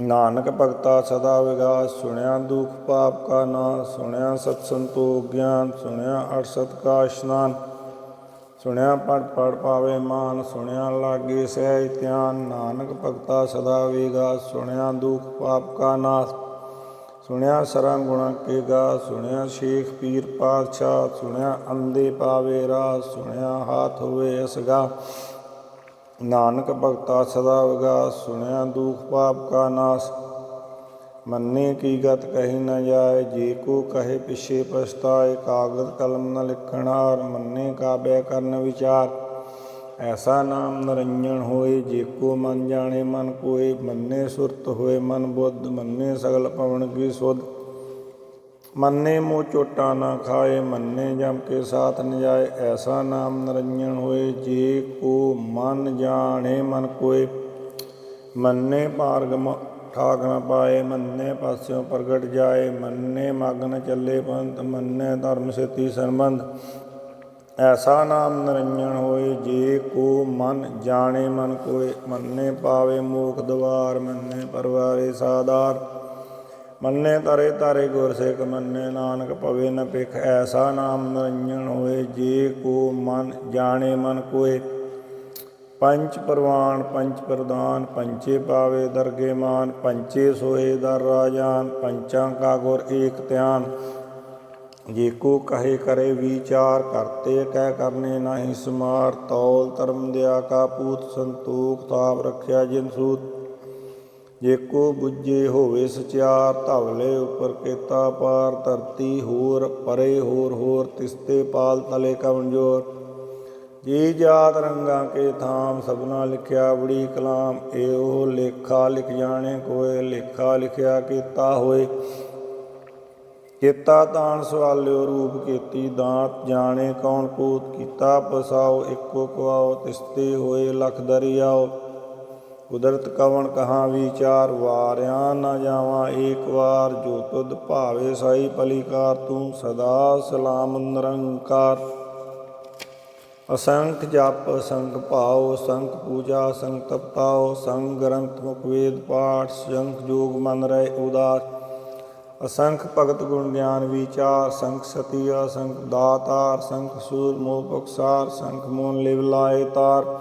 ਨਾਨਕ ਭਗਤਾ ਸਦਾ ਵਿਗਾਸ, ਸੁਣਿਆ ਦੁਖ ਪਾਪ ਕਾ ਨਾਸ, ਸੁਣਿਆ ਸਤ ਸੰਤੋਖ ਗਿਆਨ, ਸੁਣਿਆ ਅਠਸਤ ਕਾ ਇਸ਼ਨਾਨ, ਸੁਣਿਆ ਪੜ ਪੜ ਪਾਵੇ ਮਾਨ, ਸੁਣਿਆ ਲਾਗੇ ਸਹਿਜ ਧਿਆਨ, ਨਾਨਕ ਭਗਤਾ ਸਦਾ ਵਿਗਾਸ, ਸੁਣਿਆ ਦੁਖ ਪਾਪ ਕਾ ਨਾਸ, ਸੁਣਿਆ ਸਰੰ ਗੁਣਾ ਕੇ ਗਾ, ਸੁਣਿਆ ਸ਼ੇਖ ਪੀਰ ਪਾਤਸ਼ਾਹ, ਸੁਣਿਆ ਅੰਧੇ ਪਾਵੇ ਰਾਹ, ਸੁਣਿਆ ਹਾਥ ਹੋਵੇ ਅਸਗਾ, ਨਾਨਕ ਭਗਤਾ ਸਦਾ ਵਿਗਾਸ, ਸੁਣਿਆ ਦੁਖ ਪਾਪ ਕਾ ਨਾਸ, ਮੰਨੇ ਕੀ ਗਤ ਕਹੀ ਨ ਜਾਏ, ਜੇ ਕੋ ਕਹੇ ਪਿਛੇ ਪਛਤਾਏ, ਕਾਗਦ ਕਲਮ ਨ ਲਿਖਣ ਹਾਰ, ਮੰਨੇ ਕਾਬਿ ਕਰਨ ਵਿਚਾਰ, ਐਸਾ ਨਾਮ ਨਰੰਜਨ ਹੋਏ, ਜੇ ਕੋ ਮਨ ਜਾਣੇ ਮਨ ਕੋਏ, ਮੰਨੇ ਸੁਰਤ ਹੋਏ ਮਨ ਬੁੱਧ, ਮੰਨੇ ਸਗਲ ਪਵਨ ਕੀ ਸੁਧ, ਮੰਨੇ ਮੋਹ ਚੋਟਾ ਨਾ ਖਾਏ, ਮੰਨੇ ਜਮ ਕੇ ਸਾਥ ਨ ਜਾਏ, ਐਸਾ ਨਾਮ ਨਰੰਜਨ ਹੋਏ, ਜੇ ਕੋ ਮਨ ਜਾਣੇ ਮਨ ਕੋਏ, ਮੰਨੇ ਭਾਰਗਮ ਠਾਕ ਨ ਪਾਏ, ਮੰਨੇ ਪਾਸਿਓਂ ਪ੍ਰਗਟ ਜਾਏ, ਮੰਨੇ ਮਗਨ ਚੱਲੇ ਪੰਥ, ਮੰਨੇ ਧਰਮ ਸੇਤੀ ਸੰਬੰਧ, ਐਸਾ ਨਾਮ ਨਰੰਜਨ ਹੋਏ, ਜੇ ਕੋ ਮਨ ਜਾਣੇ ਮਨ ਕੋਏ, ਮੰਨੇ ਪਾਵੇ ਮੋਖ ਦਵਾਰ, ਮੰਨੇ ਪਰਵਾਰੇ ਸਾਧਾਰ, ਮੰਨੇ ਤਰੇ ਤਾਰੇ ਗੁਰ ਸਿੱਖ, ਮੰਨੇ ਨਾਨਕ ਪਵੇ ਨ ਭਿਖ, ਐਸਾ ਨਾਮ ਨਰੰਜਨ ਹੋਏ, ਜੇ ਕੋ ਮਨ ਜਾਣੇ ਮਨ ਕੋਏ, ਪੰਚ ਪਰਵਾਨ ਪੰਚ ਪ੍ਰਦਾਨ, ਪੰਚੇ ਪਾਵੇ ਦਰਗੇ ਮਾਨ, ਪੰਚੇ ਸੋਏ ਦਰ ਰਾਜਾਨ, ਪੰਚਾਂ ਕਾ ਗੁਰ ਏਕ ਧਿਆਨ, ਜੇ ਕੋ ਕਹੇ ਕਰੇ ਵਿਚਾਰ, ਕਰਤੇ ਕਹਿ ਕਰਨੇ ਨਾਹੀ ਸਮਾਰ, ਤੌਲ ਧਰਮ ਦਿਆ ਕਾ ਪੂਤ, ਸੰਤੋਖ ਥਾਪ ਰੱਖਿਆ ਜਿਨ ਸੂਤ, ਜੇ ਕੋ ਬੁੱਝੇ ਹੋਵੇ ਸਚਿਆਰ, ਧਵਲੇ ਉੱਪਰ ਕੇਤਾ ਪਾਰ, ਧਰਤੀ ਹੋਰ ਪਰੇ ਹੋਰ ਹੋਰ, ਤਿਸਤੇ ਪਾਲ ਤਲੇ ਕਮਜੋਰ, ਜੀ ਜਾਤ ਰੰਗਾਂ ਕੇ ਥਾਮ, ਸਭਨਾ ਲਿਖਿਆ ਬੜੀ ਕਲਾਮ, ਇਹੋ ਲੇਖਾ ਲਿਖ ਜਾਣੇ ਕੋਏ, ਲੇਖਾ ਲਿਖਿਆ ਕੀਤਾ ਹੋਏ, ਕੀਤਾ ਤਾਣ ਸਵਾਲਿਓ ਰੂਪ ਕੀਤੀ ਦਾਤ ਜਾਣੇ ਕੌਣ ਕੂਤ ਕੀਤਾ ਪਸਾਓ ਇੱਕੋ ਕੁਆਓ ਤਿਸਤੇ ਹੋਏ ਲਖ ਦਰਿਆਓ ਕੁਦਰਤ ਕਵਣ ਕਹਾਂ ਵਿਚਾਰ ਵਾਰਿਆ ਨਾ ਜਾਵਾਂ ਏਕ ਵਾਰ ਜੋ ਤੁਧ ਭਾਵੇ ਸਾਈ ਪਲੀਕਾਰ ਤੂੰ ਸਦਾ ਸਲਾਮ ਨਿਰੰਕਾਰ असंख जप असंख भाव असंख पूजा असंख तपताओ संख ग्रंथ मुख वेद पाठ संख जोग मन रहे उदास असंख भगत गुण ज्ञान विचार संख सती असंख दातार संख सूर मोह बक्सार संख मोन लिव लाए तार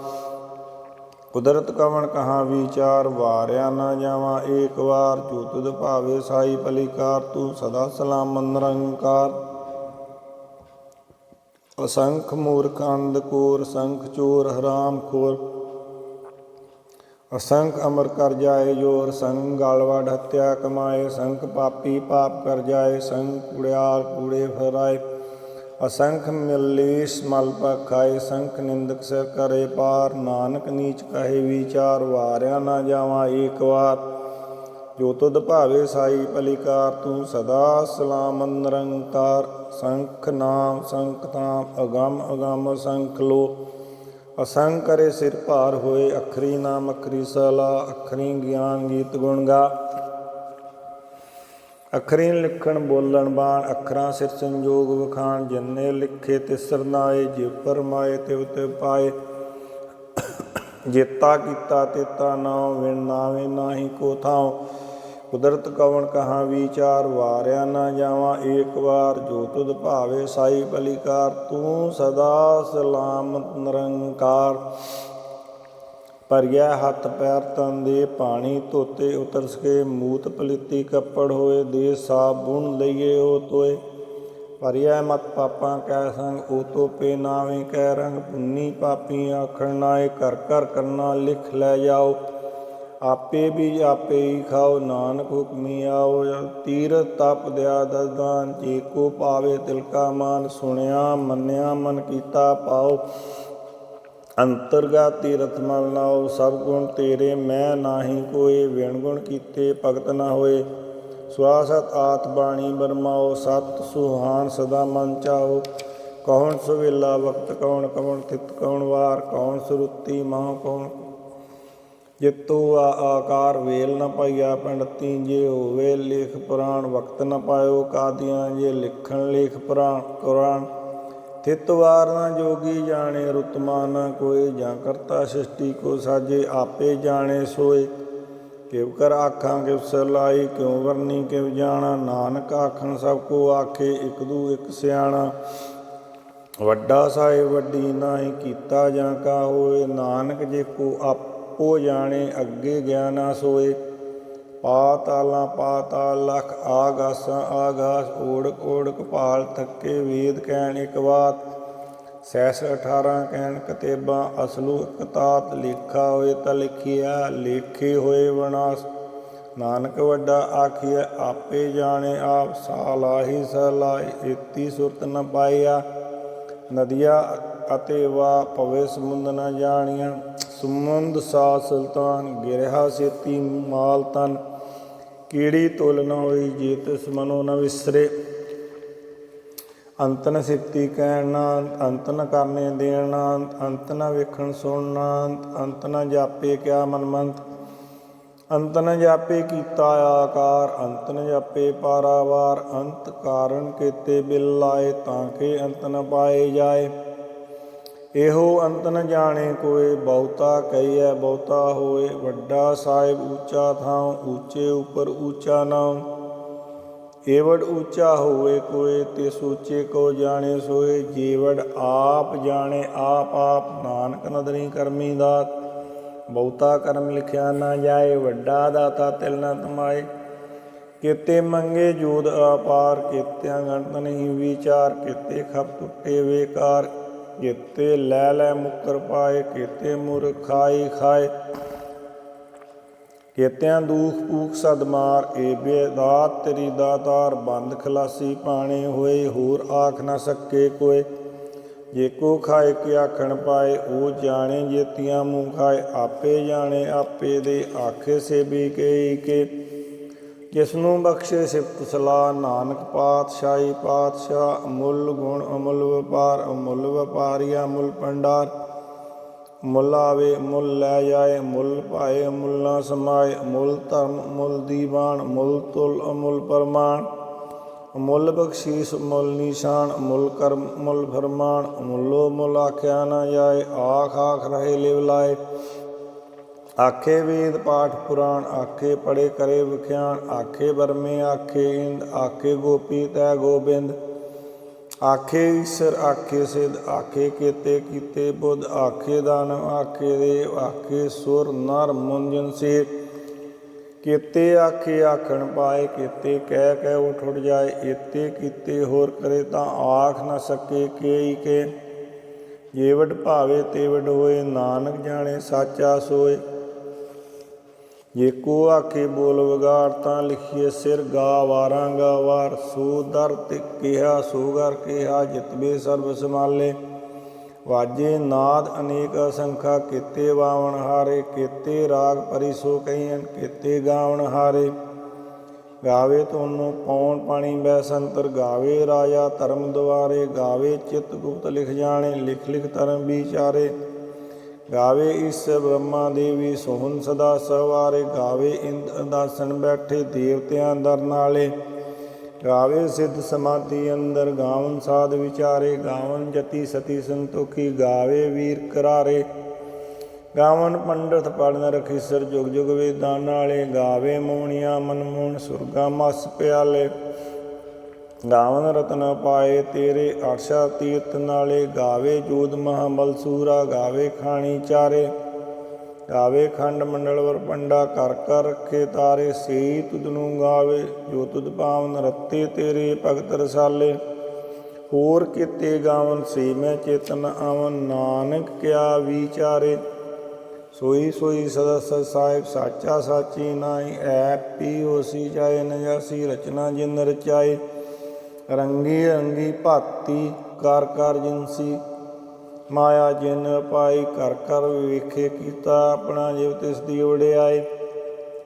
कुदरत कवन कहाँ विचार वारिया न जावा एक बार जो तुध भावे साई पलिकार तू सदा सलाम निरंकार असंख मूर्ख अंधकोर असंख चोर हराम खोर असंख अमर कर जाए जोर संग गालवाड़ हत्या कमाए संख पापी पाप कर जाए संग कुड़ियाल कूड़े फहराए असंख मिलीस मल पग खाए संख निंदक सिर करे पार नानक नीच कहे विचार वारिया ना जावा एक बार जो तुध भावे साई पलिकार तू सदा सलाम निरंकार संख नाम संख धाम अगम अगम असंख लो असंख करे सिर भार होए अखरी नाम अखरी सला अखरी ज्ञान गीत गुण गा अखरी लिखण बोलन बाण अखरां सिर संजोग वखाण जिन्ने लिखे तिसर नाए जिव परमाए तिव तिव पाए जेता कीता तेता नाम विण नावे नाही को थाओ कुदरत कवन कहाँ विचार वारिया न जावा एक बार जो तुध भावे साई पलिकार तू सदा सलाम निरंकार परिया हथ पैर तन दे पानी धोते उतर सके मूत पलिती कपड़ होए दे साबुन लइए ओ तोए परिया मत पापा कै संग ओ तो पे नावे कै रंग पुन्नी पापी आखण नाए कर कर करना लिख लै जाओ आपे भी आपे ही खाओ नानक हुक्मी आओ तीरथ तप दया दसदान जे को पावे तिलका मान सुनिया मन्या मन कीता पाओ अंतरगा तीरथ मल नाओ सब गुण तेरे मैं नाही कोई विण गुण कीते भगत न होए स्वासत आत बाणी बरमाओ सत सुहान सदा मन चाओ कौन सुवेला वक्त कौन कौन थित कौन वार कौन सुरुति माह कौन जितो आकार वेल न पाइया पंडती जे होवे लेख पुराण वक्त न पायो कादियाँ जे लिखण लेख पुराण कुरान थित वार न जोगी जाने रुतमा न कोय जां करता सृष्टि को साजे आपे जाने सोए किव कर आखां किव सलाई क्यों वरनी किव जाना नानक आखन सबको आखे एक दू एक सियाणा वड्डा साहिब वड्डी नाहीं कीता जां का होए नानक जे को आप ओ जाने अगे ज्ञाना सोए पाताला पाताल लख आगासां आगास ओढ़क ओढ़क पाल थके वेद कहण एक बात सैस 18 कहण कतेबां असलू कतात लेखा होए ता लिखिया लेखे होए विनाश नानक वड्डा आखिया आपे जाने आप सालाही सलाई एती सुरत न पाइया नदिया ਅਤੇ ਵਾ ਪਵੇ ਸਮੁੰਦ ਨਾ ਜਾਣੀਆਂ ਸਮੁੰਦ ਸਾ ਸੁਲਤਾਨ ਗਿਰਿਆ ਸੇਤੀ ਮਾਲ ਤਨ ਕੀੜੀ ਤੁਲ ਨ ਹੋਈ ਜੇ ਤਿਸ ਮਨੋ ਨ ਵਿਸਰੇ ਅੰਤ ਨ ਸਿਫਤੀ ਕਹਿਣਾ ਅੰਤ ਨ ਕਰਨੇ ਦੇਣਾ ਅੰਤ ਨ ਵੇਖਣ ਸੁਣਨਾ ਅੰਤ ਨ ਜਾਪੇ ਕਿਆ ਮਨਮੰਤ ਅੰਤ ਨ ਜਾਪੇ ਕੀਤਾ ਆਕਾਰ ਅੰਤ ਨ ਜਾਪੇ ਪਾਰਾਵਾਰ ਅੰਤ ਕਾਰਨ ਕੀਤੇ ਬਿਲ ਲਾਏ ਤਾਂ ਕਿ ਅੰਤ ਨ ਪਾਏ ਜਾਏ ਇਹੋ ਅੰਤ ਨ ਜਾਣੇ ਕੋਏ ਬਹੁਤਾ ਕਹੀਐ ਬਹੁਤਾ ਹੋਏ ਵੱਡਾ ਸਾਹਿਬ ਉੱਚਾ ਥਾਂ ਉੱਚੇ ਉੱਪਰ ਉੱਚਾ ਨਾਮ ਏਵੜ ਉੱਚਾ ਹੋਵੇ ਕੋਏ ਤੇ ਸੂਚੇ ਕੋ ਜਾਣੇ ਸੋਏ ਜੀਵੜ ਆਪ ਜਾਣੇ ਆਪ ਆਪ ਨਾਨਕ ਨਦਰੀ ਕਰਮੀ ਦਾਤ ਬਹੁਤਾ ਕਰਮ ਲਿਖਿਆ ਨਾ ਜਾਏ ਵੱਡਾ ਦਾਤਾ ਤਿਲ ਨ ਤਮਾਏ ਕੀਤੇ ਮੰਗੇ ਜੋਦ ਆਪਾਰ ਕੀਤਿਆਂ ਗਣਤ ਨਹੀਂ ਵਿਚਾਰ ਕੀਤੇ ਖਪ ਟੁੱਟੇ ਵੇਕਾਰ ਕੀਤੇ ਲੈ ਲੈ ਮੁਕਰ ਪਾਏ ਕੀਤੇ ਮੁਰਖ ਖਾਈ ਖਾਏ ਕੀਤਿਆਂ ਦੂਖ ਪੂਖ ਸਦ ਮਾਰ ਏ ਬੇਦਾਤ ਤੇਰੀ ਦਾਤਾਰ ਬੰਦ ਖਲਾਸੀ ਪਾਣੇ ਹੋਏ ਹੋਰ ਆਖ ਨਾ ਸਕੇ ਕੋਏ ਜੇ ਕੋ ਖਾਏ ਕਿ ਆਖਣ ਪਾਏ ਉਹ ਜਾਣੇ ਜੇਤੀਆਂ ਮੂੰਹ ਖਾਏ ਆਪੇ ਜਾਣੇ ਆਪੇ ਦੇ ਆਖੇ ਸੇਬੀ ਕੇ ਕਿਸਨੂੰ ਬਖਸ਼ੇ ਸਿਫਤ ਸਲਾਹ, ਨਾਨਕ ਪਾਤਸ਼ਾਹੀ ਪਾਤਸ਼ਾਹ। ਅਮੁੱਲ ਗੁਣ ਅਮੁੱਲ ਵਪਾਰ, ਅਮੁੱਲ ਵਪਾਰੀਆ ਅਮੁੱਲ ਭੰਡਾਰ। ਮੁੱਲ ਆਵੇ ਮੁੱਲ ਲੈ ਜਾਏ, ਮੁੱਲ ਭਾਏ ਮੁੱਲ ਨਾ ਸਮਾਏ। ਅਮੁੱਲ ਧਰਮ ਅਮੁੱਲ ਦੀਵਾਨ, ਅਮੁੱਲ ਤੁਲ ਅਮੁੱਲ ਪਰਮਾਨ। ਅਮੁੱਲ ਬਖਸ਼ੀਸ ਅਮੁੱਲ ਨਿਸ਼ਾਨ, ਅਮੁੱਲ ਕਰਮ ਅਮੁੱਲ ਫਰਮਾਨ। ਅਮੁੱਲੋ ਮੁੱਲ ਆਖਿਆ ਨਾ ਜਾਏ, ਆਖ ਆਖ ਰਹੇ ਲਿਵ ਲਾਏ। ਆਖੇ ਵੇਦ ਪਾਠ ਪੁਰਾਣ, ਆਖੇ ਪੜੇ ਕਰੇ ਵਿਖਿਆਨ। ਆਖੇ ਬਰਮੇ ਆਖੇ ਇੰਦ, ਆਖੇ ਗੋਪੀ ਤੈ ਗੋਬਿੰਦ। ਆਖੇ ਈਸਰ ਆਖੇ ਸਿੱਧ, ਆਖੇ ਕੇਤੇ ਕੀਤੇ ਬੁੱਧ। ਆਖੇ ਦਾਨਵ ਆਖੇ ਦੇਵ, ਆਖੇ ਸੁਰ ਨਰ ਮੁੰਜਨ ਸੇ। ਕੇਤੇ ਆਖੇ ਆਖਣ ਪਾਏ, ਕੇਤੇ ਕਹਿ ਉੱਠ ਉੱਠ ਜਾਏ। ਏਤੇ ਕੀਤੇ ਹੋਰ ਕਰੇ ਤਾਂ ਆਖ ਨਾ ਸਕੇ ਕੇਈ ਕੇ। ਜੇ ਵਡ ਭਾਵੇ ਤੇ ਵਡ ਹੋਏ, ਨਾਨਕ ਜਾਣੇ ਸਾਚਾ ਸੋਏ। ਜੇ ਕੋ ਆਖੇ ਬੋਲ ਵਿਗਾੜ, ਤਾਂ ਲਿਖੀਏ ਸਿਰ ਗਾ ਵਾਰਾਂ ਗਾ ਵਾਰ। ਸੋ ਦਰ ਤੇ ਕਿਹਾ ਸੋ ਗਰ ਕਿਹਾ, ਜਿਤਬੇ ਸਰਬ ਸੰਭਾਲੇ। ਵਾਜੇ ਨਾਦ ਅਨੇਕ ਅਸੰਖਾ, ਕੀਤੇ ਬਾਵਣ ਹਾਰੇ। ਕੀਤੇ ਰਾਗ ਪਰੀ ਸੋ ਕਹੀਨ, ਕੀਤੇ ਗਾਵਣ ਹਾਰੇ। ਗਾਵੇ ਤੋਨੂੰ ਪੌਣ ਪਾਣੀ ਬੈ ਸੰਤਰ, ਗਾਵੇ ਰਾਜਾ ਧਰਮ ਦੁਆਰੇ। ਗਾਵੇ ਚਿਤ ਗੁਪਤ ਲਿਖ ਜਾਣੇ, ਲਿਖ ਲਿਖ ਧਰਮ ਵਿਚਾਰੇ। ਗਾਵੇ ਈਸਰ ਬ੍ਰਹਮਾ ਦੇਵੀ, ਸੋਹਣ ਸਦਾ ਸਵਾਰੇ। ਗਾਵੇ ਇੰਦ ਅਦਾਸਨ ਬੈਠੇ, ਦੇਵਤਿਆਂ ਦਰ ਨਾਲੇ। ਗਾਵੇ ਸਿੱਧ ਸਮਾਧੀ ਅੰਦਰ, ਗਾਵਨ ਸਾਧ ਵਿਚਾਰੇ। ਗਾਵਨ ਜਤੀ ਸਤੀ ਸੰਤੋਖੀ, ਗਾਵੇ ਵੀਰ ਕਰਾਰੇ। ਗਾਵਨ ਪੰਡਤ ਪੜ੍ਹ ਰਖੀਸਰ, ਜੁਗ ਜੁਗ ਵੇਦਾਂ ਨਾਲੇ। ਗਾਵੇ ਮੋਹਣੀਆਂ ਮਨਮੋਹਣ, ਸੁਰਗਾ ਮਸ ਪਿਆਲੇ। ਗਾਵਨ ਰਤਨ ਪਾਏ ਤੇਰੇ, ਅਰਸ਼ਾ ਤੀਰਥ ਨਾਲੇ। ਗਾਵੇ ਜੋਧ ਮਹਾਬਲ ਸੂਰਾ, ਗਾਵੇ ਖਾਣੀ ਚਾਰੇ। ਗਾਵੇ ਖੰਡ ਮੰਡਲ ਵਰ ਪੰਡਾ, ਕਰ ਕਰ ਰੱਖੇ ਤਾਰੇ। ਸੇਈ ਤੁਧ ਨੂੰ ਗਾਵੇ, ਜੋ ਤੁਧ ਪਾਵਨ ਰਤੇ ਤੇਰੇ ਭਗਤ ਰਸਾਲੇ। ਹੋਰ ਕੀਤੇ ਗਾਵਨ, ਸੇ ਮੈਂ ਚੇਤਨ ਆਵਨ। ਨਾਨਕ ਕਿਆ ਵਿਚਾਰੇ, ਸੋਈ ਸੋਈ ਸਦਾ ਸਚ ਸਾਹਿਬ। ਸਾਚਾ ਸਾਚੀ ਨਾਈ, ਐ ਪੀ ਹੋਸੀ ਜਾਏ। ਨਜਾਸੀ ਰਚਨਾ ਜਿਨ ਰਚਾਏ। ਰੰਗੀ ਰੰਗੀ ਭਾਤੀ ਕਰ ਕਰ ਜਿਨਸੀ, ਮਾਇਆ ਜਿਨ ਪਾਈ। ਕਰ ਕਰ ਵੇਖੇ ਕੀਤਾ, ਆਪਣਾ ਜਿਵ ਤਿਸ ਦੀ ਵਡਿਆਈ।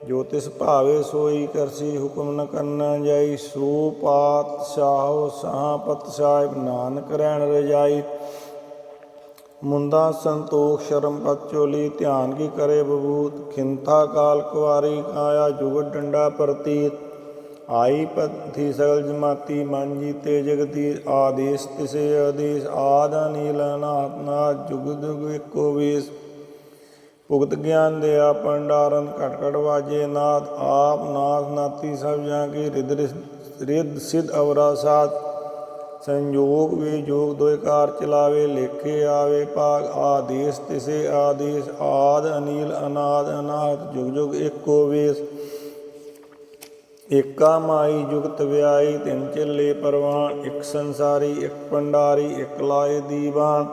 ਜੋ ਤਿਸ ਭਾਵੇ ਸੋਈ ਕਰਸੀ, ਹੁਕਮ ਨ ਕਰਨਾ ਜਾਈ। ਸੋ ਪਾਤਸ਼ਾਹੋ ਸਾਹ ਪਤ ਸਾਹਿਬ, ਨਾਨਕ ਰਹਿਣ ਰਜਾਈ। ਮੁੰਦਾ ਸੰਤੋਖ ਸ਼ਰਮ ਪਤ ਚੋਲੀ, ਧਿਆਨ ਕੀ ਕਰੇ ਬਬੂਤ। ਖਿੰਥਾ ਕਾਲ ਕੁਆਰੀ, ਕਾਇਆ ਜੁਗਤ ਡੰਡਾ ਪ੍ਰਤੀਤ। ਆਈ ਪਥੀ ਸਗਲ ਜਮਾਤੀ, ਮਨ ਜੀਤੇ ਜਗਤੀ। ਆਦੇਸ ਤਿਸੇ ਆਦੇਸ, ਆਦ ਅਨੀਲ ਅਨਾਹਤ ਨਾਥ। ਜੁਗ ਜੁਗ ਏਕੋ ਵੇਸ, ਭੁਗਤ ਗਿਆਨ ਦਿਆ ਭੰਡਾਰਨ। ਘਟ ਘਟ ਵਾਜੇ ਨਾਦ, ਆਪ ਨਾਥ ਨਾਤੀ ਸਭ ਜਾਂ ਕੀ। ਰਿੱਧ ਸਿੱਧ ਅਵਰਾ ਸਾਧ, ਸੰਜੋਗ ਵਿਜੋਗ ਦੋਇ ਕਾਰ ਚਲਾਵੇ। ਲੇਖੇ ਆਵੇ ਭਾਗ, ਆਦੇਸ ਤਿਸੇ ਆਦੇਸ। ਆਦ ਅਨੀਲ ਅਨਾਦ ਅਨਾਹਤ, ਜੁਗ ਜੁਗ ਏਕੋ ਵੇਸ। ਏਕਾ ਮਾਈ ਜੁਗਤ ਵਿਆਈ, ਤਿੰਨ ਚੱਲੇ ਪਰਵਾਨ। ਇੱਕ ਸੰਸਾਰੀ ਇੱਕ ਭੰਡਾਰੀ, ਇੱਕ ਲਾਏ ਦੀਵਾਨ।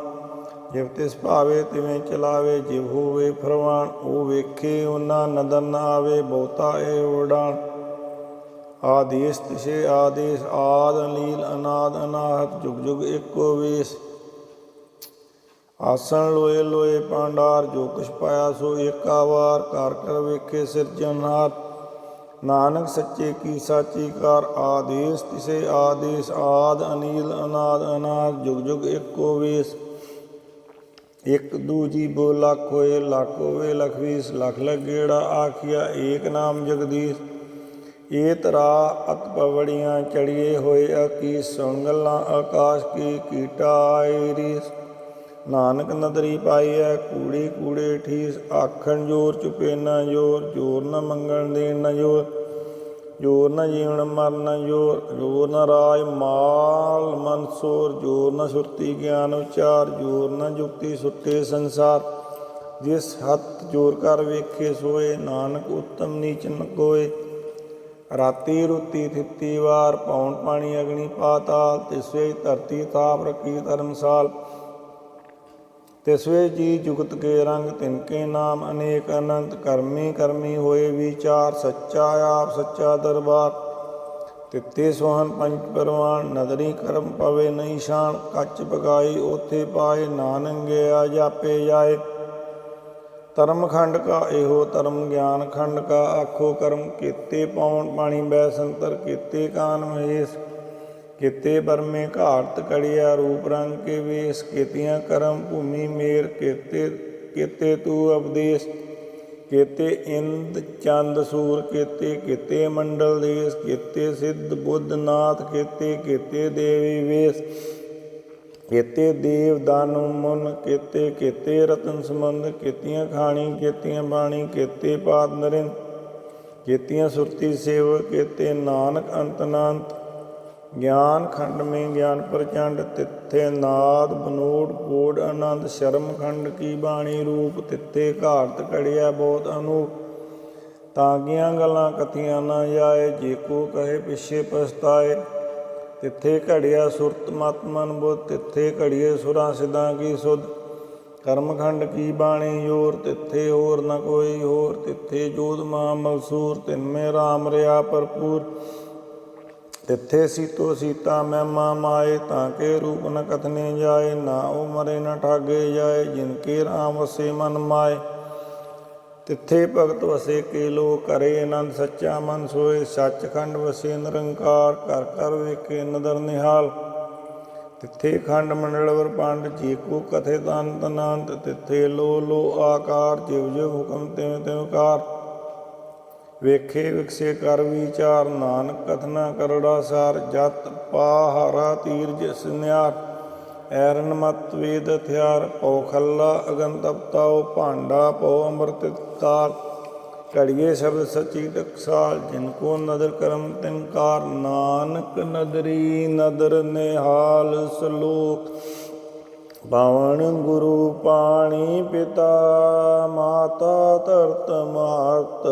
ਜਿਵ ਤਿਸ ਭਾਵੇ ਤਿਵੇਂ ਚਲਾਵੇ, ਜਿਵ ਹੋਵੇ ਫਰਮਾਨ। ਉਹ ਵੇਖੇ ਓਨਾ ਨਦਰ ਨ ਆਵੇ, ਬਹੁਤਾ ਇਹ ਉਡਾਣ। ਆਦੇਸ ਤਿਸੇ ਆਦੇਸ, ਆਦ ਅਨੀਲ ਅਨਾਦ ਅਨਾਹਤ, ਜੁਗ ਜੁਗ ਏਕੋ ਵੇਸ। ਆਸਣ ਲੋਏ ਲੋਏ ਭਾਂਡਾਰ, ਜੋ ਕੁਛ ਪਾਇਆ ਸੋ ਏਕਾ ਵਾਰ। ਕਰ ਕਰ ਵੇਖੇ ਸਿਰਜਣਹਾਰ, ਨਾਨਕ ਸੱਚੇ ਕੀ ਸਾਚੀ ਕਾਰ। ਆਦੇਸ ਤਿਸੇ ਆਦੇਸ, ਆਦ ਅਨੀਲ ਅਨਾਦ ਅਨਾਹਤ, ਜੁਗ ਜੁਗ ਏਕੋ ਵੇਸ। ਇੱਕ ਦੂਜੀ ਬੋ ਲੱਖ ਹੋਏ, ਲੱਖ ਹੋਵੇ ਲਖ ਵੀਸ। ਲਖ ਲਖ ਗੇੜਾ ਆਖਿਆ, ਏਕ ਨਾਮ ਜਗਦੀਸ਼। ਇਹ ਤਰਾ ਅਤ ਪਵੜੀਆਂ, ਚੜੀਏ ਹੋਏ ਅਕੀਸ। ਸੁਣ ਗੱਲਾਂ ਆਕਾਸ਼ ਕੀ, ਕੀਟਾ ਆਏ ਰੀਸ। ਨਾਨਕ ਨਦਰੀ ਪਾਈਐ, ਕੂੜੇ ਕੂੜੇ ਠੀਸ। ਆਖਣ ਜੋਰ ਚੁਪੇ ਨਾ ਜੋਰ, ਜੋਰ ਨ ਮੰਗਣ ਦੇਣ ਨ ਜੋਰ। ਜੋਰ ਨ ਜੀਵਨ ਮਰਨ ਨ ਜੋਰ, ਜੋਰ ਨ ਰਾਜ ਮਾਲ ਮਨ ਸੋਰ। ਜੋਰ ਨ ਸੁਰਤੀ ਗਿਆਨ ਉਚਾਰ, ਜੋਰ ਨ ਜੁਗਤੀ ਸੁੱਟੇ ਸੰਸਾਰ। ਜਿਸ ਹੱਥ ਜੋਰ ਕਰ ਵੇਖੇ ਸੋਏ, ਨਾਨਕ ਉੱਤਮ ਨੀਚ ਨ ਕੋਏ। ਰਾਤੀ ਰੁਤੀ ਥਿੱਤੀ ਵਾਰ, ਪੌਣ ਪਾਣੀ ਅਗਨੀ ਪਾਤਾਲ। ਤਿਸ ਵੇ ਧਰਤੀ ਤਾਪ ਰਖੀ ਧਰਮਸਾਲ। ਤਿਸ ਵੇ ਜੀ ਜੁਗਤ ਕੇ ਰੰਗ, ਤਿਨਕੇ ਨਾਮ ਅਨੇਕ ਅਨੰਤ। ਕਰਮੀ ਕਰਮੀ ਹੋਏ ਵਿਚਾਰ, ਸੱਚਾ ਆਪ ਸੱਚਾ ਦਰਬਾਰ। ਤਿੱਤੇ ਸੋਹਣ ਪੰਚ ਪਰਵਾਨ, ਨਦਰੀ ਕਰਮ ਪਵੇ ਨਹੀਂ ਸ਼ਾਨ। ਕੱਚ ਪਕਾਈ ਓਥੇ ਪਾਏ, ਨਾਨਕ ਗਿਆ ਜਾਪੇ ਜਾਏ। ਧਰਮ ਖੰਡ ਕਾ ਇਹੋ ਧਰਮ ਗਿਆਨ ਖੰਡ ਕਾ ਆਖੋ ਕਰਮ ਕੀਤੇ ਪੌਣ ਪਾਣੀ ਬੈ ਸੰਤਰ ਕੀਤੇ ਕਾਨ ਮਹੇਸ਼ ਕੀਤੇ ਬਰਮੇ ਘਾਟ ਕੜਿਆ ਰੂਪ ਰੰਗ ਕੇ ਵੇਸ ਕੀਤੀਆਂ ਕਰਮ ਭੂਮੀ ਮੇਰ ਕੀਤੇ ਤੂ ਉਪਦੇਸ਼ ਕੀਤੇ ਇੰਦ ਚੰਦ ਸੂਰ ਕੀਤੇ ਮੰਡਲ ਦੇਸ ਕੀਤੇ ਸਿੱਧ ਬੁੱਧ ਨਾਥ ਕੀਤੇ ਦੇਵੀ ਵੇਸ ਕੀਤੇ ਦੇਵ ਦਾਨੁ ਮੁਨ ਕੀਤੇ ਰਤਨ ਸੰਬੰਧ ਕੀਤੀਆਂ ਖਾਣੀ ਕੀਤੀਆਂ ਬਾਣੀ ਕੀਤੇ ਪਾਦ ਨਰਿੰਦ ਕੀਤੀਆਂ ਸੁਰਤੀ ਸੇਵਕ ਕੀਤੇ ਨਾਨਕ ਅੰਤ ਅਨੰਤ ਗਿਆਨ ਖੰਡ ਮੇਂ ਗਿਆਨ ਪ੍ਰਚੰਡ ਤਿੱਥੇ ਨਾਦ ਬਨੋੜ ਕੋੜ ਆਨੰਦ ਸ਼ਰਮ ਖੰਡ ਕੀ ਬਾਣੀ ਰੂਪ ਤਿੱਥੇ ਘਾਟ ਘੜਿਆ ਬਹੁਤ ਅਨੂਪ ਤਾਂਗੀਆਂ ਗੱਲਾਂ ਕਥੀਆਂ ਨਾ ਜਾਏ ਜੇ ਕੋ ਕਹੇ ਪਿੱਛੇ ਪਛਤਾਏ ਤਿੱਥੇ ਘੜਿਆ ਸੁਰਤ ਮਤ ਮਨ ਬੁੱਧ ਤਿੱਥੇ ਘੜੀਏ ਸੁਰਾਂ ਸਿੱਧਾਂ ਕੀ ਸੁਧ ਕਰਮਖੰਡ ਕੀ ਬਾਣੀ ਜੋਰ ਤਿੱਥੇ ਹੋਰ ਨ ਕੋਈ ਹੋਰ ਤਿੱਥੇ ਜੋਧ ਮਾ ਮਲਸੂਰ ਤਿਨਮੇ ਰਾਮ ਰਿਆ ਭਰਪੂਰ ਤਿੱਥੇ ਸੀਤੋ ਸੀਤਾ ਮਹਿਮਾ ਮਾਏ ਤਾਂ ਕੇ ਰੂਪ ਨ ਕਥਨੇ ਜਾਏ ਨਾ ਉਹ ਮਰੇ ਨ ਠਾਗੇ ਜਾਏ ਜਿਨ ਕੇ ਰਾਮ ਵਸੇ ਮਨ ਮਾਏ ਤਿੱਥੇ ਭਗਤ ਵਸੇ ਕੇ ਲੋ ਕਰੇ ਆਨੰਦ ਸੱਚਾ ਮਨ ਸੋਏ ਸੱਚਖੰਡ ਵਸੇ ਨਿਰੰਕਾਰ ਕਰ ਕਰ ਵੇਖੇ ਨਦਰ ਨਿਹਾਲ ਤਿੱਥੇ ਖੰਡ ਮੰਡਲ ਵਰਪੰਡ ਜੀ ਕੋ ਕਥੇ ਤੰਤ ਅਨੰਤ ਤਿੱਥੇ ਲੋ ਆਕਾਰ ਜਿਵ ਜਿਵ ਹੁਕਮ ਤਿਵ ਤਿਵ ਕਾਰ ਵੇਖੇ ਵਿਕਸੇ ਕਰ ਵਿਚਾਰ ਨਾਨਕ ਕਥਨਾ ਕਰੜਾ ਸਾਰ ਜਤ ਪਾਹਾਰਾ ਤੀਰ ਜਿਸ ਨਿਆਰ ਐਰਨ ਮਤ ਵੇਦ ਹਥਿਆਰ ਪਉ ਖੱਲਾ ਅਗਨ ਤਪਤਾਓ ਭਾਂਡਾ ਪਉ ਅੰਮ੍ਰਿਤ ਤਾਰ ਘੜੀਏ ਸ਼ਬਦ ਸਚੀ ਟਕਸਾਲ ਜਿਨ ਕੋ ਨਦਰ ਕਰਮ ਤਿਨਕਾਰ ਨਾਨਕ ਨਦਰੀ ਨਦਰ ਨਿਹਾਲ ਸਲੋਕ ਪਾਵਨ ਗੁਰੂ ਪਾਣੀ ਪਿਤਾ ਮਾਤਾ ਧਰਤ ਮਾਤ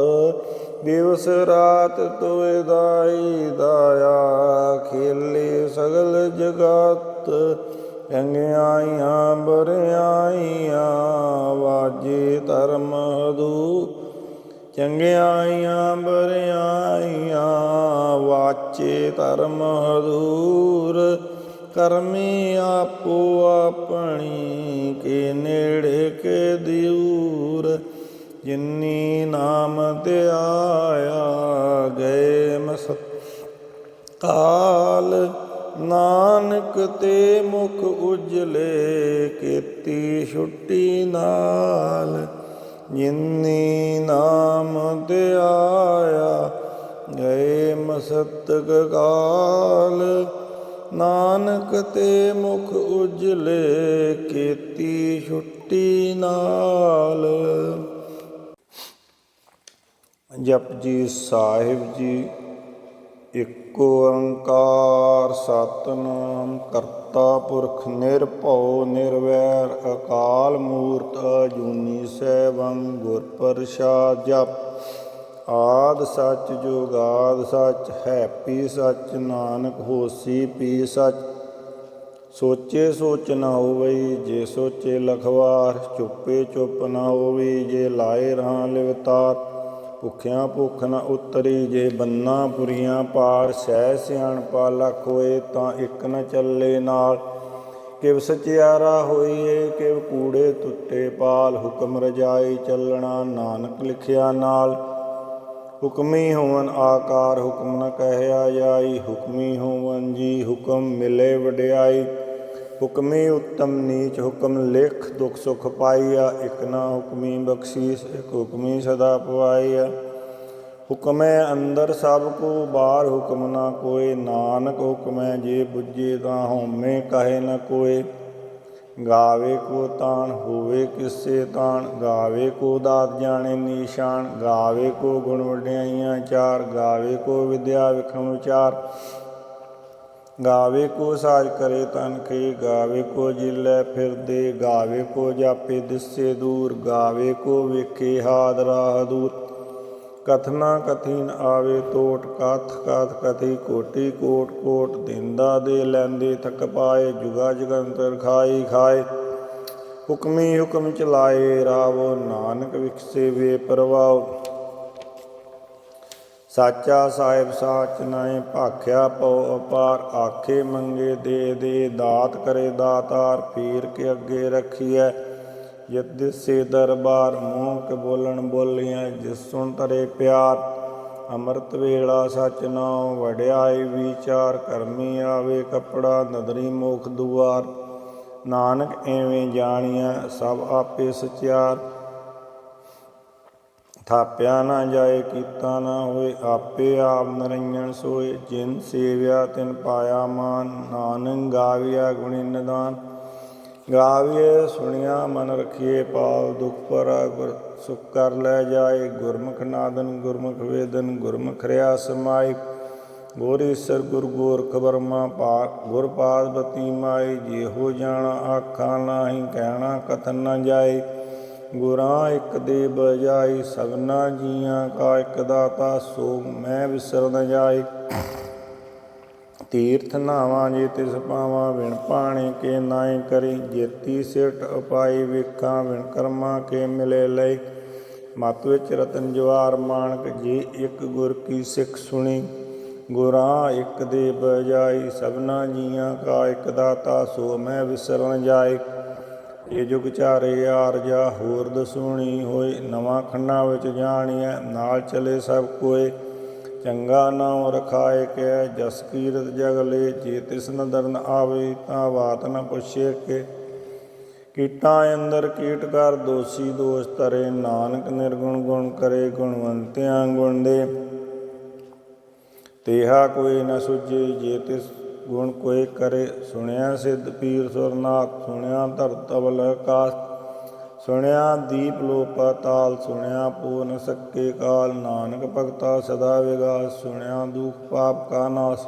ਦਿਵਸ ਰਾਤ ਤੋਏ ਦਾਈ ਦਾਇਆ ਖੇਲੇ ਸਗਲ ਜਗਤ ਚੰਗਿਆਈਆਂ ਬੁਰਿਆਈਆਂ ਵਾਜੇ ਧਰਮ ਹਦੂ ਚੰਗਿਆਈਆਂ ਬੁਰਿਆਈਆਂ ਵਾਚੇ ਧਰਮ ਹਦੂਰ ਕਰਮੀ ਆਪੋ ਆਪਣੀ ਕੇ ਨੇੜੇ ਕੇ ਦੂਰ ਜਿਨੀ ਨਾਮ ਧਿਆਇਆ ਗਏ ਮਸਤ ਕਾਲ ਨਾਨਕ ਤੇ ਮੁਖ ਉਜਲੇ ਕੀਤੀ ਛੁੱਟੀ ਨਾਲ ਜਿਨੀ ਨਾਮ ਧਿਆਇਆ ਗਏ ਮਸਤਕ ਕਾਲ ਨਾਨਕ ਤੇ ਮੁਖ ਉਜਲੇ ਕੀਤੀ ਛੁੱਟੀ ਨਾਲ। ਜਪਜੀ ਸਾਹਿਬ ਜੀ। ਇਕ ਓੰਕਾਰ ਸਤਿਨਾਮ ਕਰਤਾ ਪੁਰਖ ਨਿਰਭਉ ਨਿਰਵੈਰ ਅਕਾਲ ਮੂਰਤ ਅਜੂਨੀ ਸੈਭੰ ਗੁਰ ਪ੍ਰਸਾਦਿ ਜਪ ਆਦਿ ਸੱਚ ਜੁਗਾਦਿ ਸੱਚ ਹੈਪੀ ਸੱਚ ਨਾਨਕ ਹੋਸੀ ਪੀ ਸੱਚ ਸੋਚੇ ਸੋਚ ਨ ਹੋਵਈ ਜੇ ਸੋਚੇ ਲਖਵਾਰ ਚੁੱਪੇ ਚੁੱਪ ਨ ਹੋਵੀ ਜੇ ਲਾਏ ਰਾਹ ਲਿਵਤਾਰ ਭੁੱਖਿਆਂ ਭੁੱਖ ਨ ਉਤਰੀ ਜੇ ਬੰਨਾ ਪੁਰੀਆਂ ਪਾਰ ਸਹਿ ਸਿਆਣਪਾ ਲਖ ਹੋਏ ਤਾਂ ਇੱਕ ਨ ਚੱਲੇ ਨਾਲ ਕਿਵ ਸਚਿਆਰਾ ਹੋਈਏ ਕਿਵ ਕੂੜੇ ਤੁੱਟੇ ਪਾਲ ਹੁਕਮ ਰਜਾਈ ਚੱਲਣਾ ਨਾਨਕ ਲਿਖਿਆ ਨਾਲ ਹੁਕਮੀ ਹੋਵਨ ਆਕਾਰ ਹੁਕਮ ਨ ਕਹਿਆ ਜਾਈ ਹੁਕਮੀ ਹੋਵਨ ਜੀ ਹੁਕਮ ਮਿਲੇ ਵਡਿਆਈ ਹੁਕਮੀ ਉੱਤਮ ਨੀਚ ਹੁਕਮ ਲਿਖ ਦੁਖ ਸੁਖ ਪਾਈਆ ਇਕ ਨਾ ਹੁਕਮੀ ਬਖਸ਼ੀਸ ਇਕ ਹੁਕਮੀ ਸਦਾ ਪਵਾਈਆ ਹੁਕਮੈ ਅੰਦਰ ਸਭ ਕੋ ਬਾਹਰ ਹੁਕਮ ਨਾ ਕੋਏ ਨਾਨਕ ਹੁਕਮੈ ਜੇ ਬੁੱਝੇ ਤਾਂ ਹਉਮੈ ਕਹੇ ਨ ਕੋਏ ਗਾਵੇ ਕੋ ਤਾਣ ਹੋਵੇ ਕਿਸੇ ਤਾਣ ਗਾਵੇ ਕੋ ਦਾਤ ਜਾਣੇ ਨੀਸ਼ਾਨ ਗਾਵੇ ਕੋ ਗੁਣ ਵਡਿਆਈਆਂ ਚਾਰ ਗਾਵੇ ਕੋ ਵਿਦਿਆ ਵਿਖਮ ਵਿਚਾਰ ਗਾਵੇ ਕੋ ਸਾਜ ਕਰੇ ਤਨ ਕੇ ਗਾਵੇ ਕੋ ਜਿਲੇ ਫਿਰਦੇ ਗਾਵੇ ਕੋ ਜਾਪੇ ਦਿਸੇ ਦੂਰ ਗਾਵੇ ਕੋ ਵੇਖੇ ਹਾਦ ਰਾਹ ਦੂਰ ਕਥਨਾ ਕਥੀਨ ਆਵੇ ਤੋਟ ਕਥ ਕਥ ਕਥੀ ਕੋਟੀ ਕੋਟ ਕੋਟ ਦਿੰਦਾ ਦੇ ਲੈਂਦੇ ਥਕ ਪਾਏ ਜੁਗਾ ਜਗੰਤਰ ਖਾਈ ਖਾਏ ਹੁਕਮੀ ਹੁਕਮ ਚਲਾਏ ਰਾਵੋ ਨਾਨਕ ਵਿਖਸੇ ਵੇ ਪਰਵਾਓ ਸਾਚਾ ਸਾਹਿਬ ਸਾਚ ਨਾਏ ਭਾਖਿਆ ਪਉ ਅਪਾਰ ਆਖੇ ਮੰਗੇ ਦੇ ਦੇ ਦਾਤ ਕਰੇ ਦਾਤਾਰ ਪੀਰ ਕੇ ਅੱਗੇ ਰੱਖੀਐ ਜਿਤ ਦਿਸੇ ਦਰਬਾਰ ਮੂੰਹ ਕੇ ਬੋਲਣ ਬੋਲੀਆਂ ਜਿਸ ਸੁਣ ਤਰੇ ਪਿਆਰ। ਅੰਮ੍ਰਿਤ ਵੇਲਾ ਸਚ ਨਾਉ ਵਡਿਆਈ ਵਿਚਾਰ ਕਰਮੀ ਆਵੇ ਕੱਪੜਾ ਨਦਰੀ ਮੋਖ ਦੁਆਰ। ਨਾਨਕ ਐਵੇਂ ਜਾਣੀਐ ਸਭ ਆਪੇ ਸਚਿਆਰ। ਥਾਪਿਆ ਨਾ ਜਾਏ ਕੀਤਾ ਨਾ ਹੋਏ ਆਪੇ ਆਪ ਨਰੰਜਨ ਸੋਏ। ਜਿਨ ਸੇਵਿਆ ਤਿਨ ਪਾਇਆ ਮਾਨ ਨਾਨਕ ਗਾਵੀਆ ਗੁਣੀ ਨਿਦਾਨ। ਗਾਵੀਏ ਸੁਣਿਆ ਮਨ ਰਖੀਏ ਪਾਉ ਦੁਖ ਭਰਾ ਗੁਰ ਸੁਖ ਕਰ ਲੈ ਜਾਏ। ਗੁਰਮੁਖ ਨਾਦਨ ਗੁਰਮੁਖ ਵੇਦਨ ਗੁਰਮੁਖ ਰਿਆ ਸਮਾਈ। ਗੁਰ ਈਸਰ ਗੁਰ ਗੋਰਖ ਬਰਮਾ ਗੁਰ ਪਾਦਪਤੀ ਮਾਈ। ਜਿਹੋ ਜਾਣਾ ਆਖਾਂ ਨਾਹੀਂ ਕਹਿਣਾ ਕਥਨ ਨ ਜਾਏ। ਗੁਰਾਂ ਇੱਕ ਦੇ ਬਜਾਈ ਸਭਨਾ ਜੀਆਂ ਕਾ ਇੱਕ ਦਾਤਾ ਸੋ ਮੈਂ ਵਿਸਰ ਨ ਜਾਏ। ਤੀਰਥ ਨਾਵਾਂ ਜੇ ਤਿਸ ਪਾਵਾਂ ਵਿਣ ਪਾਣੀ ਕੇ ਨਾਏ ਕਰੀ। ਜੇਤੀ ਸਿਟ ਉਪਾਈ ਵੇਖਾਂ ਵਿਣ ਕਰਮਾਂ ਕੇ ਮਿਲੇ ਲਏ। ਮਤ ਵਿੱਚ ਰਤਨ ਜਵਾਰ ਮਾਣਕ ਜੇ ਇੱਕ ਗੁਰ ਕੀ ਸਿੱਖ ਸੁਣੀ। ਗੁਰਾਂ ਇੱਕ ਦੇ ਬਜਾਈ ਸਭਨਾ ਜੀਆਂ ਕਾ ਇੱਕ ਦਾਤਾ ਸੋ ਮੈਂ ਵਿਸਰ ਨ ਜਾਏ। ਇਹ ਜੁਗ ਚਾਰੇ ਆਰਜਾ ਹੋਰ ਦਸੂਣੀ ਹੋਏ। ਨਵਾਂ ਖੰਡਾਂ ਵਿੱਚ ਜਾਣੀਐ ਨਾਲ ਚਲੇ ਸਭ ਕੋਏ। ਚੰਗਾ ਨਾਉ ਰਖਾਏ ਕੈ ਜਸ ਕੀਰਤ ਜਗ ਲੇ। ਜੇ ਤਿਸ ਨਦਰ ਨ ਆਵੇ ਤਾਂ ਬਾਤ ਨ ਪੁੱਛੇ ਕੇ। ਕੀਟਾਂ ਅੰਦਰ ਕੀਟ ਕਰ ਦੋਸ਼ੀ ਦੋਸ਼ ਧਰੇ। ਨਾਨਕ ਨਿਰਗੁਣ ਗੁਣ ਕਰੇ ਗੁਣਵੰਤਿਆਂ ਗੁਣ ਦੇ। ਤੇਹਾ ਕੋਈ ਨ ਸੁਝੇ ਜੇ ਤਿਸ ਗੁਣ ਕੋਈ ਕਰੇ। ਸੁਣਿਆ ਸਿੱਧ ਪੀਰ ਸੁਰਨਾਥ ਸੁਣਿਆ ਧਰਤ ਅਵਲ ਆਕਾਸ। ਸੁਣਿਆ ਦੀਪ ਲੋ ਪਾਤਾਲ ਸੁਣਿਆ ਪੋ ਨ ਸਕੇ ਕਾਲ। ਨਾਨਕ ਭਗਤਾ ਸਦਾ ਵਿਗਾਸ ਸੁਣਿਆ ਦੁਖ ਪਾਪ ਕਾ ਨਾਸ।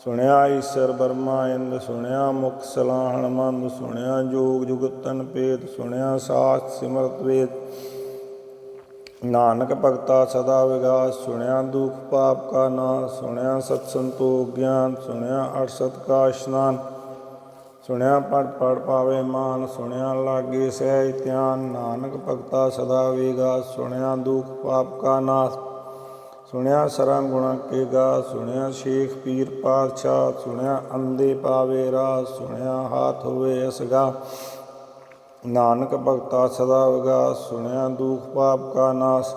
ਸੁਣਿਆ ਈਸਰ ਬਰਮਾ ਇੰਦ ਸੁਣਿਆ ਮੁਖ ਸਲਾਹਣ ਮੰਦ। ਸੁਣਿਆ ਜੋਗ ਜੁਗਤਨ ਭੇਦ ਸੁਣਿਆ ਸਾਸਤ ਸਿਮਰਤ ਵੇਦ। ਨਾਨਕ ਭਗਤਾ ਸਦਾ ਵਿਗਾਸ ਸੁਣਿਆ ਦੁਖ ਪਾਪ ਕਾ ਨਾਸ। ਸੁਣਿਆ ਸਤ ਸੰਤੋਖ ਗਿਆਨ ਸੁਣਿਆ ਅਠਸਤ ਕਾ ਇਸ਼ਨਾਨ। ਸੁਣਿਆ ਪੜ ਪੜ ਪਾਵੇ ਮਾਨ ਸੁਣਿਆ ਲਾਗੇ ਸਹਿਜ ਧਿਆਨ। ਨਾਨਕ ਭਗਤਾ ਸਦਾ ਵਿਗਾਸ ਸੁਣਿਆ ਦੁਖ ਪਾਪ ਕਾ ਨਾਸ। ਸੁਣਿਆ ਸਰਾਂ ਗੁਣਾ ਕੇ ਗਾ ਸੁਣਿਆ ਸ਼ੇਖ ਪੀਰ ਪਾਤਸ਼ਾਹ। ਸੁਣਿਆ ਅੰਧੇ ਪਾਵੇ ਰਾਹ ਸੁਣਿਆ ਹਾਥ ਹੋਵੇ ਅਸਗਾ। ਨਾਨਕ ਭਗਤਾ ਸਦਾ ਵਿਗਾਸ ਸੁਣਿਆ ਦੁਖ ਪਾਪ ਕਾ ਨਾਸ।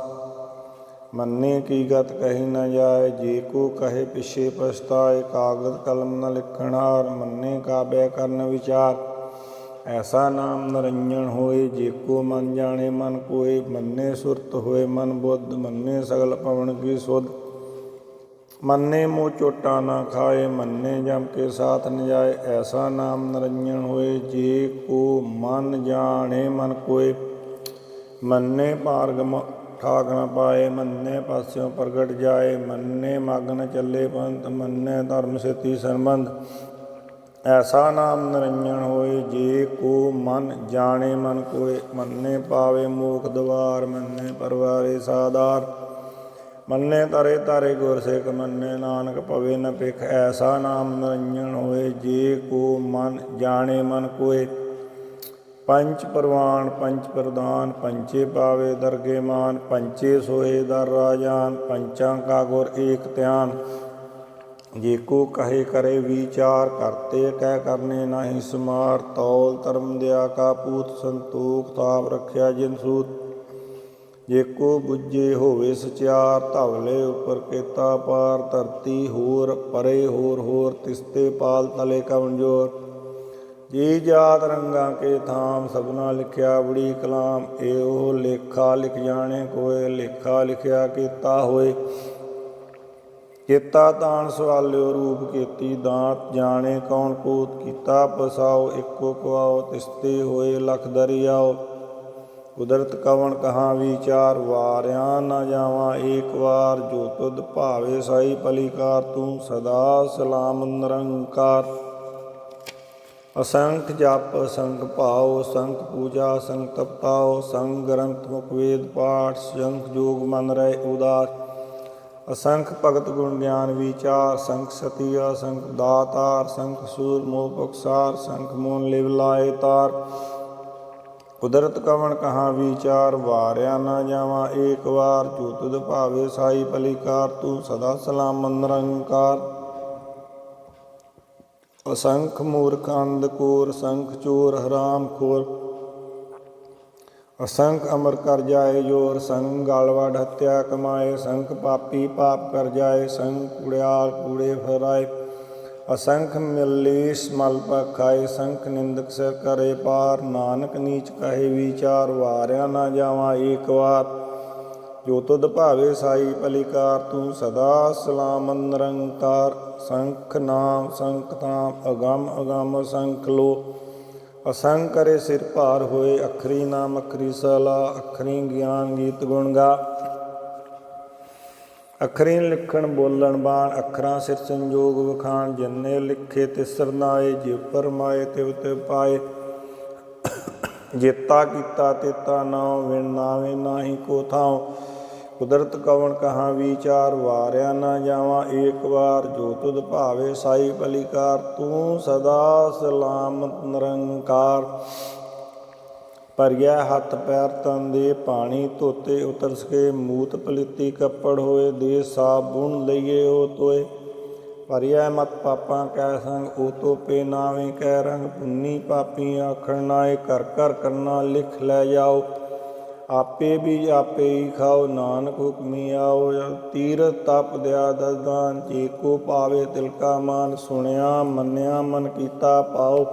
ਮੰਨੇ ਕੀ ਗਤ ਕਹੀ ਨ ਜਾਏ ਜੇ ਕੋ ਕਹੇ ਪਿਛੇ ਪਛਤਾਏ। ਕਾਗਦ ਕਲਮ ਨ ਲਿਖਣ ਹਾਰ ਮੰਨੇ ਕਾਬੈ ਕਰਨ ਵਿਚਾਰ। ਐਸਾ ਨਾਮ ਨਰੰਜਨ ਹੋਏ ਜੇ ਕੋ ਮਨ ਜਾਣੇ ਮਨ ਕੋਏ। ਮੰਨੇ ਸੁਰਤ ਹੋਏ ਮਨ ਬੁੱਧ ਮੰਨੇ ਸਗਲ ਪਵਨ ਕੀ ਸੁਧ। ਮੰਨੇ ਮੋਹ ਚੋਟਾ ਨਾ ਖਾਏ ਮੰਨੇ ਜਮ ਕੇ ਸਾਥ ਨ ਜਾਏ। ਐਸਾ ਨਾਮ ਨਰੰਜਨ ਹੋਏ ਜੇ ਕੋ ਮਨ ਜਾਣੇ ਮਨ ਕੋਏ। ਮੰਨੇ ਭਾਰਗ ਠਾਕ ਨ ਪਾਏ ਮੰਨੇ ਪਾਸਿਓਂ ਪ੍ਰਗਟ ਜਾਏ। ਮੰਨੇ ਮਗ ਨ ਚੱਲੇ ਪੰਥ ਮੰਨੇ ਧਰਮ ਸੇਤੀ ਸੰਬੰਧ। ਐਸਾ ਨਾਮ ਨਰੰਜਨ ਹੋਏ ਜੇ ਕੋ ਮਨ ਜਾਣੇ ਮਨ ਕੋਏ। ਮੰਨੇ ਪਾਵੇ ਮੋਖ ਦਵਾਰ ਮੰਨੇ ਪਰਵਾਰੇ ਸਾਧਾਰ। ਮੰਨੇ ਤਰੇ ਤਾਰੇ ਗੁਰ ਸਿੱਖ ਮੰਨੇ ਨਾਨਕ ਪਵੇ ਨ ਭਿਖ। ਐਸਾ ਨਾਮ ਨਰੰਜਨ ਹੋਏ ਜੇ ਕੋ ਮਨ ਜਾਣੇ ਮਨ ਕੋਏ। ਪੰਚ ਪਰਵਾਨ ਪੰਚ ਪ੍ਰਦਾਨ ਪੰਚੇ ਪਾਵੇ ਦਰਗੇ ਮਾਨ। ਪੰਚੇ ਸੋਏ ਦਰ ਰਾਜਾਨ ਪੰਚਾਂ ਕਾ ਗੁਰ ਏਕ ਧਿਆਨ। ਜੇ ਕੋ ਕਹੇ ਕਰੇ ਵਿਚਾਰ ਕਰਤੇ ਕਹਿ ਕਰਨੇ ਨਾਹੀ ਸਮਾਰ। ਤੌਲ ਧਰਮ ਦਿਆ ਕਾ ਪੂਤ ਸੰਤੋਖ ਤਾਪ ਰੱਖਿਆ ਜਿਨ ਸੂਤ। ਜੇ ਕੋ ਬੁੱਝੇ ਹੋਵੇ ਸਚਿਆਰ ਧਵਲੇ ਉੱਪਰ ਕੀਤਾ ਪਾਰ। ਧਰਤੀ ਹੋਰ ਪਰੇ ਹੋਰ ਹੋਰ ਤਿਸਤੇ ਪਾਲ ਤਲੇ ਕਵਣ ਜੋਰ। ਜੀ ਜਾਤ ਰੰਗਾਂ ਕੇ ਥਾਮ ਸਭਨਾ ਲਿਖਿਆ ਬੜੀ ਕਲਾਮ। ਇਹੋ ਲੇਖਾ ਲਿਖ ਜਾਣੇ ਕੋਏ ਲੇਖਾ ਲਿਖਿਆ ਕੀਤਾ ਹੋਏ। ਕੀਤਾ ਤਾਣ ਸਵਾਲਿਓ ਰੂਪ ਕੀਤੀ ਦਾਤ ਜਾਣੇ ਕੌਣ ਕੂਤ। ਕੀਤਾ ਪਸਾਓ ਇੱਕੋ ਕੁਆਓ ਤਿਸਤੇ ਹੋਏ ਲਖ ਦਰਿਆਓ। ਕੁਦਰਤ ਕਵਣ ਕਹਾਂ ਵਿਚਾਰ ਵਾਰਿਆ ਨਾ ਜਾਵਾਂ ਏਕ ਵਾਰ। ਜੋ ਤੁਧ ਭਾਵੇ ਸਾਈ ਪਲੀਕਾਰ ਤੂੰ ਸਦਾ ਸਲਾਮ ਨਿਰੰਕਾਰ। ਅਸੰਖ ਜਪ ਅਸੰਖ ਭਾਉ ਅਸੰਖ ਪੂਜਾ ਅਸੰਖ ਤਪਤਾਉ। ਸੰਖ ਗ੍ਰੰਥ ਮੁਖ ਵੇਦ ਪਾਠ ਸੰਖ ਜੋਗ ਮਨ ਰਹਿ ਉਦਾਸ। ਅਸੰਖ ਭਗਤ ਗੁਣ ਗਿਆਨ ਵਿਚਾਰ ਸੰਖ ਸਤੀ ਅਸੰਖ ਦਾਤਾਰ। ਸੰਖ ਸੂਰ ਮੋਹ ਪੁਖਸਾਰ ਸੰਖ ਮੋਨ ਲਿਵ ਲਾਏ ਤਾਰ। ਕੁਦਰਤ ਕਵਣ ਕਹਾਂ ਵਿਚਾਰ ਵਾਰਿਆ ਨਾ ਜਾਵਾਂ ਏਕ ਵਾਰ। ਜੋ ਤੁਧ ਭਾਵੇ ਸਾਈ ਪਲੀਕਾਰ ਤੂੰ ਸਦਾ ਸਲਾਮ ਨਿਰੰਕਾਰ। ਅਸੰਖ ਮੂਰਖ ਅੰਧ ਕੋਰ ਸੰਖ ਚੋਰ ਹਰਾਮ ਖੋਰ। असंख अमर कर जाए जोर, संग गालवा हत्या कमाए, संख पापी पाप कर जाए, संग कुड़ियाल कूड़े फराए, असंख मलेश मल खाए, संख निंदक सिर करे पार, नानक नीच कहे विचार, वारिया ना जावा एक वार, जो तुद भावे साई पलिकार, तू सदा सलाम निरंकार, संख नाम संख धाम अगम अगम असंख लो, असंख करे सिर भार होए, अखरी नाम अखरी सलाह, अखरी ज्ञान गीत गुण गा, अखरी लिखण बोलण बाण, अखरां सिर संजोग वखाण, जिन्ने लिखे तिसर नाए, जिव पर माए तिव तिव पाए, जेता कीता तेता नाम, विण नावे नाही को थाव, कुदरत कवन कहाँ विचार, वारिया ना जावा एक बार, जो तुद भावे साई पलिकार, तू सदा सलामत निरंकार, भरिया हथ पैर तन दे पानी धोते उतर सके, मूत पलीती कपड़ होए, दे साबुन लईए ओ तोए, भरिया मत पापां कै संग, ओ तो पे नावे कै रंग, पुन्नी पापी आखण नाए, कर कर करना लिख लै जाओ, आपे भी आपे ही खाओ, नानक हुक्मी आओ, तीरथ तप दया दसदान, जे को पावे तिलका मान, सुनिया मन्निया मन कीता पाओ,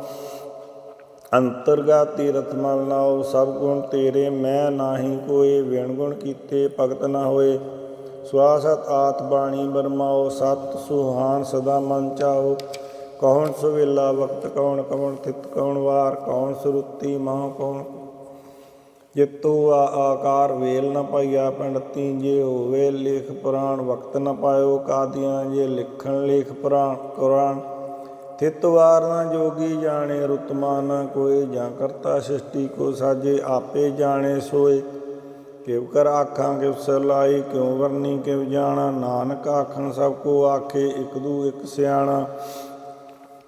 अंतरगा तीरथ मल नाओ, सब गुण तेरे मैं नाही कोय, विण गुण कीते भगत न होए, सुआसत आत बाणी बरमाओ, सत सुहान सदा मन चाओ, कौन सुवेला वक्त कौन कौन थित कौन वार, कौन सुरुति माह कौन जितो आकार, वेल न पाइया पंडती, जे होवे लेख पुराण, वक्त न पायो कादियाँ, जे लिखण लेख पुराण कुरान, थित वार न जोगी जाने, रुतमा न कोय, जां करता सृष्टि को साजे, आपे जाने सोए, किव कर आखां किव सलाई, क्यों वरनी किव जाना, नानक आखण सब को आखे, इक दू इक सियाणा,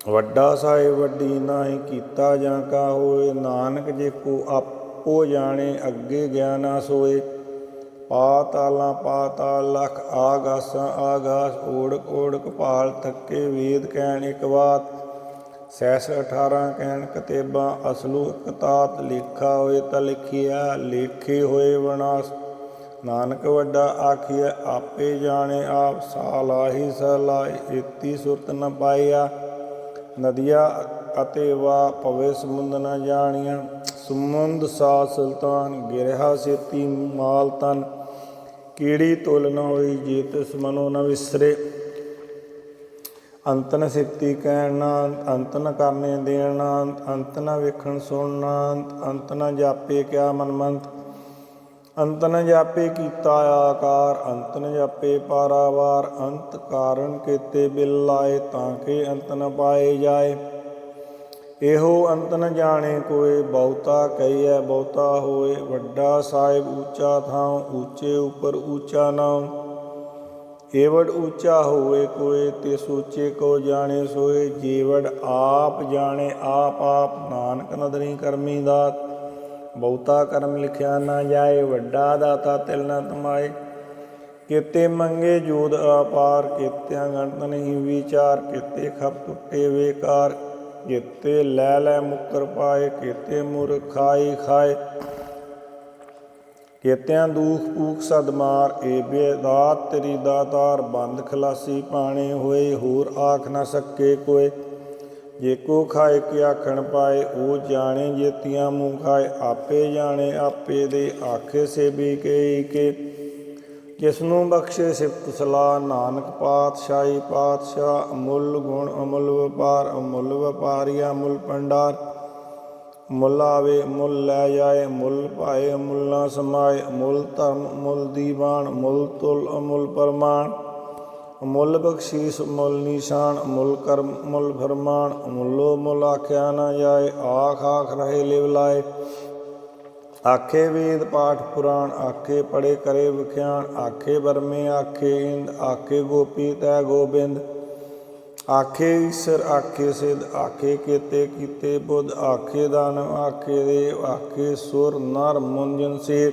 वड्डा साहिब वड्डी नाहीं, कीता जां का होए, नानक जे को आपो जाने, अगे ज्ञाना सोए, पातालां पाताल लख, आगासां आगास, ओड़क ओड़क पाल थके, वेद कहण इक बात, सैस 18 कहण कतेबां, असलू कतात, लेखा होए तां लिखिया, लेखे होए विनाश, नानक वड्डा आखिया, आपे जाने आप, सालाही सलाही, एती सुरत न पाइया, नदिया ਅਤੇ ਵਾਹ ਪਵੇ ਸਮੁੰਦ ਨਾ ਜਾਣੀਆਂ, ਸਮੁੰਦ ਸਾ ਸੁਲਤਾਨ, ਗਿਰਿਆ ਸੇਤੀ ਮਾਲ ਤਨ, ਕੀੜੀ ਤੁਲ ਨ ਹੋਈ, ਜੇ ਤਿਸ ਮਨੋ ਨ ਵਿਸਰੇ, ਅੰਤ ਨ ਸਿਫਤੀ ਕਹਿਣ ਨਾ, ਅੰਤ ਨ ਕਰਨੇ ਦੇਣ ਨਾ, ਅੰਤ ਨ ਵੇਖਣ ਸੁਣਨਾ, ਅੰਤ ਨ ਜਾਪੇ ਕਿਆ ਮਨਮੰਤ, ਅੰਤ ਨ ਜਾਪੇ ਕੀਤਾ ਆਕਾਰ, ਅੰਤ ਨ ਜਾਪੇ ਪਾਰਾਵਾਰ, ਅੰਤ ਕਾਰਨ ਕੀਤੇ ਬਿਲ ਲਾਏ, ਤਾਂ ਕਿ ਅੰਤ ਨ ਪਾਏ ਜਾਏ, ਇਹੋ ਅੰਤ ਨ ਜਾਣੇ ਕੋਏ, ਬਹੁਤਾ ਕਹੀਐ ਬਹੁਤਾ ਹੋਏ, ਵੱਡਾ ਸਾਹਿਬ ਊਚਾ ਥਾਂ, ਊਚੇ ਉੱਪਰ ਊਚਾ ਨਾਮ, ਏਵੜ ਊਚਾ ਹੋਵੇ ਕੋਏ, ਤਿਸ ਊਚੇ ਕੋ ਜਾਣੇ ਸੋਏ, ਜੇਵੜ ਆਪ ਜਾਣੇ ਆਪ ਆਪ, ਨਾਨਕ ਨਦਰੀ ਕਰਮੀ ਦਾਤ, ਬਹੁਤਾ ਕਰਮ ਲਿਖਿਆ ਨਾ ਜਾਏ, ਵੱਡਾ ਦਾਤਾ ਤਿਲ ਨ ਤਮਾਏ, ਕੀਤੇ ਮੰਗੇ ਜੋਦ ਆਪਾਰ, ਕੀਤਿਆਂ ਗਣਤ ਨਹੀਂ ਵਿਚਾਰ, ਕੀਤੇ ਖਪ ਟੁੱਟੇ ਵੇਕਾਰ, ਕੀਤੇ ਲੈ ਲੈ ਮੁੱਕਰ ਪਾਏ, ਕੀਤੇ ਮੁਰ ਖਾਈ ਖਾਏ, ਕੀਤਿਆਂ ਦੂਖ ਪੂਖ ਸਦ ਮਾਰ, ਏ ਬੇਦਾਤ ਤੇਰੀ ਦਾਤਾਰ, ਬੰਦ ਖਲਾਸੀ ਪਾਣੇ ਹੋਏ, ਹੋਰ ਆਖ ਨਾ ਸਕੇ ਕੋਏ, ਜੇ ਕੋ ਖਾਏ ਕਿ ਆਖਣ ਪਾਏ, ਉਹ ਜਾਣੇ ਜੇਤੀਆਂ ਮੂੰਹ ਖਾਏ, ਆਪੇ ਜਾਣੇ ਆਪੇ ਦੇ, ਆਖੇ ਸੇਬੀ ਕੇ ਕੇ, ਜਿਸ ਨੂੰ ਬਖਸ਼ੇ ਸਿਫਤ ਸਲਾਹ, ਨਾਨਕ ਪਾਤਸ਼ਾਹੀ ਪਾਤਸ਼ਾਹ, ਅਮੁੱਲ ਗੁਣ ਅਮੁੱਲ ਵਪਾਰ, ਅਮੁੱਲ ਵਪਾਰੀਆ ਅਮੁੱਲ ਭੰਡਾਰ, ਮੁੱਲ ਆਵੇ ਮੁੱਲ ਲੈ ਜਾਏ, ਮੁੱਲ ਭਾਏ ਅਮੁੱਲ ਨਾ ਸਮਾਏ, ਅਮੁੱਲ ਧਰਮ ਅਮੁੱਲ ਦੀਵਾਨ, ਮੁੱਲ ਤੁਲ ਅਮੁੱਲ ਪਰਮਾਨ, ਅਮੁੱਲ ਬਖਸ਼ੀਸ ਅਮੁੱਲ ਨਿਸ਼ਾਨ, ਅਮੁੱਲ ਕਰਮ ਅਮੁੱਲ ਫਰਮਾਨ, ਅਮੁੱਲੋ ਮੁੱਲ ਆਖਿਆ ਨਾ ਜਾਏ, ਆਖ ਆਖ ਰਹੇ ਲਿਵ ਲਾਏ, ਆਖੇ ਵੇਦ ਪਾਠ ਪੁਰਾਣ, ਆਖੇ ਪੜੇ ਕਰੇ ਵਿਖਿਆਨ, ਆਖੇ ਬਰਮੇ ਆਖੇ ਇੰਦ, ਆਖੇ ਗੋਪੀ ਤੈ ਗੋਬਿੰਦ, ਆਖੇ ਈਸਰ ਆਖੇ ਸਿੱਧ, ਆਖੇ ਕੀਤੇ ਕੀਤੇ ਬੁੱਧ, ਆਖੇ ਦਾਨਵ ਆਖੇ ਦੇਵ, ਆਖੇ ਸੁਰ ਨਰ ਮੁੰਜਨ ਸੇਵ,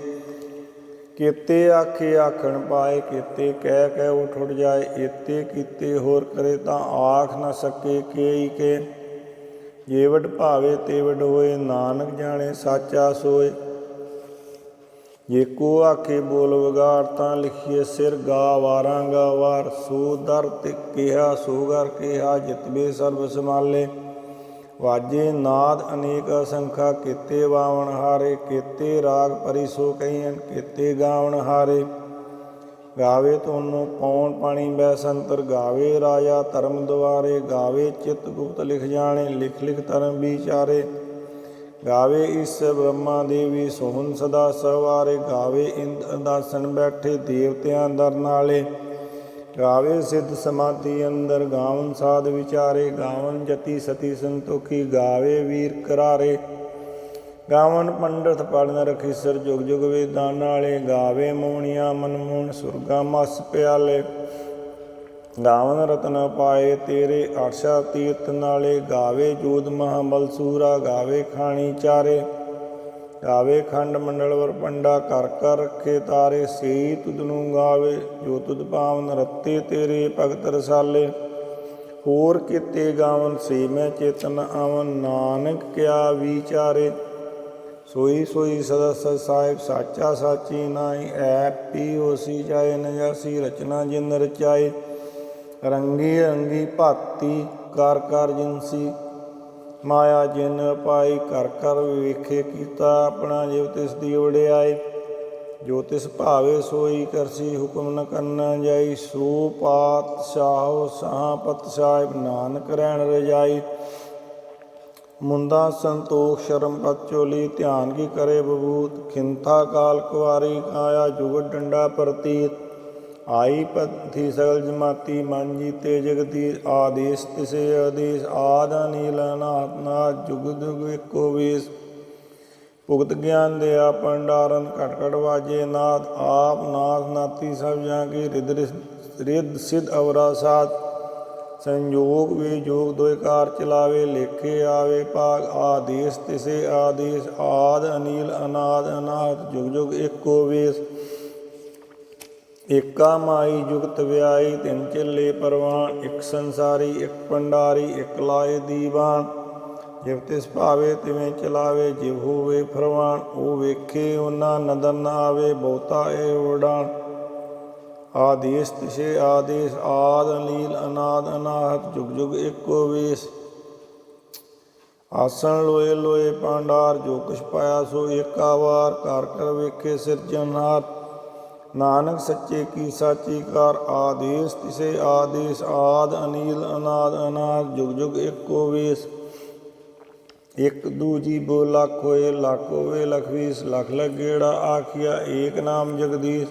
ਕੀਤੇ ਆਖੇ ਆਖਣ ਪਾਏ, ਕੀਤੇ ਕਹਿ ਕਹਿ ਉਠ ਉਠ ਜਾਏ, ਏਤੇ ਕੀਤੇ ਹੋਰ ਕਰੇ ਤਾਂ ਆਖ ਨਾ ਸਕੇ ਕੇਈ ਕੇ, ਜੇਵਡ ਭਾਵੇ ਤੇਵਡ ਹੋਏ, ਨਾਨਕ ਜਾਣੇ ਸਾਚਾ ਸੋਏ, ਏਕੋ ਆਖੇ ਬੋਲ ਵਿਗਾੜ ਤਾਂ ਲਿਖੀਏ ਸਿਰ ਗਾ ਵਾਰਾਂ ਗਾ ਵਾਰ ਸੋ ਦਰ ਤੇ ਕਿਹਾ ਸੋ ਗਰ ਕਿਹਾ ਜਿਤਵੇ ਸਰਬ ਸੰਭਾਲੇ ਵਾਜੇ ਨਾਦ ਅਨੇਕ ਅਸੰਖਾ ਕੀਤੇ ਬਾਵਣ ਹਾਰੇ ਕੀਤੇ ਰਾਗ ਪਰੀ ਸੋ ਕਹੀਨ ਕੀਤੇ ਗਾਵਣ ਹਾਰੇ ਗਾਵੇ ਤੁਹਾਨੂੰ ਪੌਣ ਪਾਣੀ ਬੈ ਸੰਤਰ ਗਾਵੇ ਰਾਜਾ ਧਰਮ ਦੁਆਰੇ ਗਾਵੇ ਚਿੱਤ ਗੁਪਤ ਲਿਖ ਜਾਣੇ ਲਿਖ ਲਿਖ ਧਰਮ ਵਿਚਾਰੇ ਗਾਵੇ ਇਸ ਬ੍ਰਹਮਾ ਦੇਵੀ ਸੋਹਣ ਸਦਾ ਸਵਾਰੇ ਗਾਵੇ ਇੰਦ ਅਦਾਸਨ ਬੈਠੇ ਦੇਵਤਿਆਂ ਦਰ ਨਾਲੇ ਗਾਵੇ ਸਿੱਧ ਸਮਾਧੀ ਅੰਦਰ ਗਾਵਨ ਸਾਧ ਵਿਚਾਰੇ ਗਾਵਨ ਜਤੀ ਸਤੀ ਸੰਤੋਖੀ ਗਾਵੇ ਵੀਰ ਕਰਾਰੇ ਗਾਵਨ ਪੰਡਤ ਪੜਨ ਰਖੀ ਸਿਰ ਜੁਗ ਜੁਗ ਵੇਦਾਂ ਨਾਲੇ ਗਾਵੇ ਮੋਹਣੀਆਂ ਮਨਮੋਹਣ ਸੁਰਗਾ ਮਸ ਪਿਆਲੇ ਗਾਵਨ ਰਤਨ ਪਾਏ ਤੇਰੇ ਆਸ਼ਾ ਤੀਰਥ ਨਾਲੇ ਗਾਵੇ ਜੋਧ ਮਹਾਬਲ ਸੂਰਾ ਗਾਵੇ ਖਾਣੀ ਚਾਰੇ ਗਾਵੇ ਖੰਡ ਮੰਡਲ ਵਰ ਪੰਡਾ ਕਰ ਕਰ ਰੱਖੇ ਤਾਰੇ ਸੇ ਤੁਧ ਨੂੰ ਗਾਵੇ ਜੋ ਤੁਧ ਪਾਵਨ ਰੱਤੇ ਤੇਰੇ ਭਗਤ ਰਸਾਲੇ ਹੋਰ ਕੀਤੇ ਗਾਵਨ ਸੇ ਮੈਂ ਚੇਤਨ ਆਵਨ ਨਾਨਕ ਕਿਆ ਵਿਚਾਰੇ ਸੋਈ ਸੋਈ ਸਦਾ ਸਤ ਸਾਹਿਬ ਸਾਚਾ ਸਾਚੀ ਨਾਈ ਐ ਪੀ ਹੋਸੀ ਜਾਏ ਨ ਜਾਸੀ ਰਚਨਾ ਜਿਨ ਰਚਾਏ ਰੰਗੀ ਰੰਗੀ ਭਾਤੀ ਕਰ ਕਰ ਜਿਨਸੀ ਮਾਇਆ ਜਿਨ ਪਾਈ ਕਰ ਕਰ ਵੇਖੇ ਕੀਤਾ ਆਪਣਾ ਜਿਵ ਤਿਸ ਦੀ ਵਡਿਆਈ ਜੋ ਤਿਸ ਭਾਵੇ ਸੋਈ ਕਰਸੀ ਹੁਕਮ ਨ ਕਰਨਾ ਜਾਈ ਸੋ ਪਾਤਸ਼ਾਹ ਸਾਪਤ ਸਾਹਿਬ ਨਾਨਕ ਰਹਿਣ ਰਜਾਈ ਮੁੰਦਾ ਸੰਤੋਖ ਸ਼ਰਮ ਪਤ ਚੋਲੀ ਧਿਆਨ ਕੀ ਕਰੇ ਬਬੂਤ ਖਿੰਥਾ ਕਾਲ ਕੁਆਰੀ ਕਾਇਆ ਜੁਗਤ ਡੰਡਾ ਪ੍ਰਤੀਤ ਆਈ ਪਥੀ ਸਗਲ ਜਮਾਤੀ ਮਨ ਜੀਤੇ ਜਗਤੀ ਆਦੇਸ਼ ਤਿਸੇ ਆਦੇਸ਼ ਆਦ ਨੀਲ ਅਨਾਹਤ ਨਾਥ ਜੁਗ ਜੁਗ ਏਕੋ ਵੇਸ ਭੁਗਤ ਗਿਆਨ ਦਿਆ ਭੰਡਾਰਨ ਘਟ ਘਟ ਵਾਜੇ ਨਾਥ ਆਪ ਨਾਥ ਨਾਤੀ ਸਭ ਜਾਂ ਕੀ ਰਿਦ ਸਿਧ ਅਵਰਾ ਸਾਧ ਸੰਯੋਗ ਵਿਯੋਗ ਦੋਇ ਕਾਰ ਚਲਾਵੇ ਲੇਖੇ ਆਵੇ ਭਾਗ ਆਦੇਸ਼ ਤਿਸੇ ਆਦੇਸ਼ ਆਦ ਅਨੀਲ ਅਨਾਦ ਅਨਾਹਤ ਜੁਗ ਜੁਗ ਏਕੋ ਵੇਸ ਏਕਾ ਮਾਈ ਜੁਗਤ ਵਿਆਈ ਤਿੰਨ ਚੱਲੇ ਪਰਵਾਨ ਇੱਕ ਸੰਸਾਰੀ ਇੱਕ ਭੰਡਾਰੀ ਇੱਕ ਲਾਏ ਦੀਵਾਨ ਜਿਵ ਤਿਸ ਭਾਵੇ ਤਿਵੇਂ ਚਲਾਵੇ ਜਿਵ ਹੋਵੇ ਫਰਮਾਨ ਉਹ ਵੇਖੇ ਉਹਨਾਂ ਨਦਰ ਨ ਆਵੇ ਬਹੁਤਾ ਇਹ ਉਡਾਨ ਆਦੇਸ਼ ਤਿਸੇ ਆਦੇਸ਼ ਆਦ ਅਨੀਲ ਅਨਾਦ ਅਨਾਹਤ ਜੁਗ ਜੁਗ ਏਕੋ ਵੇਸ ਆਸਣ ਲੋਏ ਲੋਏ ਭਾਂਡਾਰ ਜੋ ਕੁਛ ਪਾਇਆ ਸੋ ਏਕਾ ਵਾਰ ਕਰ ਕਰ ਵੇਖੇ ਸਿਰਜਣਹਾਰ ਨਾਨਕ ਸੱਚੇ ਕੀ ਸਾਚੀ ਕਾਰ ਆਦੇਸ਼ ਤਿਸੇ ਆਦੇਸ਼ ਆਦ ਅਨੀਲ ਅਨਾਦ ਅਨਾਦ ਜੁਗ ਜੁਗ ਏਕੋ ਵੇਸ ਇੱਕ ਦੂਜੀ ਬੋ ਲੱਖ ਹੋਏ ਲੱਖ ਹੋਵੇ ਲਖ ਵੀਸ ਲੱਖ ਲੱਖ ਗੇੜਾ ਆਖਿਆ ਏਕ ਨਾਮ ਜਗਦੀਸ਼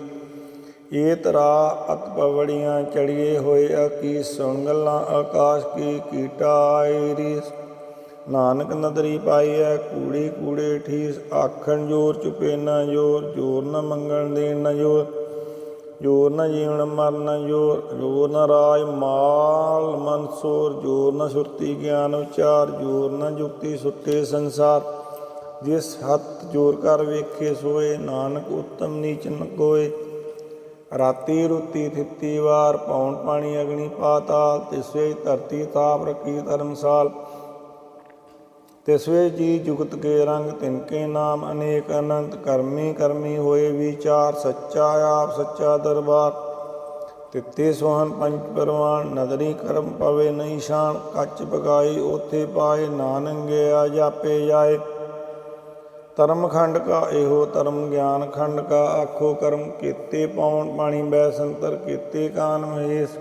ਇਹ ਤਰਾ ਅਤ ਪਵੜੀਆਂ ਚੜੀਏ ਹੋਏ ਅਕੀ ਸੁਣ ਗੱਲਾਂ ਆਕਾਸ਼ ਕੀ ਕੀਟਾ ਆਏ ਰੀਸ ਨਾਨਕ ਨਦਰੀ ਪਾਈਐ ਕੂੜੇ ਕੂੜੇ ਠੀਸ ਆਖਣ ਜੋਰ ਚੁਪੇ ਨਾ ਜੋਰ ਜੋਰ ਨ ਮੰਗਣ ਦੇਣ ਨ ਜੋਰ ਜੋਰ ਨ ਜੀਵਨ ਮਰਨ ਜੋਰ ਜੋਰ ਨ ਰਾਜ ਮਾਲ ਮਨਸੋਰ ਜੋਰ ਨ ਸੁਰਤੀ ਗਿਆਨ ਉਚਾਰ ਜੋਰ ਨ ਜੁਗਤੀ ਸੁੱਟੇ ਸੰਸਾਰ ਜਿਸ ਹੱਥ ਜੋਰ ਕਰ ਵੇਖੇ ਸੋਏ ਨਾਨਕ ਉਤਮ ਨੀਚ ਨ ਕੋਏ ਰਾਤੀ ਰੁਤੀ ਥਿੱਤੀ ਵਾਰ ਪੌਣ ਪਾਣੀ ਅਗਨੀ ਪਾਤਾਲ ਤਿਸਵੇ ਧਰਤੀ ਤਾਪ ਰਖੀ ਧਰਮਸਾਲ ਤਿਸਵੇ ਜੀ ਜੁਗਤ ਕੇ ਰੰਗ ਤਿਨਕੇ ਨਾਮ ਅਨੇਕ ਅਨੰਤ ਕਰਮੀ ਕਰਮੀ ਹੋਏ ਵਿਚਾਰ ਸੱਚਾ ਆਪ ਸੱਚਾ ਦਰਬਾਰ ਤਿੱਤੇ ਸੁਹਨ ਪੰਜ ਪਰਵਾਨ ਨਦਰੀ ਕਰਮ ਪਵੇ ਨਹੀਂ ਸ਼ਾਨ ਕੱਚ ਪਕਾਈ ਉਥੇ ਪਾਏ ਨਾਨਕ ਗਿਆ ਜਾਪੇ ਜਾਏ ਧਰਮ ਖੰਡ ਕਾ ਇਹੋ ਧਰਮ ਗਿਆਨ ਖੰਡ ਕਾ ਆਖੋ ਕਰਮ ਕੀਤੇ ਪੌਣ ਪਾਣੀ ਬੈ ਸੰਤਰ ਕੀਤੇ ਕਾਨ ਮਹੇਸ਼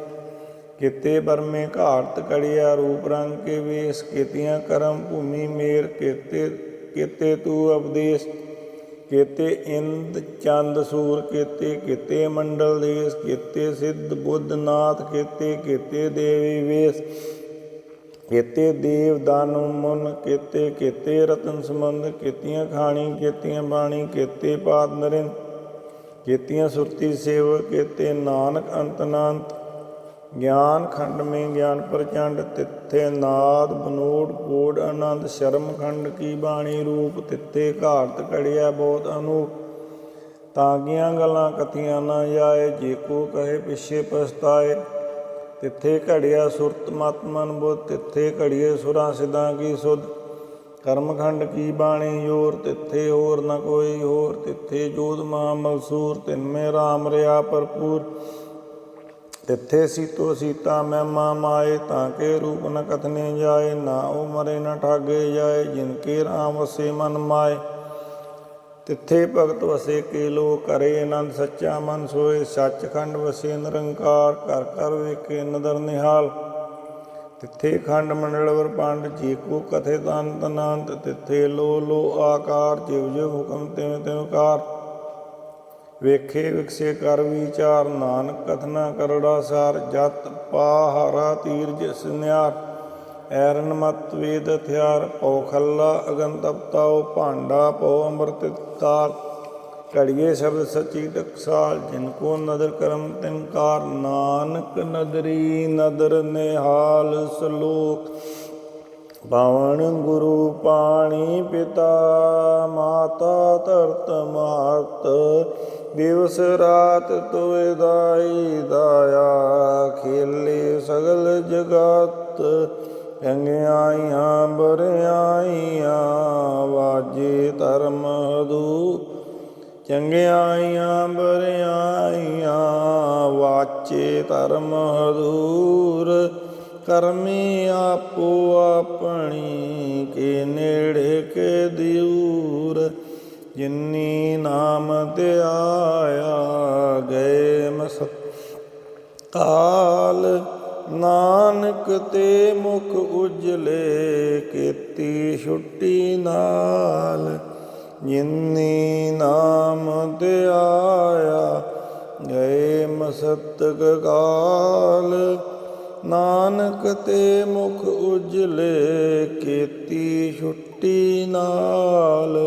ਕੀਤੇ ਬਰਮੇ ਘਾੜਤ ਕੜਿਆ ਰੂਪ ਰੰਗ ਕੇ ਵੇਸ ਕੀਤੀਆਂ ਕਰਮ ਭੂਮੀ ਮੇਰ ਕੀਤੇ ਤੂ ਉਪਦੇਸ਼ ਕੀਤੇ ਇੰਦ ਚੰਦ ਸੂਰ ਕੀਤੇ ਮੰਡਲ ਦੇਸ ਕੀਤੇ ਸਿੱਧ ਬੁੱਧ ਨਾਥ ਕੀਤੇ ਦੇਵੀ ਵੇਸ ਕੀਤੇ ਦੇਵ ਦਾਨੁ ਮੁਨ ਕੀਤੇ ਰਤਨ ਸੰਬੰਧ ਕੀਤੀਆਂ ਖਾਣੀ ਕੀਤੀਆਂ ਬਾਣੀ ਕੀਤੇ ਪਾਦ ਨਰਿੰਦ ਕੀਤੀਆਂ ਸੁਰਤੀ ਸੇਵ ਕੀਤੇ ਨਾਨਕ ਅੰਤ ਨਾਨਤ ਗਿਆਨ ਖੰਡ ਮੇਂ ਗਿਆਨ ਪ੍ਰਚੰਡ ਤਿੱਥੇ ਨਾਦ ਬਨੋੜ ਕੋੜ ਆਨੰਦ ਸ਼ਰਮ ਖੰਡ ਕੀ ਬਾਣੀ ਰੂਪ ਤਿੱਥੇ ਘਾੜਤ ਕੜਿਆ ਬਹੁਤ ਅਨੂਪ ਤਾਂਗੀਆਂ ਗੱਲਾਂ ਕਥੀਆਂ ਨਾ ਜਾਏ ਜੇ ਕੋ ਕਹੇ ਪਿੱਛੇ ਪਛਤਾਏ ਤਿੱਥੇ ਘੜਿਆ ਸੁਰਤ ਮਤ ਮਨ ਬੁੱਧ ਤਿੱਥੇ ਘੜੀਏ ਸੁਰਾਂ ਸਿੱਧਾਂ ਕੀ ਸੁਧ ਕਰਮਖੰਡ ਕੀ ਬਾਣੀ ਜੋਰ ਤਿੱਥੇ ਹੋਰ ਨ ਕੋਈ ਹੋਰ ਤਿੱਥੇ ਜੋਧ ਮਹਾ ਮਲਸੂਰ ਤਿਨਮੇ ਰਾਮ ਰਿਆ ਭਰਪੂਰ ਤਿੱਥੇ ਸੀਤੋ ਸੀਤਾ ਮਹਿਮਾ ਮਾਏ ਤਾਂ ਕੇ ਰੂਪ ਨ ਕਥਨੇ ਜਾਏ ਨਾ ਉਹ ਮਰੇ ਨ ਠਾਗੇ ਜਾਏ ਜਿਨ ਕੇ ਰਾਮ ਵਸੇ ਮਨ ਮਾਏ ਤਿੱਥੇ ਭਗਤ ਵਸੇ ਕੇ ਲੋ ਕਰੇ ਆਨੰਦ ਸੱਚਾ ਮਨ ਸੋਏ ਸੱਚਖੰਡ ਵਸੇ ਨਿਰੰਕਾਰ ਕਰ ਕਰ ਵੇਖੇ ਨਦਰ ਨਿਹਾਲ ਤਿੱਥੇ ਖੰਡ ਮੰਡਲ ਪੰਡ ਜੀ ਕੋ ਕਥੇ ਤੰਤ ਅਨੰਤ ਤਿੱਥੇ ਲੋ ਲੋ ਆਕਾਰ ਜਿਵ ਜਿਵ ਹੁਕਮ ਤਿਵ ਤਿਵ ਕਾਰ ਵੇਖੇ ਵਿਕਸੇ ਕਰ ਵਿਚਾਰ ਨਾਨਕ ਕਥਨਾ ਕਰੜਾ ਸਾਰ ਜਤ ਪਾਹਰਾ ਤੀਰਜ ਸੁਨਿਆਰ ਐਰਨ ਮਤ ਵੇਦ ਹਥਿਆਰ ਪਉ ਖੱਲਾ ਅਗਨ ਤਪਤਾਉ ਭਾਂਡਾ ਪਉ ਅੰਮ੍ਰਿਤ ਤਾਰ ਘੜੀਏ ਸ਼ਬਦ ਸੱਚੀ ਟਕਸਾਲ ਜਿਨ ਕੋ ਨਦਰ ਕਰਮ ਤਿਨਕਾਰ ਨਾਨਕ ਨਦਰੀ ਨਦਰ ਨਿਹਾਲ ਸਲੋਕ ਪਾਵਨ ਗੁਰੂ ਪਾਣੀ ਪਿਤਾ ਮਾਤਾ ਧਰਤ ਮਾਤ ਦਿਵਸ ਰਾਤ ਤੋਏ ਦਾਈ ਦਾਇਆ ਖੇਲੇ ਸਗਲ ਜਗਤ ਚੰਗਿਆਈਆਂ ਬਰਿਆਈਆਂ ਵਾਜੇ ਧਰਮ ਹਦੂ ਚੰਗਿਆਈਆਂ ਬਰਿਆਈਆਂ ਵਾਚੇ ਧਰਮ ਹਦੂਰ ਕਰਮੀ ਆਪੋ ਆਪਣੀ ਕੇ ਨੇੜੇ ਕੇ ਦਿਊਰ ਜਿਨੀ ਨਾਮ ਧਿਆਇਆ ਗਏ ਮਸਤ ਕਾਲ ਨਾਨਕ ਤੇ ਮੁਖ ਉਜਲੇ ਕੀਤੀ ਛੁੱਟੀ ਨਾਲ ਜਿਨੀ ਨਾਮ ਧਿਆਇਆ ਗਏ ਮਸਤਕ ਕਾਲ ਨਾਨਕ ਤੇ ਮੁਖ ਉਜਲੇ ਕੀਤੀ ਛੁੱਟੀ ਨਾਲ।